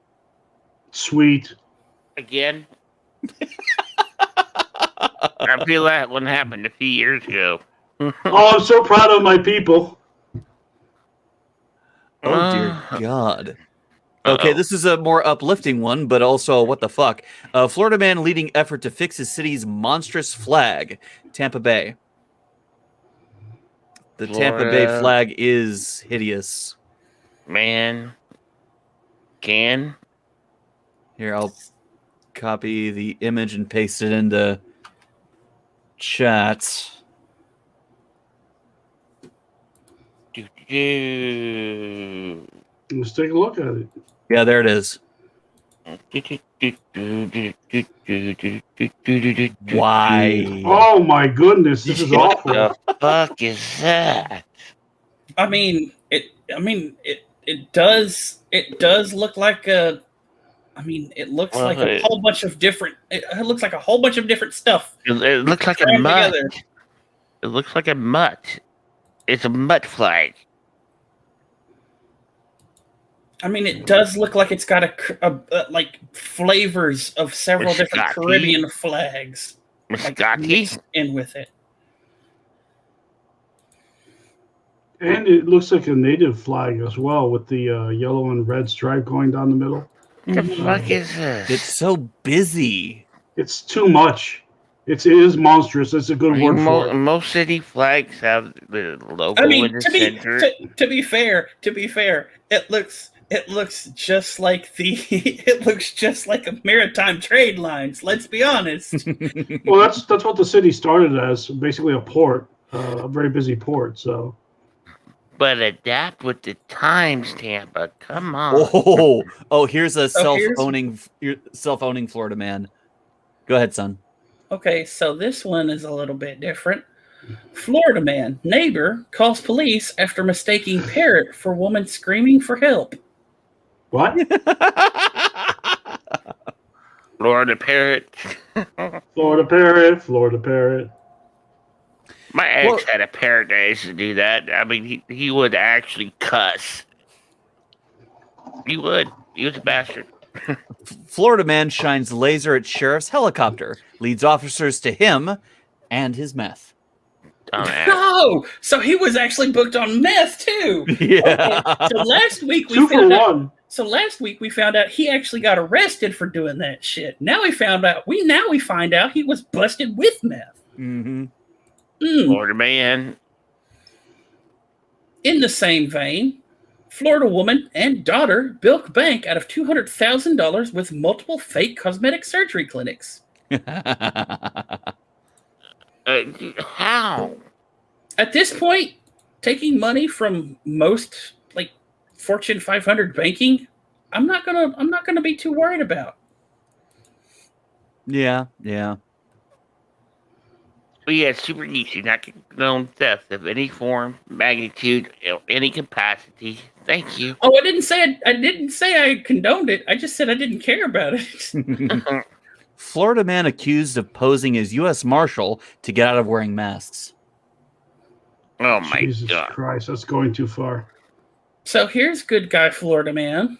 Sweet. Again. I feel that one happened a few years ago. Oh, I'm so proud of my people. Oh dear God. Okay, this is a more uplifting one, but also what the fuck. Florida man leading effort to fix his city's monstrous flag, Tampa Bay. The Tampa Bay Florida. flag is hideous. Man. Can. Here, I'll copy the image and paste it into chat. Let's take a look at it. Yeah, there it is. Why? Oh my goodness, this is What awful. the fuck is that? I mean, it does look like a. I mean, it looks Well, like a whole bunch of different. It looks like a whole bunch of different stuff. It looks like a crammed mutt. together. It looks like a mutt. It's a mutt flag. I mean, it does look like it's got like flavors of several different Biscotti. Caribbean flags like, Biscotti? mixed in with it. And it looks like a native flag as well, with the yellow and red stripe going down the middle. What the fuck is this? It's so busy. It's too much. It is monstrous. That's a good word for it. Most city flags have the logo I mean, in the to center. be fair, it looks just like it looks just like a maritime trade lines. Let's be honest. Well, that's what the city started as, basically a port, a very busy port. So But adapt with the times, Tampa. Come on. Oh, here's a So here's- self-owning Florida man. Go ahead, son. Okay, so this one is a little bit different. Florida man, neighbor calls police after mistaking parrot for woman screaming for help. what? Florida parrot. Florida parrot, Florida parrot. My ex had a parrot that used to do that. I mean, he would actually cuss. He would. He was a bastard. Florida man shines laser at sheriff's helicopter, leads officers to him and his meth. Dumbass. Oh, so he was actually booked on meth too. Yeah. Okay, so last week we 2 for found out. 1. So last week we found out he actually got arrested for doing that shit. Now we find out he was busted with meth. Mm-hmm. Florida man. In the same vein, Florida woman and daughter bilk bank out of $200,000 with multiple fake cosmetic surgery clinics. How? At this point, taking money from most like Fortune 500 banking, I'm not gonna be too worried about. Yeah. But yeah, super easy. Not condone theft of any form, magnitude, or any capacity. Thank you. Oh, I didn't say I condoned it. I just said I didn't care about it. Florida man accused of posing as U.S. Marshal to get out of wearing masks. Oh my Jesus god. Christ, that's going too far. So here's good guy Florida man.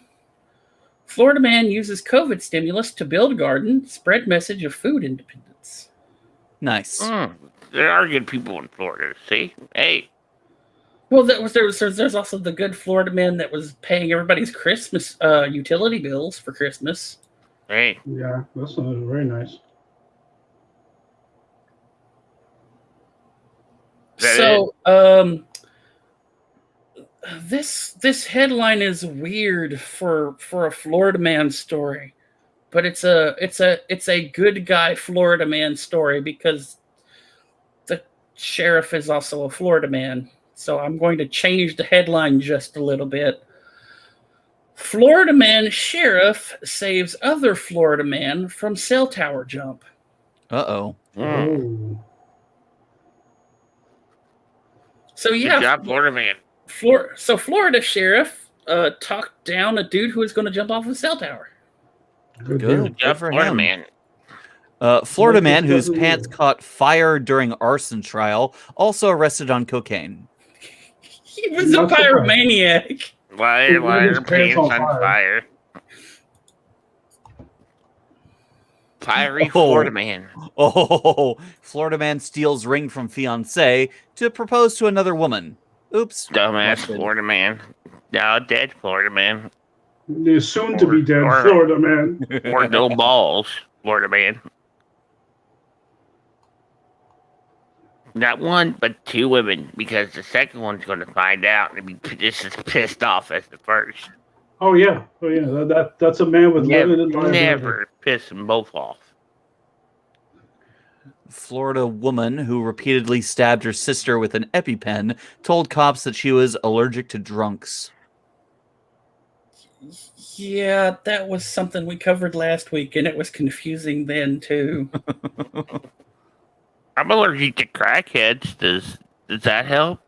Florida man uses COVID stimulus to build garden, spread message of food independence. Nice. There are good people in Florida. See, hey, Well, there's also the good Florida man that was paying everybody's Christmas utility bills for Christmas. hey. Yeah, that's very nice. That So, this headline is weird for a Florida man story, but it's a good guy Florida man story because the sheriff is also a Florida man. So I'm going to change the headline just a little bit. Florida man sheriff saves other Florida man from cell tower jump. Uh-oh. Oh. So Good yeah, job, Florida man. Florida sheriff talked down a dude who was going to jump off a cell tower. Good. Good. Good job, for Florida him. man. Florida What man does whose that pants mean? caught fire during arson trial, also arrested on cocaine. He was Not a surprised. pyromaniac. Why Put his are pants pants on on fire? Fiery Oh. Florida man. Oh, Florida man steals ring from fiancée to propose to another woman. Oops. Dumbass Busted. Florida man. Now dead Florida man. The soon to be dead Or- Florida man. Or no balls, Florida man. Not one, but two women, because the second one's going to find out and be just as pissed off as the first. Oh yeah. That's a man with limited liability. Never piss them both off. Florida woman who repeatedly stabbed her sister with an EpiPen told cops that she was allergic to drunks. Yeah, that was something we covered last week, and it was confusing then too. I'm allergic to crackheads. Does that help?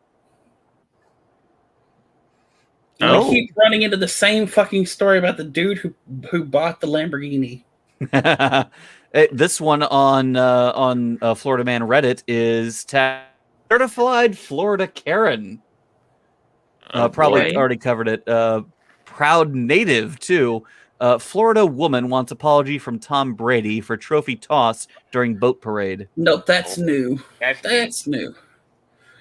Oh. We keep running into the same fucking story about the dude who bought the Lamborghini. This one on Florida Man Reddit is certified Florida Karen. Probably boy. already covered it. Proud native too. Florida woman wants apology from Tom Brady for trophy toss during boat parade. No, that's new. That's new.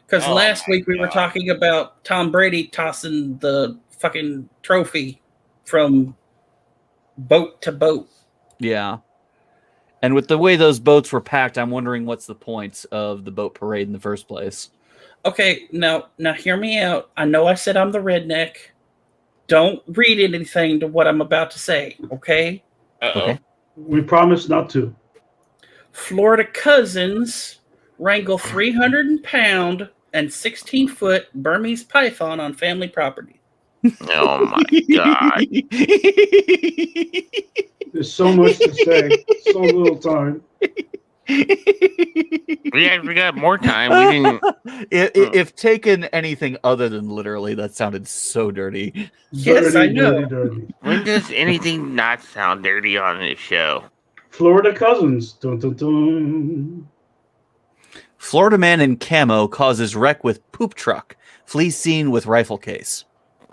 Because Oh last my week we were God. talking about Tom Brady tossing the fucking trophy from boat to boat. Yeah. And with the way those boats were packed, I'm wondering what's the point of the boat parade in the first place. Okay, now hear me out. I know I said I'm the redneck. Don't read anything to what I'm about to say, okay? Uh-oh. Okay. We promise not to. Florida cousins wrangle 300-pound and 16-foot Burmese python on family property. Oh my god. There's so much to say, so little time. We got more time. We didn't. If taken anything other than literally, that sounded so dirty. Yes, I know. Dirty. When does anything not sound dirty on this show? Florida cousins. Dun, dun, dun. Florida man in camo causes wreck with poop truck. Flees scene with rifle case.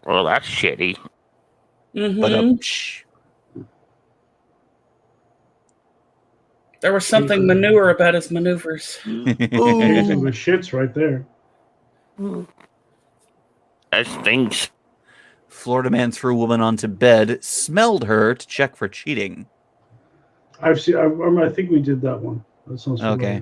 Well, that's shitty. Mhm. But There was something manure about his maneuvers. Those are the shits right there. That stinks. Florida man threw woman onto bed, smelled her to check for cheating. I've seen. I think we did that one. That sounds Okay.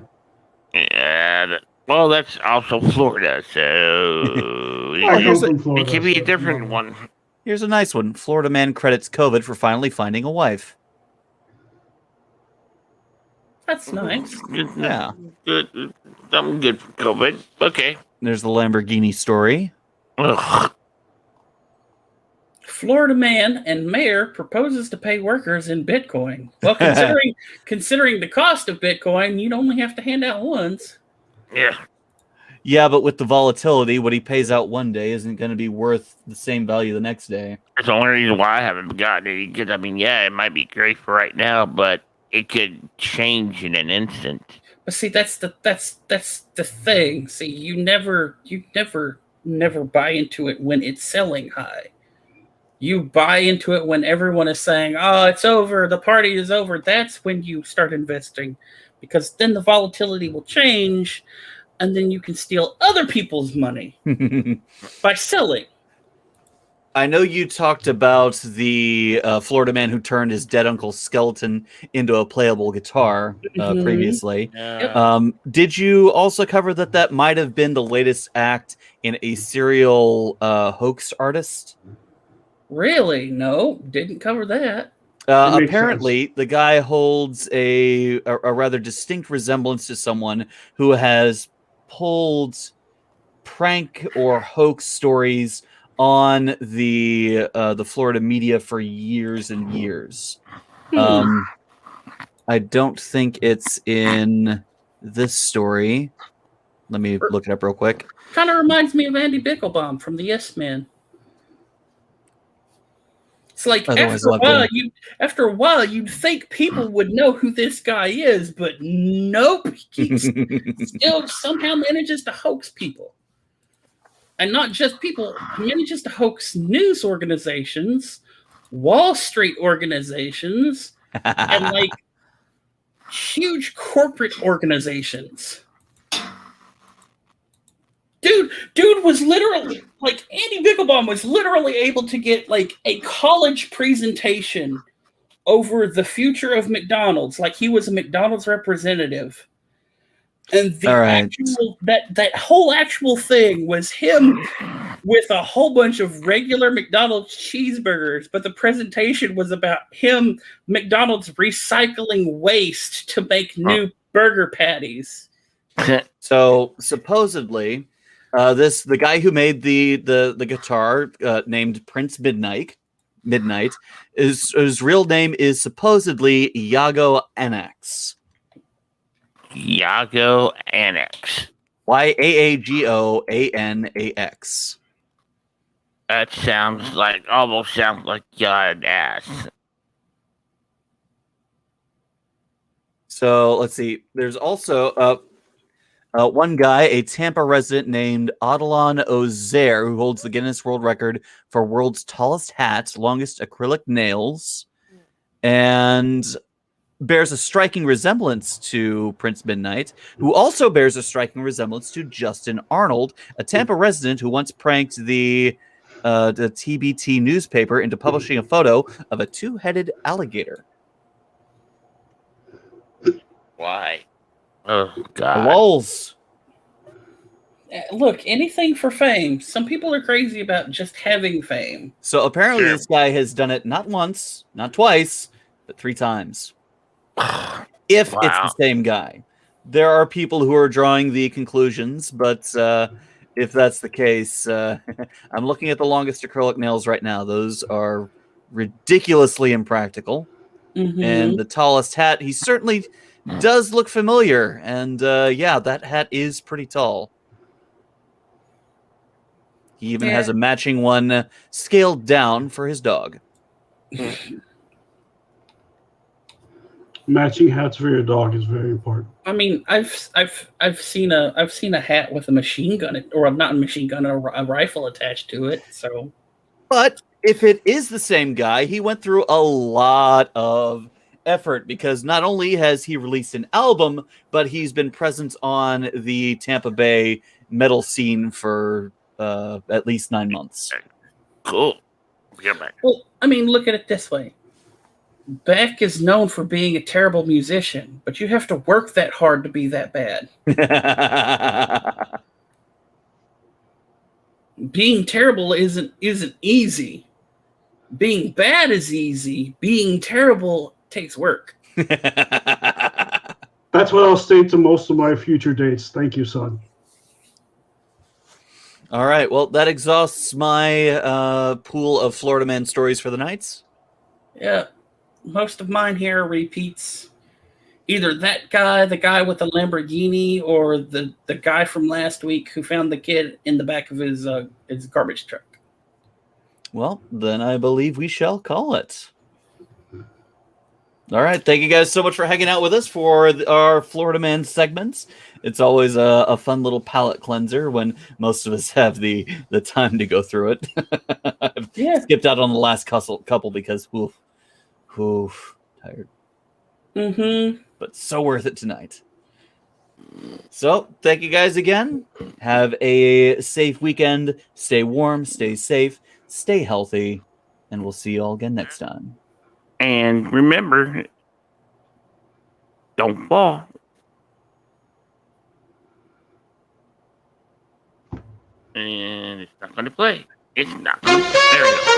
familiar. Yeah. Well, that's also Florida, so I come here's from it Florida. could be so, a different one. Here's a nice one. Florida man credits COVID for finally finding a wife. That's nice. Yeah. Good. Something good for COVID. Okay. There's the Lamborghini story. Ugh. Florida man and mayor proposes to pay workers in Bitcoin. Well, considering the cost of Bitcoin, you'd only have to hand out ones. Yeah. Yeah, but with the volatility, what he pays out one day isn't going to be worth the same value the next day. That's the only reason why I haven't gotten it. Because, I mean, yeah, it might be great for right now, but it could change in an instant. But see, that's the thing. See, you never buy into it when it's selling high. You buy into it when everyone is saying, "Oh, it's over. The party is over." That's when you start investing, because then the volatility will change, and then you can steal other people's money by selling. I know you talked about the Florida man who turned his dead uncle's skeleton into a playable guitar previously. Did you also cover that might have been the latest act in a serial hoax artist? Really? No, didn't cover that. Apparently, the guy holds a rather distinct resemblance to someone who has pulled prank or hoax stories on the Florida media for years and years. I don't think it's in this story. Let me look it up real quick. Kind of reminds me of Andy Bickelbaum from the Yes Men. It's like after a while, you'd think people would know who this guy is, but nope, he still somehow manages to hoax people. And not just people, he manages to hoax news organizations, Wall Street organizations, and like huge corporate organizations. Dude was literally, like, Andy Bickelbaum was literally able to get like a college presentation over the future of McDonald's, like he was a McDonald's representative. And the actual that whole actual thing was him with a whole bunch of regular McDonald's cheeseburgers, but the presentation was about him, McDonald's recycling waste to make new burger patties. So supposedly, the guy who made the guitar named Prince Midnight, his real name is supposedly Iago Annex. Iago Annex. Yaagoanax. That almost sounds like God ass. So let's see. There's also one guy, a Tampa resident named Odilon Ozair, who holds the Guinness World Record for world's tallest hat, longest acrylic nails, and bears a striking resemblance to Prince Midnight, who also bears a striking resemblance to Justin Arnold, a Tampa resident who once pranked the TBT newspaper into publishing a photo of a two-headed alligator. Why? Oh, God. Lols. Look, anything for fame. Some people are crazy about just having fame. So apparently this guy has done it not once, not twice, but 3 times. If it's the same guy. There are people who are drawing the conclusions, but if that's the case, I'm looking at the longest acrylic nails right now. Those are ridiculously impractical. And the tallest hat, he certainly does look familiar. And yeah, that hat is pretty tall. He even has a matching one scaled down for his dog. Matching hats for your dog is very important. I mean, I've seen a hat with a machine gun, or not a machine gun, a rifle attached to it. So, but if it is the same guy, he went through a lot of effort, because not only has he released an album, but he's been present on the Tampa Bay metal scene for at least 9 months. Cool. Well, I mean, look at it this way. Beck is known for being a terrible musician, but you have to work that hard to be that bad. Being terrible isn't easy. Being bad is easy. Being terrible takes work. That's what I'll state to most of my future dates. Thank you, son. All right. Well, that exhausts my pool of Florida man stories for the nights. Yeah. Most of mine here are repeats. either that guy, the guy with the Lamborghini, or the guy from last week who found the kid in the back of his garbage truck. Well, then I believe we shall call it. All right. Thank you guys so much for hanging out with us for our Florida Man segments. It's always a fun little palate cleanser when most of us have the time to go through it. I've skipped out on the last couple because tired. Mm-hmm. But so worth it tonight. So thank you guys again. Have a safe weekend. Stay warm, stay safe, stay healthy, and we'll see you all again next time. And remember, don't fall. And it's not going to play. It's not going to. There we go.